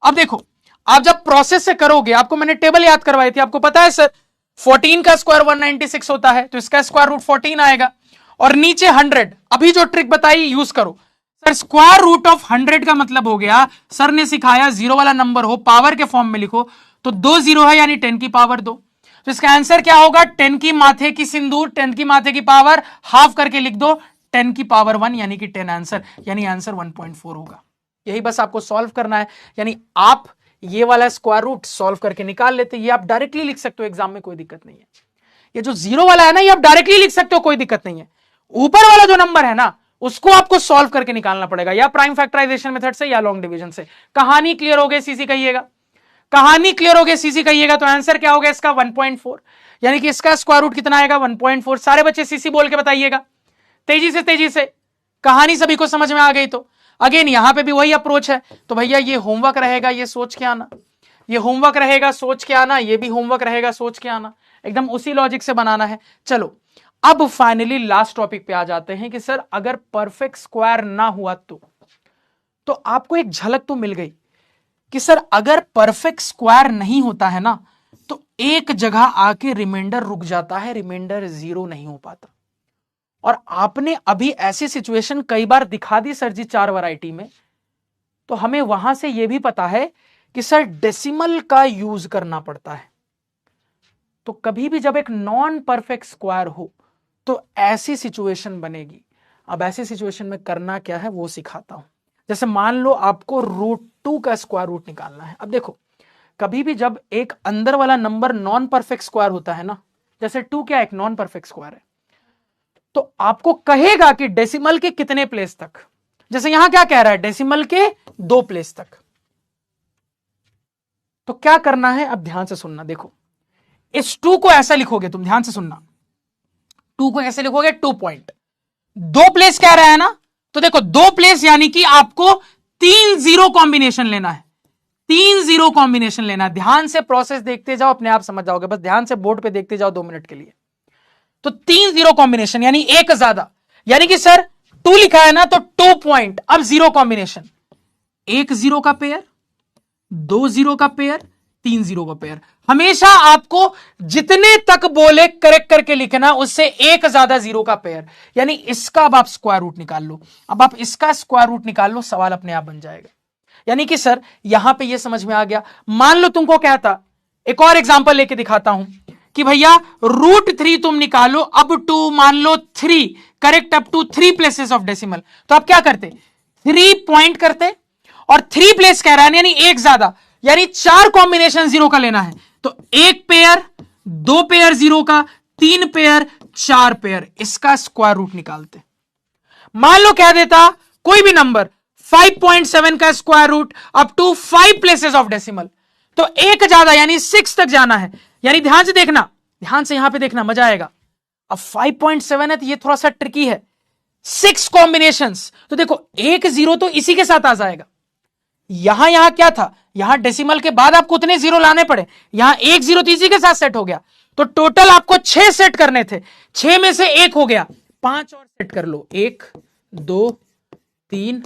अब देखो, आप जब प्रोसेस से करोगे, आपको मैंने टेबल याद करवाई थी, आपको पता है सर 14 का स्क्वायर 196 होता है, तो इसका स्क्वायर रूट 14 आएगा, और नीचे 100। अभी जो ट्रिक बताई यूज करो सर। स्क्वायर रूट ऑफ 100 का मतलब हो गया, सर ने सिखाया जीरो वाला नंबर हो पावर के फॉर्म में लिखो, तो 2 जीरो है यानी 10 की पावर 2। तो इसका आंसर क्या होगा, 10 की माथे की सिंदूर, 10 की माथे की पावर हाफ करके लिख दो, 10 की पावर 1 यानी कि 10 आंसर, यानी आंसर 1.4 होगा। यही बस आपको सॉल्व करना है, यानी आप ये वाला स्क्वायर रूट सॉल्व करके निकाल लेते, ये आप डायरेक्टली लिख सकते हो एग्जाम में, कोई दिक्कत नहीं है। ये जो जीरो वाला है ना, ये आप डायरेक्टली लिख सकते हो, कोई दिक्कत नहीं है। ऊपर वाला जो नंबर है ना, उसको आपको सॉल्व करके निकालना पड़ेगा, या प्राइम फैक्टराइजेशन मेथड से या लॉन्ग डिवीजन से। कहानी क्लियर हो गई, सीसी कहिएगा। कहानी क्लियर हो गई, सीसी कहिएगा। तो आंसर क्या होगा इसका, 1.4, यानी कि इसका स्क्वायर रूट कितना आएगा, 1.4। सारे बच्चे सीसी बोल के बताइएगा, तेजी से, तेजी से। कहानी सभी को समझ में आ गई। तो अगेन यहां पे भी वही अप्रोच है, तो भैया ये होमवर्क रहेगा, ये सोच के आना, ये होमवर्क रहेगा, सोच के आना, ये भी होमवर्क रहेगा, सोच के आना, एकदम उसी लॉजिक से बनाना है। चलो अब फाइनली लास्ट टॉपिक पे आ जाते हैं कि सर अगर परफेक्ट स्क्वायर ना हुआ तो आपको एक झलक तो मिल गई कि सर अगर परफेक्ट स्क्वायर नहीं होता है ना, तो एक जगह आके रिमाइंडर रुक जाता है, रिमाइंडर जीरो नहीं हो पाता। और आपने अभी ऐसी सिचुएशन कई बार दिखा दी सर जी 4 वैरायटी में, तो हमें वहां से यह भी पता है कि सर डेसिमल का यूज करना पड़ता है। तो कभी भी जब एक नॉन परफेक्ट स्क्वायर हो तो ऐसी सिचुएशन बनेगी। अब ऐसी सिचुएशन में करना क्या है वो सिखाता हूं। जैसे मान लो आपको √2 का स्क्वायर रूट निकालना है। अब देखो, कभी भी जब एक अंदर वाला नंबर नॉन परफेक्ट स्क्वायर होता है ना, जैसे 2 क्या एक नॉन परफेक्ट स्क्वायर है, तो आपको कहेगा कि डेसिमल के कितने प्लेस तक। जैसे यहां क्या कह रहा है, डेसिमल के 2 प्लेस तक। तो क्या करना है, अब ध्यान से सुनना। देखो, इस 2 को ऐसा लिखोगे तुम, ध्यान से सुनना, 2 को ऐसे लिखोगे 2 पॉइंट, 2 प्लेस कह रहा है ना, तो देखो 2 प्लेस यानी कि आपको 3 जीरो कॉम्बिनेशन लेना है, 3 जीरो कॉम्बिनेशन लेना है। ध्यान से प्रोसेस देखते जाओ, अपने आप समझ जाओगे, बस ध्यान से बोर्ड पे देखते जाओ 2 मिनट के लिए। तो 3 जीरो कॉम्बिनेशन यानी एक ज्यादा, यानी कि सर 2 लिखा है ना, तो 2 पॉइंट, अब जीरो कॉम्बिनेशन, 1 जीरो का पेयर, 2 जीरो का पेयर, 3 जीरो का पेयर। हमेशा आपको जितने तक बोले करेक्ट करके लिखना, उससे एक ज्यादा जीरो का पेयर। यानी इसका अब आप स्क्वायर रूट निकाल लो। अब आप इसका स्क्वायर रूट निकाल लो, सवाल अपने आप बन जाएगा। यानी कि सर यहां पे ये समझ में आ गया। मान लो तुमको क्या था, एक और एग्जांपल लेके दिखाता हूं कि भैया √3 तुम निकालो, अब टू मान लो 3 correct up to 3 places of decimal. तो आप क्या करते, 3 पॉइंट करते, और 3 प्लेस कह रहा है यानी एक ज्यादा, यानी 4 कॉम्बिनेशन जीरो का लेना है। तो 1 पेयर, 2 पेयर जीरो का, 3 पेयर, 4 पेयर, इसका स्क्वायर रूट निकालते। मान लो कह देता कोई भी नंबर 5.7 का square root up to 5 places of decimal, तो एक ज्यादा यानी 6 तक जाना है। यानी ध्यान से देखना, ध्यान से यहां पे देखना, मजा आएगा। अब 5.7 है तो ये थोड़ा सा ट्रिकी है, 6 कॉम्बिनेशंस, तो देखो 1 जीरो तो इसी के साथ आ जाएगा। यहां क्या था, यहां डेसिमल के बाद आपको उतने जीरो लाने पड़े, यहां 1 जीरो तो इसी के साथ सेट हो गया। तो टोटल आपको 6 सेट करने थे, 6 में से 1 हो गया, 5 और सेट कर लो, 1 2 3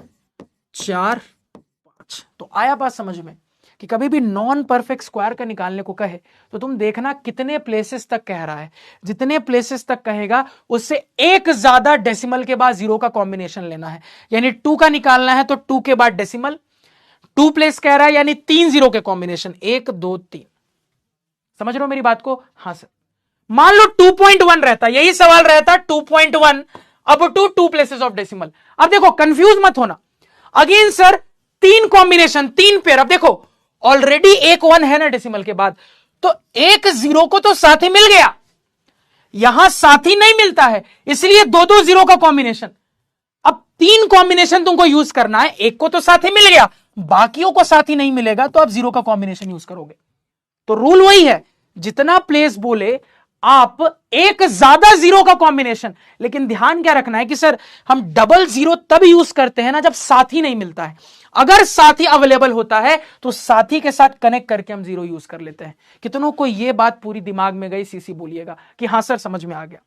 4 5। तो आया बात समझ में कि कभी भी नॉन परफेक्ट स्क्वायर का निकालने को कहे तो तुम देखना कितने प्लेसेस तक कह रहा है। जितने प्लेसेस तक कहेगा उससे एक ज्यादा डेसिमल के बाद जीरो का कॉम्बिनेशन लेना है। यानी 2 का निकालना है तो 2 के बाद डेसिमल, 2 प्लेस कह रहा है यानी 3 जीरो के कॉम्बिनेशन, 1 2 3। समझ रहे हो मेरी बात को? हां सर। मान लो 2.1 रहता, यही सवाल रहता 2.1 अब टू 2 प्लेसेस ऑफ डेसिमल। अब देखो कंफ्यूज मत होना, अगेन सर 3 कॉम्बिनेशन 3 पेयर। अब देखो ऑलरेडी एक 1 है ना डेसिमल के बाद, तो एक जीरो को तो साथ ही मिल गया, यहां साथ ही नहीं मिलता है इसलिए 2 जीरो का कॉम्बिनेशन। अब 3 कॉम्बिनेशन तुमको यूज करना है, एक को तो साथ ही मिल गया, बाकियों को साथ ही नहीं मिलेगा तो आप जीरो का कॉम्बिनेशन यूज करोगे। तो रूल वही है, जितना प्लेस बोले आप एक ज्यादा जीरो का कॉम्बिनेशन। लेकिन ध्यान क्या रखना है कि सर हम डबल जीरो तब यूज करते हैं ना जब साथी नहीं मिलता है। अगर साथी अवेलेबल होता है तो साथी के साथ कनेक्ट करके हम जीरो यूज कर लेते हैं। कितनों को यह बात पूरी दिमाग में गई? सीसी बोलिएगा कि हां सर समझ में आ गया।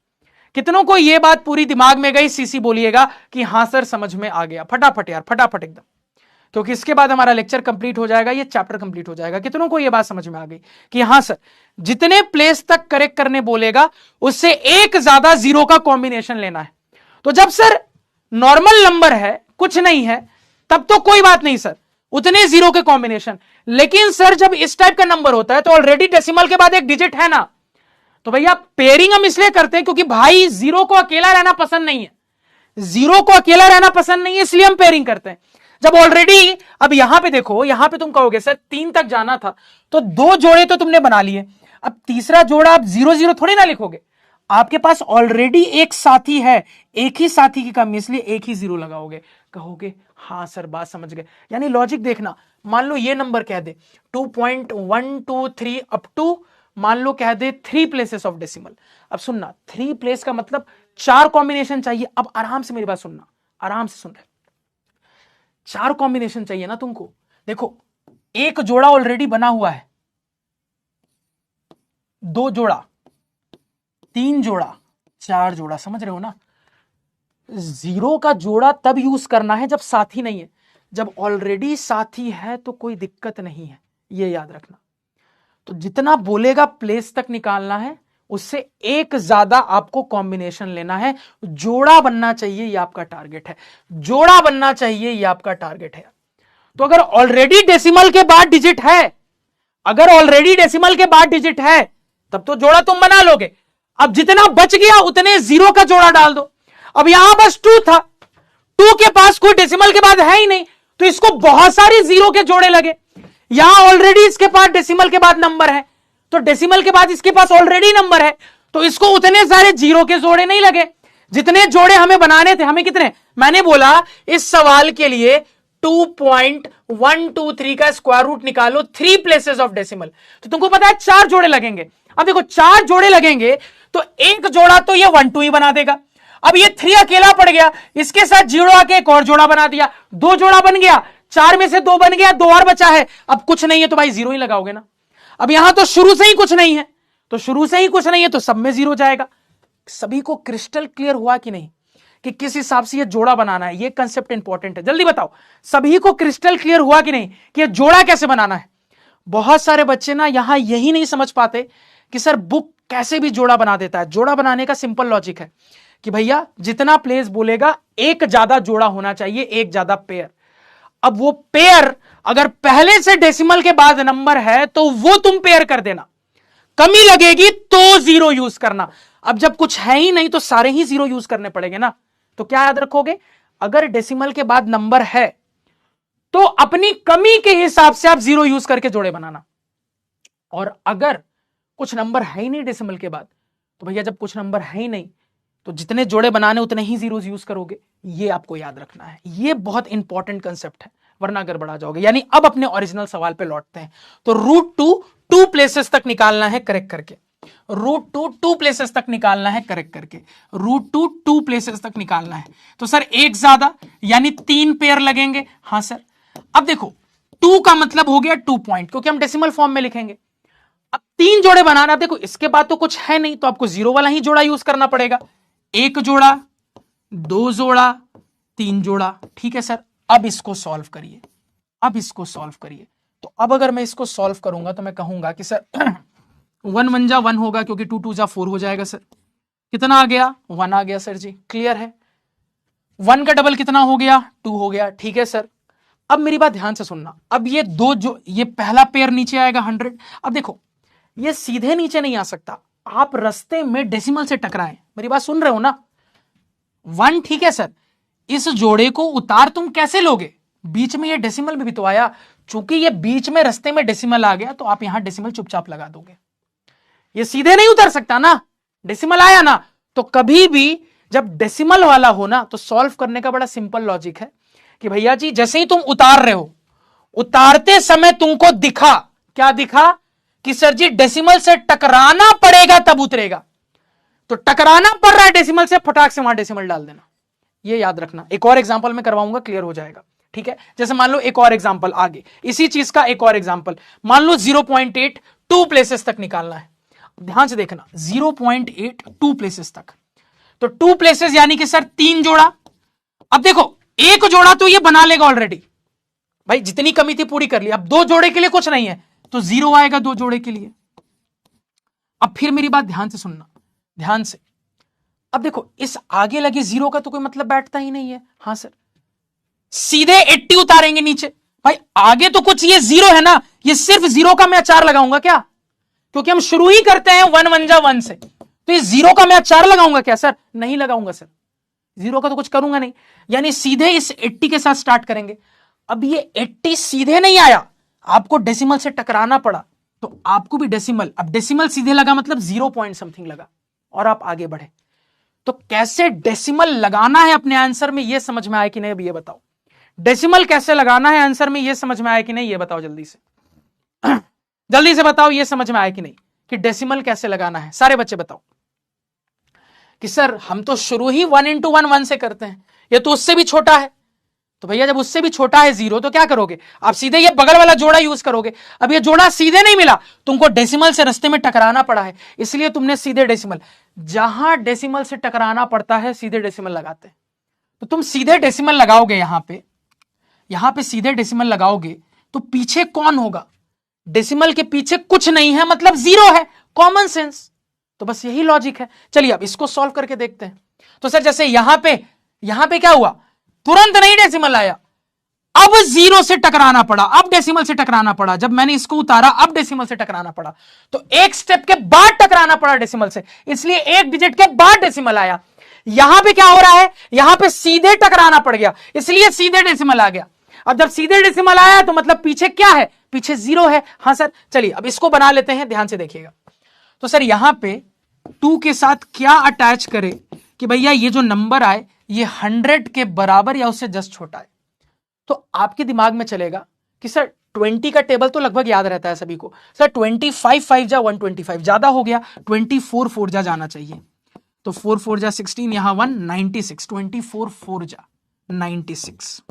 कितनों को यह बात पूरी दिमाग में गई? सीसी बोलिएगा कि हां सर समझ में आ गया। फटाफट यार, फटाफट एकदम, क्योंकि इसके बाद हमारा लेक्चर कंप्लीट हो जाएगा, ये चैप्टर कंप्लीट हो जाएगा। कितनों को यह बात समझ में आ गई कि हां सर जितने प्लेस तक करेक्ट करने बोलेगा उससे एक ज्यादा जीरो का कॉम्बिनेशन लेना है। तो जब सर नॉर्मल नंबर है, कुछ नहीं है, तब तो कोई बात नहीं सर, उतने जीरो के कॉम्बिनेशन। लेकिन सर जब इस टाइप का नंबर होता है तो ऑलरेडी डेसिमल के बाद एक डिजिट है ना, तो भैया पेयरिंग हम इसलिए करते हैं क्योंकि भाई जीरो को अकेला रहना पसंद नहीं है, जीरो को अकेला रहना पसंद नहीं है, इसलिए हम पेयरिंग करते हैं। जब ऑलरेडी, अब यहां पे देखो, यहां पे तुम कहोगे सर 3 तक जाना था तो 2 जोड़े तो तुमने बना लिए, अब तीसरा जोड़ा आप 0 0 थोड़ी ना लिखोगे, आपके पास ऑलरेडी एक साथी है, एक ही साथी की कमी, इसलिए एक ही जीरो लगाओगे। कहोगे हां सर बात समझ गए। यानी लॉजिक देखना, मान लो ये नंबर कह दे 2.123 अप टू मान लो कह दे 3 प्लेसेस ऑफ डेसिमल। अब सुनना, 3 प्लेस का मतलब 4 कॉम्बिनेशन चाहिए। अब आराम से मेरी बात सुनना, आराम से सुन रहे, 4 कॉम्बिनेशन चाहिए ना तुमको। देखो एक जोड़ा ऑलरेडी बना हुआ है, 2 जोड़ा, 3 जोड़ा, 4 जोड़ा, समझ रहे हो ना। जीरो का जोड़ा तब यूज करना है जब साथी नहीं है, जब ऑलरेडी साथी है तो कोई दिक्कत नहीं है, ये याद रखना। तो जितना बोलेगा प्लेस तक निकालना है, उससे एक ज्यादा आपको कॉम्बिनेशन लेना है। जोड़ा बनना चाहिए, ये आपका टारगेट है, जोड़ा बनना चाहिए, ये आपका टारगेट है। तो अगर ऑलरेडी डेसिमल के बाद डिजिट है, अगर ऑलरेडी डेसिमल के बाद डिजिट है तब तो जोड़ा तुम बना लोगे। अब जितना बच गया उतने जीरो का जोड़ा डाल दो। अब यहां बस 2 था, 2 के पास कोई डेसिमल के बाद है ही नहीं, तो इसको बहुत सारे जीरो के जोड़े लगे। यहां ऑलरेडी इसके पास डेसिमल के बाद नंबर है, तो डेसिमल के बाद इसके पास ऑलरेडी नंबर है, तो इसको उतने सारे जीरो के जोड़े नहीं लगे। जितने जोड़े हमें बनाने थे, हमें कितने, मैंने बोला इस सवाल के लिए 2.123 का स्क्वायर रूट निकालो 3 प्लेसेस ऑफ डेसिमल, तो तुमको पता है 4 जोड़े लगेंगे। अब देखो 4 जोड़े लगेंगे तो एक जोड़ा तो ये 1 2 ही बना देगा। अब ये 3 अकेला पड़ गया, इसके साथ जीरो आके एक और जोड़ा बना दिया, 2 जोड़ा बन गया, 4 में से 2 बन गया, 2 और बचा है। अब कुछ नहीं है तो भाई जीरो ही लगाओगे ना। अब यहां तो शुरू से ही कुछ नहीं है, तो शुरू से ही कुछ नहीं है तो सब में जीरो जाएगा। सभी को क्रिस्टल क्लियर हुआ कि नहीं कि किस हिसाब से ये जोड़ा बनाना है? ये कंसेप्ट इंपॉर्टेंट है, जल्दी बताओ सभी को क्रिस्टल क्लियर हुआ कि नहीं कि ये जोड़ा कैसे बनाना है? बहुत सारे बच्चे ना यहां यही नहीं समझ पाते कि सर बुक कैसे भी जोड़ा बना देता है। जोड़ा बनाने का सिंपल लॉजिक है कि भैया जितना प्लेस बोलेगा एक ज्यादा जोड़ा होना चाहिए, एक ज्यादा पेयर। अब वो पेयर अगर पहले से डेसिमल के बाद नंबर है तो वो तुम पेयर कर देना, कमी लगेगी तो जीरो यूज करना। अब जब कुछ है ही नहीं तो सारे ही जीरो यूज करने पड़ेंगे ना, तो क्या याद रखोगे, अगर डेसिमल के बाद नंबर है तो अपनी कमी के हिसाब से आप जीरो यूज करके जोड़े बनाना। और अगर कुछ नंबर है ही नहीं डेसिमल के बाद, तो भैया जब कुछ नंबर है ही नहीं तो जितने जोड़े बनाने उतने ही जीरोस यूज करोगे। ये आपको याद रखना है, ये बहुत इंपॉर्टेंट कंसेप्ट है, वरना गड़बड़ा जाओगे। यानी अब अपने ओरिजिनल सवाल पे लौटते हैं। तो रूट 2 प्लेसेस तक निकालना है करेक्ट करके, रूट 2 प्लेसेस तक निकालना है करेक्ट करके, रूट 2 प्लेसेस तक निकालना है। तो सर एक ज्यादा यानी 3 पेयर लगेंगे। हां सर। अब देखो 2 का मतलब हो गया 2 पॉइंट, क्योंकि हम डेसिमल फॉर्म में लिखेंगे। अब 3 जोड़े बनाना, देखो इसके बाद तो कुछ है नहीं तो आपको जीरो वाला ही जोड़ा यूज करना पड़ेगा। 1 जोड़ा, 2 जोड़ा, 3 जोड़ा, ठीक है सर। अब इसको सॉल्व करिए, अब इसको सॉल्व करिए। तो अब अगर मैं इसको सॉल्व करूंगा तो मैं कहूंगा कि सर 1 1 जा 1 होगा, क्योंकि 2 2 जा 4 हो जाएगा सर। कितना आ गया? 1 आ गया सर जी, क्लियर है। 1 का डबल कितना हो गया? 2 हो गया, ठीक है सर। अब मेरी बात ध्यान से सुनना, अब ये दो जो ये पहला पेयर नीचे आएगा 100। अब देखो ये सीधे नीचे नहीं आ सकता, आप रास्ते में डेसिमल से टकराएं। मेरी बात सुन रहे हो ना? 1 ठीक है सर, इस जोड़े को उतार तुम कैसे लोगे? बीच में ये डेसिमल भी तो आया, चूंकि ये बीच में रास्ते में डेसिमल आ गया तो आप यहां डेसिमल चुपचाप लगा दोगे। ये सीधे नहीं उतर सकता ना, डेसिमल आया ना। तो कभी भी जब डेसिमल वाला हो ना तो सॉल्व करने का बड़ा सिंपल लॉजिक है कि भैया जी जैसे ही तुम उतार रहे हो, उतारते समय तुमको दिखा, क्या दिखा? कि सर जी डेसिमल से टकराना पड़ेगा तब उतरेगा। तो टकराना पड़ रहा है डेसिमल से, फटाक से वहां डेसिमल डाल देना, ये याद रखना। एक और एग्जांपल में करवाऊंगा, क्लियर हो जाएगा, ठीक है। जैसे मान लो एक और एग्जांपल आगे, इसी चीज का एक और एग्जांपल, मान लो 0.8 2 प्लेसेस तक निकालना है। ध्यान से देखना, 0.8 2 प्लेसेस तक, तो 2 प्लेसेस यानी कि सर 3 जोड़ा। अब देखो एक जोड़ा तो ये बना लेगा ऑलरेडी, भाई जितनी कमी थी पूरी कर ली। अब 2 जोड़े के लिए कुछ नहीं है तो 0 आएगा 2 जोड़े के लिए। अब फिर मेरी बात ध्यान से सुनना, ध्यान से। अब देखो इस आगे लगे 0 का तो कोई मतलब बैठता ही नहीं है। हाँ सर, सीधे 80 उतारेंगे नीचे। भाई आगे तो कुछ ये 0 है ना, ये सिर्फ 0 का मैं 4 लगाऊंगा क्या? क्योंकि हम शुरू ही करते हैं 1 1 जा 1 से, तो ये 0 का मैं 4 लगाऊंगा क्या सर? नहीं लगाऊंगा सर, 0 का तो कुछ करूंगा नहीं। यानी सीधे इस 80 के साथ स्टार्ट करेंगे। अब ये 80 सीधे नहीं आया, आपको डेसिमल से टकराना पड़ा, तो आपको भी डेसिमल, अब डेसिमल सीधे लगा मतलब 0 पॉइंट समथिंग लगा और आप आगे बढ़े। तो कैसे डेसिमल लगाना है अपने आंसर में, यह समझ में आया कि नहीं? अब ये बताओ, डेसिमल कैसे लगाना है आंसर में, यह समझ में आया कि नहीं? ये बताओ जल्दी से, जल्दी से बताओ, यह समझ में आया कि नहीं कि डेसिमल कैसे लगाना है? सारे बच्चे बताओ। कि सर हम तो शुरू ही 1 into 1 1 से करते हैं, ये तो उससे भी छोटा है। तो भैया जब उससे भी छोटा है 0 तो क्या करोगे? आप सीधे ये बगल वाला जोड़ा यूज करोगे। अब ये जोड़ा सीधे नहीं मिला, तुमको डेसिमल से रास्ते में टकराना पड़ा है, इसलिए तुमने सीधे डेसिमल, जहां डेसिमल से टकराना पड़ता है सीधे डेसिमल लगाते हैं। तो तुम सीधे डेसिमल लगाओगे, यहां पे सीधे डेसिमल लगाओगे तो पीछे कौन होगा? डेसिमल के पीछे कुछ नहीं है, मतलब 0 है, कॉमन सेंस। तो बस यही लॉजिक है। चलिए अब इसको सॉल्व करके देखते हैं। तो सर जैसे यहां पे क्या हुआ? तुरंत नहीं डेसिमल आया, अब 0 से टकराना पड़ा, अब डेसिमल से टकराना पड़ा। जब मैंने इसको उतारा अब डेसिमल से टकराना पड़ा, तो एक स्टेप के बाद टकराना पड़ा डेसिमल से, इसलिए एक डिजिट के बाद डेसिमल आया। यहां पे क्या हो रहा है? यहां पे सीधे टकराना पड़ गया, इसलिए सीधे डेसिमल आ गया। अब जब सीधे डेसिमल आया तो मतलब पीछे क्या है? पीछे 0 है। हाँ सर, चलिए अब इसको बना लेते हैं, ध्यान से देखिएगा। तो सर यहां पे 2 के साथ क्या अटैच करें कि भैया ये जो नंबर आए ये 100 के बराबर या उससे जस्ट छोटा है। तो आपके दिमाग में चलेगा कि सर 20 का टेबल तो लगभग याद रहता है सभी को। सर 25 5 जा 125, ज्यादा हो गया, 24 4 जा जाना चाहिए। तो 4 4 जा 16, यहां 1 96, 24 4 जा 96।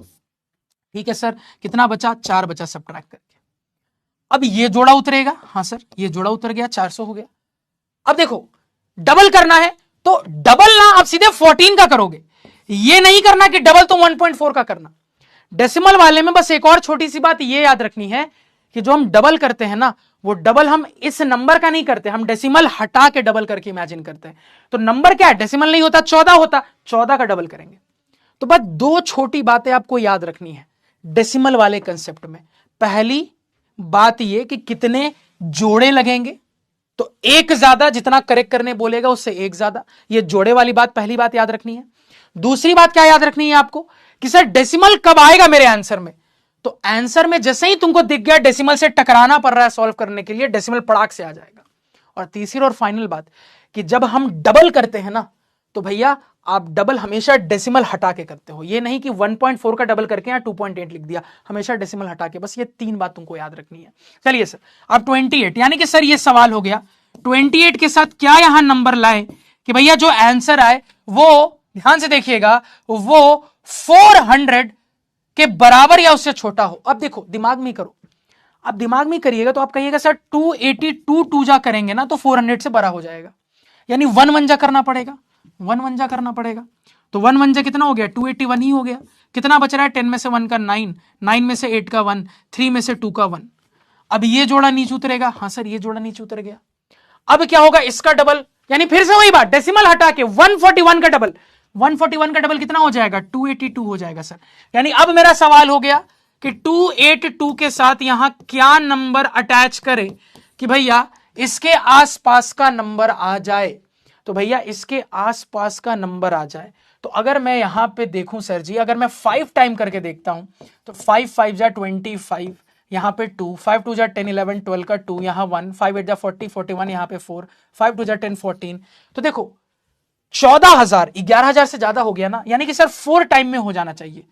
ठीक है सर, कितना बचा? 4 बचा सब्ट्रैक्ट करके। अब ये जोड़ा उतरेगा। हाँ सर, ये जोड़ा उतर गया, 400 हो गया। अब देखो डबल करना है तो डबल ना आप सीधे 14 का करोगे, ये नहीं करना कि डबल तो 1.4 का करना। डेसिमल वाले में बस एक और छोटी सी बात ये याद रखनी है कि जो हम डबल करते हैं ना, वो डबल हम इस नंबर का नहीं करते, हम डेसिमल हटा के डबल करके इमेजिन करते हैं। तो नंबर क्या है? डेसिमल नहीं होता, 14 होता, 14 का डबल करेंगे। तो बस 2 छोटी बातें आपको याद रखनी है डेसिमल वाले कंसेप्ट में। पहली बात ये कि कितने जोड़े लगेंगे, तो एक ज्यादा, जितना करेक्ट करने बोलेगा उससे एक ज्यादा, ये जोड़े वाली बात पहली बात याद रखनी है। दूसरी बात क्या याद रखनी है आपको कि सर डेसिमल कब आएगा मेरे आंसर में? तो आंसर में जैसे ही तुमको दिख गया डेसिमल से टकराना पड़ रहा है सॉल्व करने के लिए, डेसिमल पड़ाक से आ जाएगा। और तीसरी और फाइनल बात कि जब हम डबल करते हैं ना, तो भैया आप डबल हमेशा डेसिमल हटा के करते हो, ये नहीं कि 1.4 का डबल करके या 2.8 लिख दिया, हमेशा डेसिमल हटा के। बस ये 3 बात तुमको याद रखनी है। चलिए सर, अब 28, यानी कि सर ये सवाल हो गया 28 के साथ क्या यहां नंबर लाए कि भैया जो आंसर आए वो, ध्यान से देखिएगा, वो 400 के बराबर या उससे छोटा हो। अब देखो दिमाग में करो, अब दिमाग में करिएगा तो आप कहिएगा सर 282 2 जा करेंगे ना तो 400 से बड़ा हो जाएगा, यानी 1 1 जा करना पड़ेगा, 1 1 जा करना पड़ेगा। तो 1 1 जा कितना हो गया? 281 ही हो गया। कितना बच रहा है? 10 में से 1 का 9, 9 में से 8 का 1, 3 में से 2 का 1, अब ये जोड़ा नीचे उतरेगा, हाँ सर ये जोड़ा नीचे उतर गया। अब क्या होगा, इसका डबल, यानी फिर से वही बात, डेसिमल हटा के 141 का डबल, 141 का डबल कितना हो जाएगा, 282 हो जाएगा सर। यानी अब मेरा सवाल हो गया कि 282 के साथ यहां क्या नंबर अटैच करें कि भैया इसके आसपास का नंबर आ जाए। तो भैया इसके आसपास का नंबर आ जाए, तो अगर मैं यहां पे देखूं सर जी, अगर मैं 5 टाइम करके देखता हूं तो 5 5 जा 25, यहां पे 2, 5 2 जा 10 11 12 का 2, यहां 1, 5 8 जा 40 41, यहां पे 4, 5 2 जा 10 14। तो देखो 14,000, 11,000 से ज्यादा हो गया ना, यानी कि सर 4 टाइम में हो जाना चाहिए।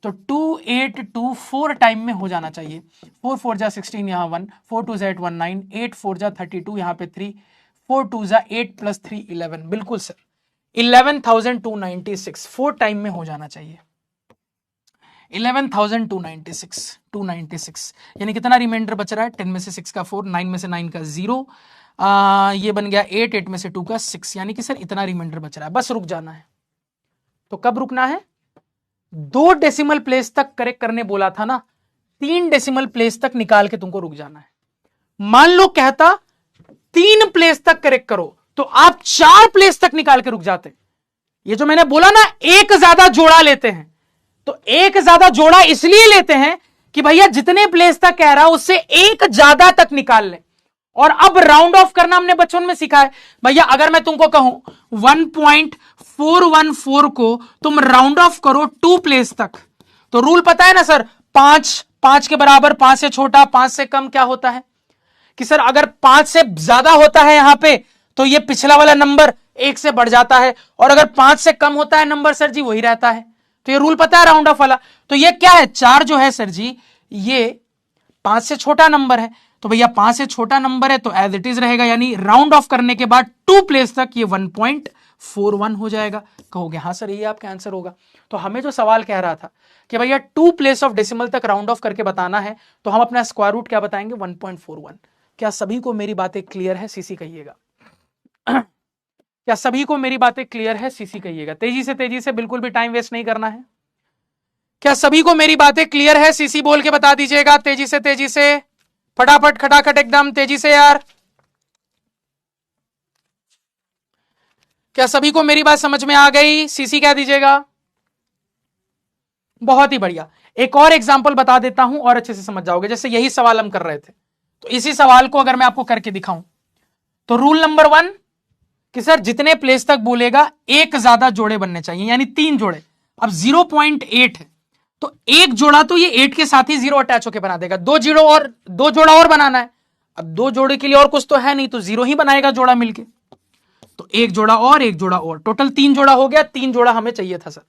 तो 282 4 टाइम में हो जाना चाहिए। 4 4 जा 16, यहां 1, 4 2 जा 8 19, 8 4 जा 32, यहां पे 3, 4 2 जा 8 प्लस 3 11, बिल्कुल सर 11,296 4 टाइम में हो जाना चाहिए। 11,296 यानी कितना रिमाइंडर बच रहा है, 10 में से 6 का 4, 9 में से 9 का 0, ये बन गया 8, 8 में से 2 का 6, यानी कि सर इतना रिमाइंडर बच रहा है, बस रुक जाना है। तो कब रुकना है, 2 डेसिमल प्लेस तक करेक्ट करने बोला था ना, 3 डेसिमल प्लेस तक निकाल के तुमको रुक जाना है। मान लो कहता 3 प्लेस तक करेक्ट करो, तो आप 4 प्लेस तक निकाल के रुक जाते। ये जो मैंने बोला ना, एक ज्यादा जोड़ा लेते हैं, तो एक ज्यादा जोड़ा इसलिए लेते हैं कि भैया जितने प्लेस तक कह रहा है उससे एक ज्यादा तक निकाल लें। और अब राउंड ऑफ करना हमने बचपन में सीखा है, भैया अगर मैं तुमको कहूं 1.414 को तुम राउंड ऑफ करो 2 प्लेस तक, तो रूल पता है ना सर, 5 के बराबर, 5 से छोटा, 5 से कम क्या होता है कि सर अगर 5 से ज्यादा होता है यहां पे तो ये पिछला वाला नंबर 1 से बढ़ जाता है, और अगर 5 से कम होता है नंबर सर जी वही रहता है। तो ये रूल पता है राउंड ऑफ वाला। तो ये क्या है, 4 जो है सर जी ये 5 से छोटा नंबर है, तो भैया 5 से छोटा नंबर है तो एज इट इज रहेगा, यानी राउंड ऑफ करने के बाद 2 प्लेस तक ये 1.41 हो जाएगा। कहोगे हाँ सर ये आपका आंसर होगा। तो हमें जो सवाल कह रहा था कि भैया 2 प्लेस ऑफ डेसिमल तक राउंड ऑफ करके बताना है, तो हम अपना स्क्वायर रूट क्या बताएंगे, 1.41। क्या सभी को मेरी बातें क्लियर है, सीसी कहिएगा। क्या सभी को मेरी बातें क्लियर है, सीसी कहिएगा। तेजी से, बिल्कुल भी टाइम वेस्ट नहीं करना है। क्या सभी को मेरी बातें क्लियर है, सीसी बोल के बता दीजिएगा, तेजी से फटाफट खटाखट एकदम तेजी से यार। क्या सभी को मेरी बात समझ में आ गई, सीसी क्या दीजिएगा। बहुत ही बढ़िया। एक और एग्जांपल बता देता हूं और अच्छे से समझ जाओगे। जैसे यही सवाल हम कर रहे थे, तो इसी सवाल को अगर मैं आपको करके दिखाऊं, तो रूल नंबर 1 कि सर जितने प्लेस तक बोलेगा एक ज्यादा जोड़े बनने चाहिए, यानी 3 जोड़े। अब 0.8 है तो एक जोड़ा तो ये 8 के साथ ही 0 अटैच होकर बना देगा। 2 जोड़ा और बनाना है, अब 2 जोड़े के लिए और कुछ तो है नहीं, तो 0 ही बनाएगा जोड़ा मिलके। तो एक जोड़ा और, टोटल 3 जोड़ा हो गया। 3 जोड़ा हमें चाहिए था सर।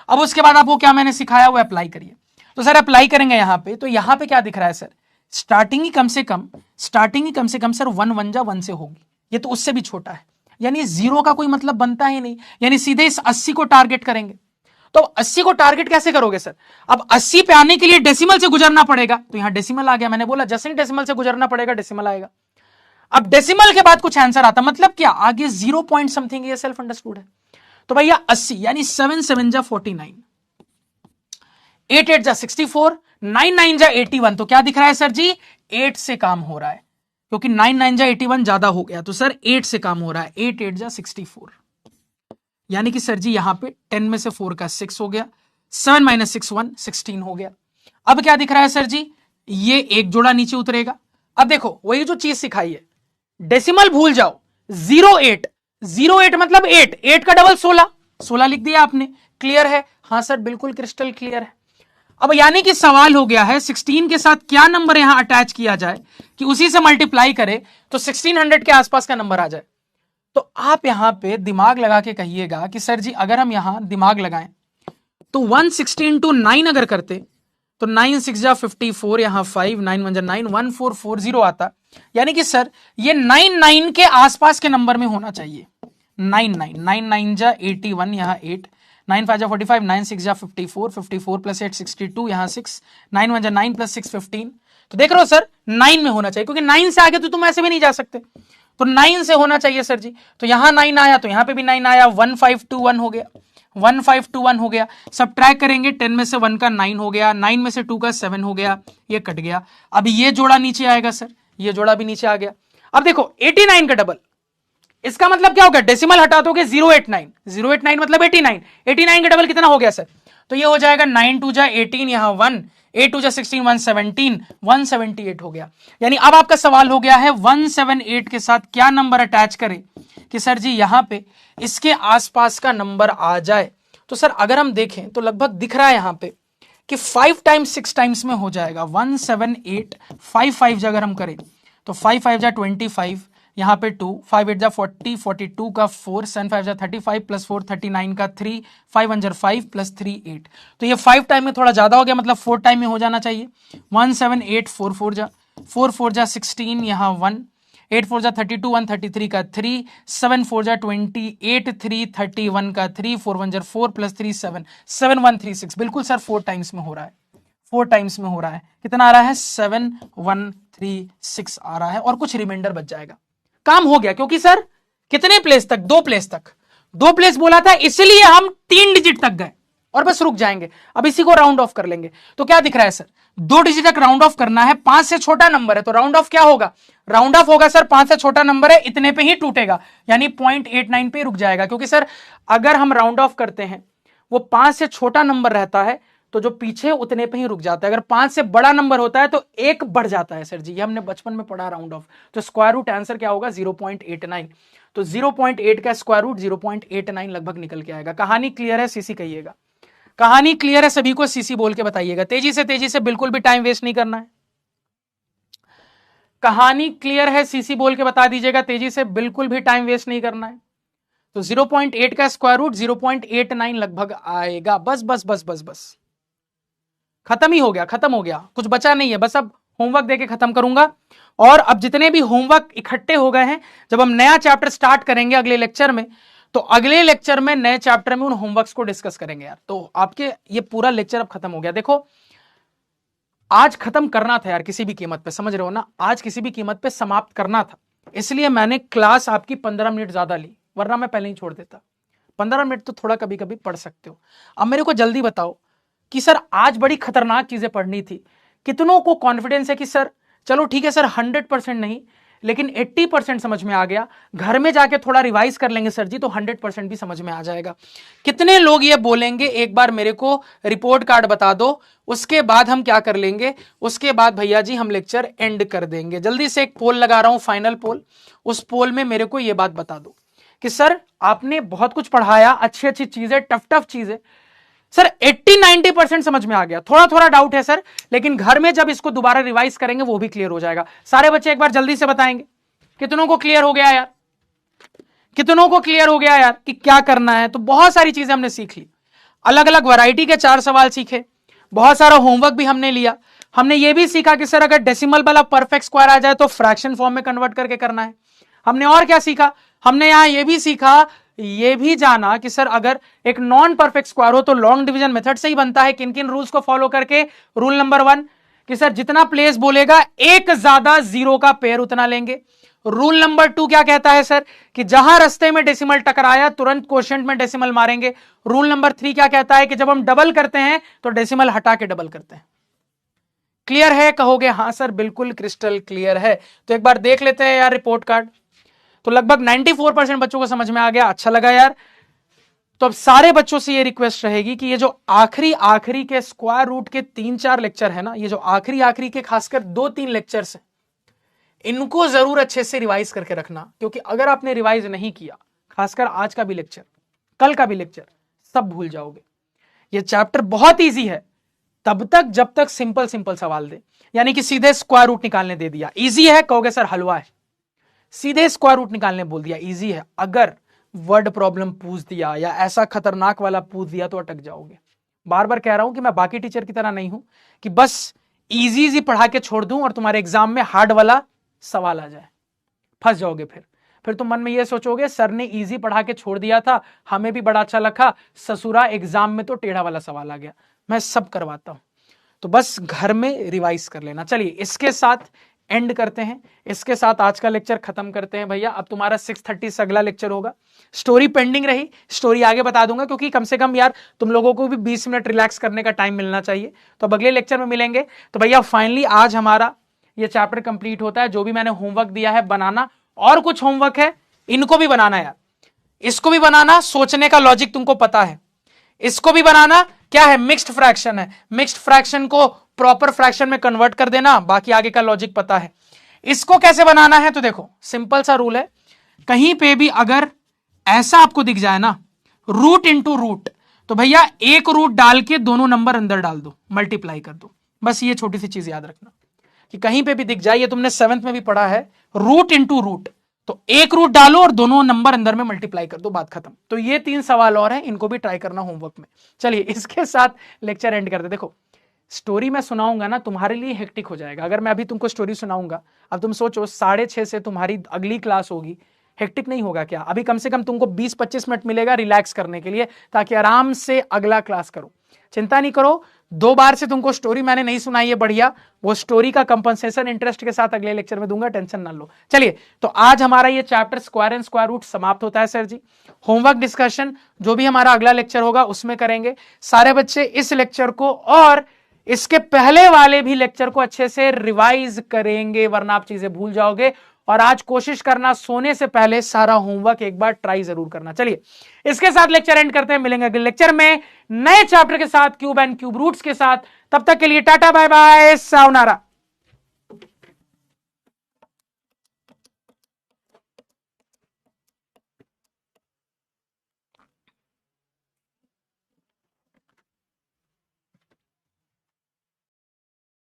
अब उसके बाद आपको क्या मैंने सिखाया वो अप्लाई करिए। तो सर अप्लाई करेंगे यहां पे, तो यहां पे क्या दिख रहा है सर, स्टार्टिंग ही कम से कम सर 1 1 जा 1 से होगी, ये तो उससे भी छोटा है, यानी 0 का कोई मतलब बनता ही नहीं, यानी सीधे इस 80 को टारगेट करेंगे। तो 80 को टारगेट कैसे करोगे सर, अब 80 पे आने के लिए डेसिमल से गुजरना पड़ेगा, तो यहां डेसिमल आ गया। मैंने बोला जैसे ही डेसिमल से गुजरना पड़ेगा डेसिमल आएगा। अब डेसिमल के बाद कुछ आंसर आता, मतलब क्या आगे 0 पॉइंट समथिंग, ये सेल्फ अंडरस्टूड है। तो भैया 80 यानी 7 7 जा 49, 8 8 जा 64, 9 9 जा 81। तो क्या दिख रहा है सर जी, 8 से काम हो रहा है, क्योंकि 9 9 जा 81 ज्यादा हो गया, तो सर 8 से काम हो रहा है। 8 8 जा 64, यानी कि सर जी यहां पे 10 में से 4 का 6 हो गया, 7 - 6 1 16 हो गया। अब क्या दिख रहा है सर जी, ये एक जोड़ा नीचे उतरेगा। अब देखो वही जो चीज सिखाई है, डेसिमल भूल जाओ। 08 मतलब 8 का डबल 16 लिख दिया आपने। क्लियर है, हाँ सर बिल्कुल क्रिस्टल क्लियर है। अब यानी कि सवाल हो गया है 16 के साथ क्या नंबर यहां अटैच किया जाए कि उसी से मल्टीप्लाई करे तो 1600 के आसपास का नंबर आ जाए। तो आप यहां पे दिमाग लगा के कहिएगा कि सर जी अगर हम यहां दिमाग लगाएं तो 116 × 9 अगर करते तो 9 6 जा 54, यहां 5 9 1 जा 9 1440 आता। यानी कि सर ये 99 के आसपास के नंबर में होना चाहिए। 99 9 9 जा 81, यहां 8 9 5 जा 45, 9 6 जा 54, 54 + 8 62, यहां 6 9 1 जा 9 + 6 15। तो देख रहे हो सर 9 में होना चाहिए, क्योंकि 9 से आगे तो तुम ऐसे भी नहीं जा सकते, तो 9 से होना चाहिए सर जी। तो यहां 9 आया तो यहां पे भी 9 आया, 1521 हो गया। 1521 हो गया। सब ट्रैक करेंगे, 10 में से 1 का 9 हो गया, 9 में से 2 का 7 हो गया, ये कट गया। अब ये जोड़ा नीचे आएगा सर, ये जोड़ा भी नीचे आ गया। अब देखो 89 का डबल, इसका मतलब क्या हो गया, डेसिमल हटा दोगे 089, 089 मतलब 89, 89 का डबल कितना हो गया सर, तो ये हो जाएगा 9 2 जा 18, यहां 1, 8 2 जा 16, 117, 178 हो गया। यानी अब आपका सवाल हो गया है 178 के साथ क्या नंबर अटैच करें कि सर जी यहां पे इसके आसपास का नंबर आ जाए। तो सर अगर हम देखें तो लगभग दिख रहा है यहां पे कि 5 टाइम्स 6 टाइम्स में हो जाएगा 178, 5 5 अगर हम करें तो 5 5 जा 25, यहां पे 2, 5 8 जा 40, 42 का 4, 7 5 जा 35 प्लस 4 39 का 3, 5 1 जा 5 प्लस 3 8। तो ये 5 टाइम में थोड़ा ज्यादा हो गया, मतलब 4 टाइम में हो जाना चाहिए। 178 4 4 जा 4 4 जा 16, यहां 1, 8 4 जा 32, 133 का 3, 7 4 जा 28, 3 31 का 3, 4 1 जा 4 प्लस 3 7, 7 1 3 6। बिल्कुल सर 4 टाइम्स में हो रहा है, 4 टाइम्स में हो रहा है। कितना आ रहा है, 7 1 3 6 आ रहा है, और कुछ रिमाइंडर बच जाएगा। काम हो गया, क्योंकि सर कितने प्लेस तक, 2 प्लेस तक, 2 प्लेस बोला था, इसलिए हम 3 डिजिट तक गए और बस रुक जाएंगे। अब इसी को राउंड ऑफ कर लेंगे। तो क्या दिख रहा है सर, 2 डिजिट तक राउंड ऑफ करना है, 5 से छोटा नंबर है तो राउंड ऑफ क्या होगा, राउंड ऑफ होगा सर 5 से छोटा नंबर है, इतने पे ही टूटेगा, यानी 0.89 पे रुक जाएगा। क्योंकि सर अगर हम राउंड ऑफ करते हैं, वो 5 से छोटा नंबर रहता है तो जो पीछे उतने पे ही रुक जाता है। अगर 5 से बड़ा नंबर होता है तो 1 बढ़ जाता है सर जी, ये हमने बचपन में पढ़ा राउंड ऑफ। तो स्क्वायर रूट आंसर क्या होगा, 0.89। तो 0.8 का स्क्वायर रूट 0.89 लगभग निकल के आएगा। कहानी क्लियर है, सीसी कहिएगा। कहानी क्लियर है सभी को, सीसी बोल के बताइएगा। तेजी से बिल्कुल भी टाइम वेस्ट नहीं करना है। कहानी क्लियर है, सीसी बोल के बता दीजिएगा तेजी से, बिल्कुल भी टाइम वेस्ट नहीं करना है। तो 0.8 का स्क्वायर रूट 0.89 लगभग आएगा। बस बस बस बस बस खत्म ही हो गया, खत्म हो गया, कुछ बचा नहीं है। बस अब होमवर्क देके खत्म करूंगा। और अब जितने भी होमवर्क इकट्ठे हो गए हैं, जब हम नया चैप्टर स्टार्ट करेंगे अगले लेक्चर में, तो अगले लेक्चर में नए चैप्टर में उन होमवर्क्स को डिस्कस करेंगे यार। तो आपके ये पूरा लेक्चर अब खत्म हो गया। देखो आज खत्म करना था यार, किसी भी कीमत पे, समझ रहे हो ना, आज किसी भी कीमत पे समाप्त करना था, इसलिए मैंने क्लास आपकी 15 मिनट ज्यादा ली, वरना मैं पहले ही छोड़ देता। 15 मिनट तो थोड़ा कभी कभी पढ़ सकते हो। अब मेरे को जल्दी बताओ कि सर आज बड़ी खतरनाक चीजें पढ़नी थी, कितनों को कॉन्फिडेंस है कि सर चलो ठीक है सर 100% नहीं लेकिन 80% समझ में आ गया, घर में जाके थोड़ा रिवाइज कर लेंगे सर जी तो 100% भी समझ में आ जाएगा। कितने लोग ये बोलेंगे एक बार मेरे को रिपोर्ट कार्ड बता दो, उसके बाद हम क्या कर लेंगे, उसके बाद भैया जी हम लेक्चर एंड कर देंगे। जल्दी से एक पोल लगा रहा हूं, फाइनल पोल। उस पोल में मेरे को ये बात बता दो कि सर आपने बहुत कुछ पढ़ाया, अच्छी अच्छी चीजें, टफ चीजें, सर 80-90% समझ में आ गया, थोड़ा थोड़ा डाउट है सर, लेकिन घर में जब इसको दोबारा रिवाइज करेंगे वो भी क्लियर हो जाएगा। सारे बच्चे एक बार जल्दी से बताएंगे कितनों को क्लियर हो गया यार, कितनों को क्लियर हो गया यार कि क्या करना है। तो बहुत सारी चीजें हमने सीख ली, अलग अलग वैरायटी के 4 सवाल सीखे, बहुत सारा होमवर्क भी हमने लिया। हमने ये भी सीखा कि सर अगर डेसिमल वाला परफेक्ट स्क्वायर आ जाए तो फ्रैक्शन फॉर्म में कन्वर्ट करके करना है। हमने और क्या सीखा, हमने यहां ये भी सीखा, ये भी जाना कि सर अगर एक नॉन परफेक्ट स्क्वायर हो तो लॉन्ग डिवीजन मेथड से ही बनता है। किन किन रूल्स को फॉलो करके, रूल नंबर 1 कि सर जितना प्लेस बोलेगा एक ज्यादा जीरो का पेयर उतना लेंगे। रूल नंबर 2 क्या कहता है सर कि जहां रास्ते में डेसिमल टकराया तुरंत क्वोशिएंट में डेसिमल मारेंगे। रूल नंबर 3 क्या कहता है कि जब हम डबल करते हैं तो डेसिमल हटा के डबल करते हैं। क्लियर है, कहोगे हां सर बिल्कुल क्रिस्टल क्लियर है। तो एक बार देख लेते हैं यार रिपोर्ट कार्ड। तो लगभग 94% बच्चों को समझ में आ गया, अच्छा लगा यार। तो अब सारे बच्चों से ये रिक्वेस्ट रहेगी कि ये जो आखिरी के स्क्वायर रूट के 3-4 लेक्चर है ना, ये जो आखिरी के खासकर 2-3 लेक्चर्स हैं, इनको जरूर अच्छे से रिवाइज करके रखना। क्योंकि अगर आपने रिवाइज नहीं किया, खासकर आज का भी लेक्चर, कल का भी लेक्चर, सब भूल जाओगे। ये चैप्टर बहुत ईजी है तब तक जब तक सिंपल सवाल दे, यानी कि सीधे स्क्वायर रूट निकालने दे दिया, ईजी है, कहोगे सर हलवा है। सीधे स्क्वायर रूट निकालने बोल दिया, इजी है। अगर वर्ड प्रॉब्लम पूछ दिया या ऐसा खतरनाक वाला पूछ दिया तो अटक जाओगे। बार बार कह रहा हूं कि मैं बाकी टीचर की तरह नहीं हूं कि बस इजी पढ़ा के छोड़ दूं और तुम्हारे एग्जाम में हार्ड वाला सवाल आ जाए, फंस जाओगे। फिर तुम मन में ये सोचोगे सर ने इजी पढ़ा के छोड़ दिया था, हमें भी बड़ा अच्छा लगा, ससुरा एग्जाम में तो टेढ़ा वाला सवाल आ गया। मैं सब करवाता हूं, तो बस घर में रिवाइज कर लेना। चलिए इसके साथ एंड करते हैं, इसके साथ आज का लेक्चर खत्म करते हैं भैया। अब तुम्हारा 6:30 से अगला लेक्चर होगा। स्टोरी पेंडिंग रही, स्टोरी आगे बता दूंगा, क्योंकि कम से कम यार तुम लोगों को भी 20 मिनट रिलैक्स करने का टाइम मिलना चाहिए। तो अब अगले लेक्चर में मिलेंगे। तो भैया फाइनली आज हमारा ये चैप्टर कंप्लीट होता है। जो भी मैंने होमवर्क दिया है बनाना, और कुछ होमवर्क है इनको भी बनाना यार, इसको भी बनाना, सोचने का लॉजिक तुमको पता है, इसको भी बनाना। क्या है? मिक्स्ड फ्रैक्शन है, मिक्स्ड फ्रैक्शन को प्रॉपर फ्रैक्शन में कन्वर्ट कर देना, बाकी आगे का लॉजिक पता है। इसको कैसे बनाना है? तो देखो सिंपल सा रूल है, कहीं पे भी अगर ऐसा आपको दिख जाए ना, रूट इंटू रूट, तो भैया एक रूट डाल के दोनों नंबर अंदर डाल दो, मल्टीप्लाई कर दो। बस ये छोटी सी चीज याद रखना कि कहीं पे भी दिख जाए, ये तुमने 7th में भी पढ़ा है, रूट इंटू रूट, तो एक रूट डालो और दोनों नंबर अंदर में मल्टीप्लाई कर दो, बात खत्म। तो ये 3 सवाल और हैं, इनको भी ट्राई करना होमवर्क में। चलिए इसके साथ लेक्चर एंड करते। देखो स्टोरी मैं सुनाऊंगा ना, तुम्हारे लिए हेक्टिक हो जाएगा। अगर मैं अभी तुमको स्टोरी सुनाऊंगा, अब तुम सोचो 6:30 से तुम्हारी अगली क्लास होगी, हेक्टिक नहीं होगा क्या? अभी कम से कम तुमको 20-25 मिनट मिलेगा रिलैक्स करने के लिए, ताकि आराम से अगला क्लास करो। चिंता नहीं करो, 2 बार से तुमको स्टोरी मैंने नहीं सुनाई है, बढ़िया, वो स्टोरी का कंपनसेशन इंटरेस्ट के साथ अगले लेक्चर में दूंगा, टेंशन ना लो। चलिए तो आज हमारा ये chapter square and square root समाप्त होता है सर जी। होमवर्क डिस्कशन जो भी हमारा अगला लेक्चर होगा उसमें करेंगे। सारे बच्चे इस लेक्चर को और इसके पहले वाले भी लेक्चर को अच्छे से रिवाइज करेंगे, वरना आप चीजें भूल जाओगे। और आज कोशिश करना सोने से पहले सारा होमवर्क एक बार ट्राई जरूर करना। चलिए इसके साथ लेक्चर एंड करते हैं, मिलेंगे अगले लेक्चर में नए चैप्टर के साथ, क्यूब एंड क्यूब रूट्स के साथ। तब तक के लिए टाटा बाय बाय, सायोनारा।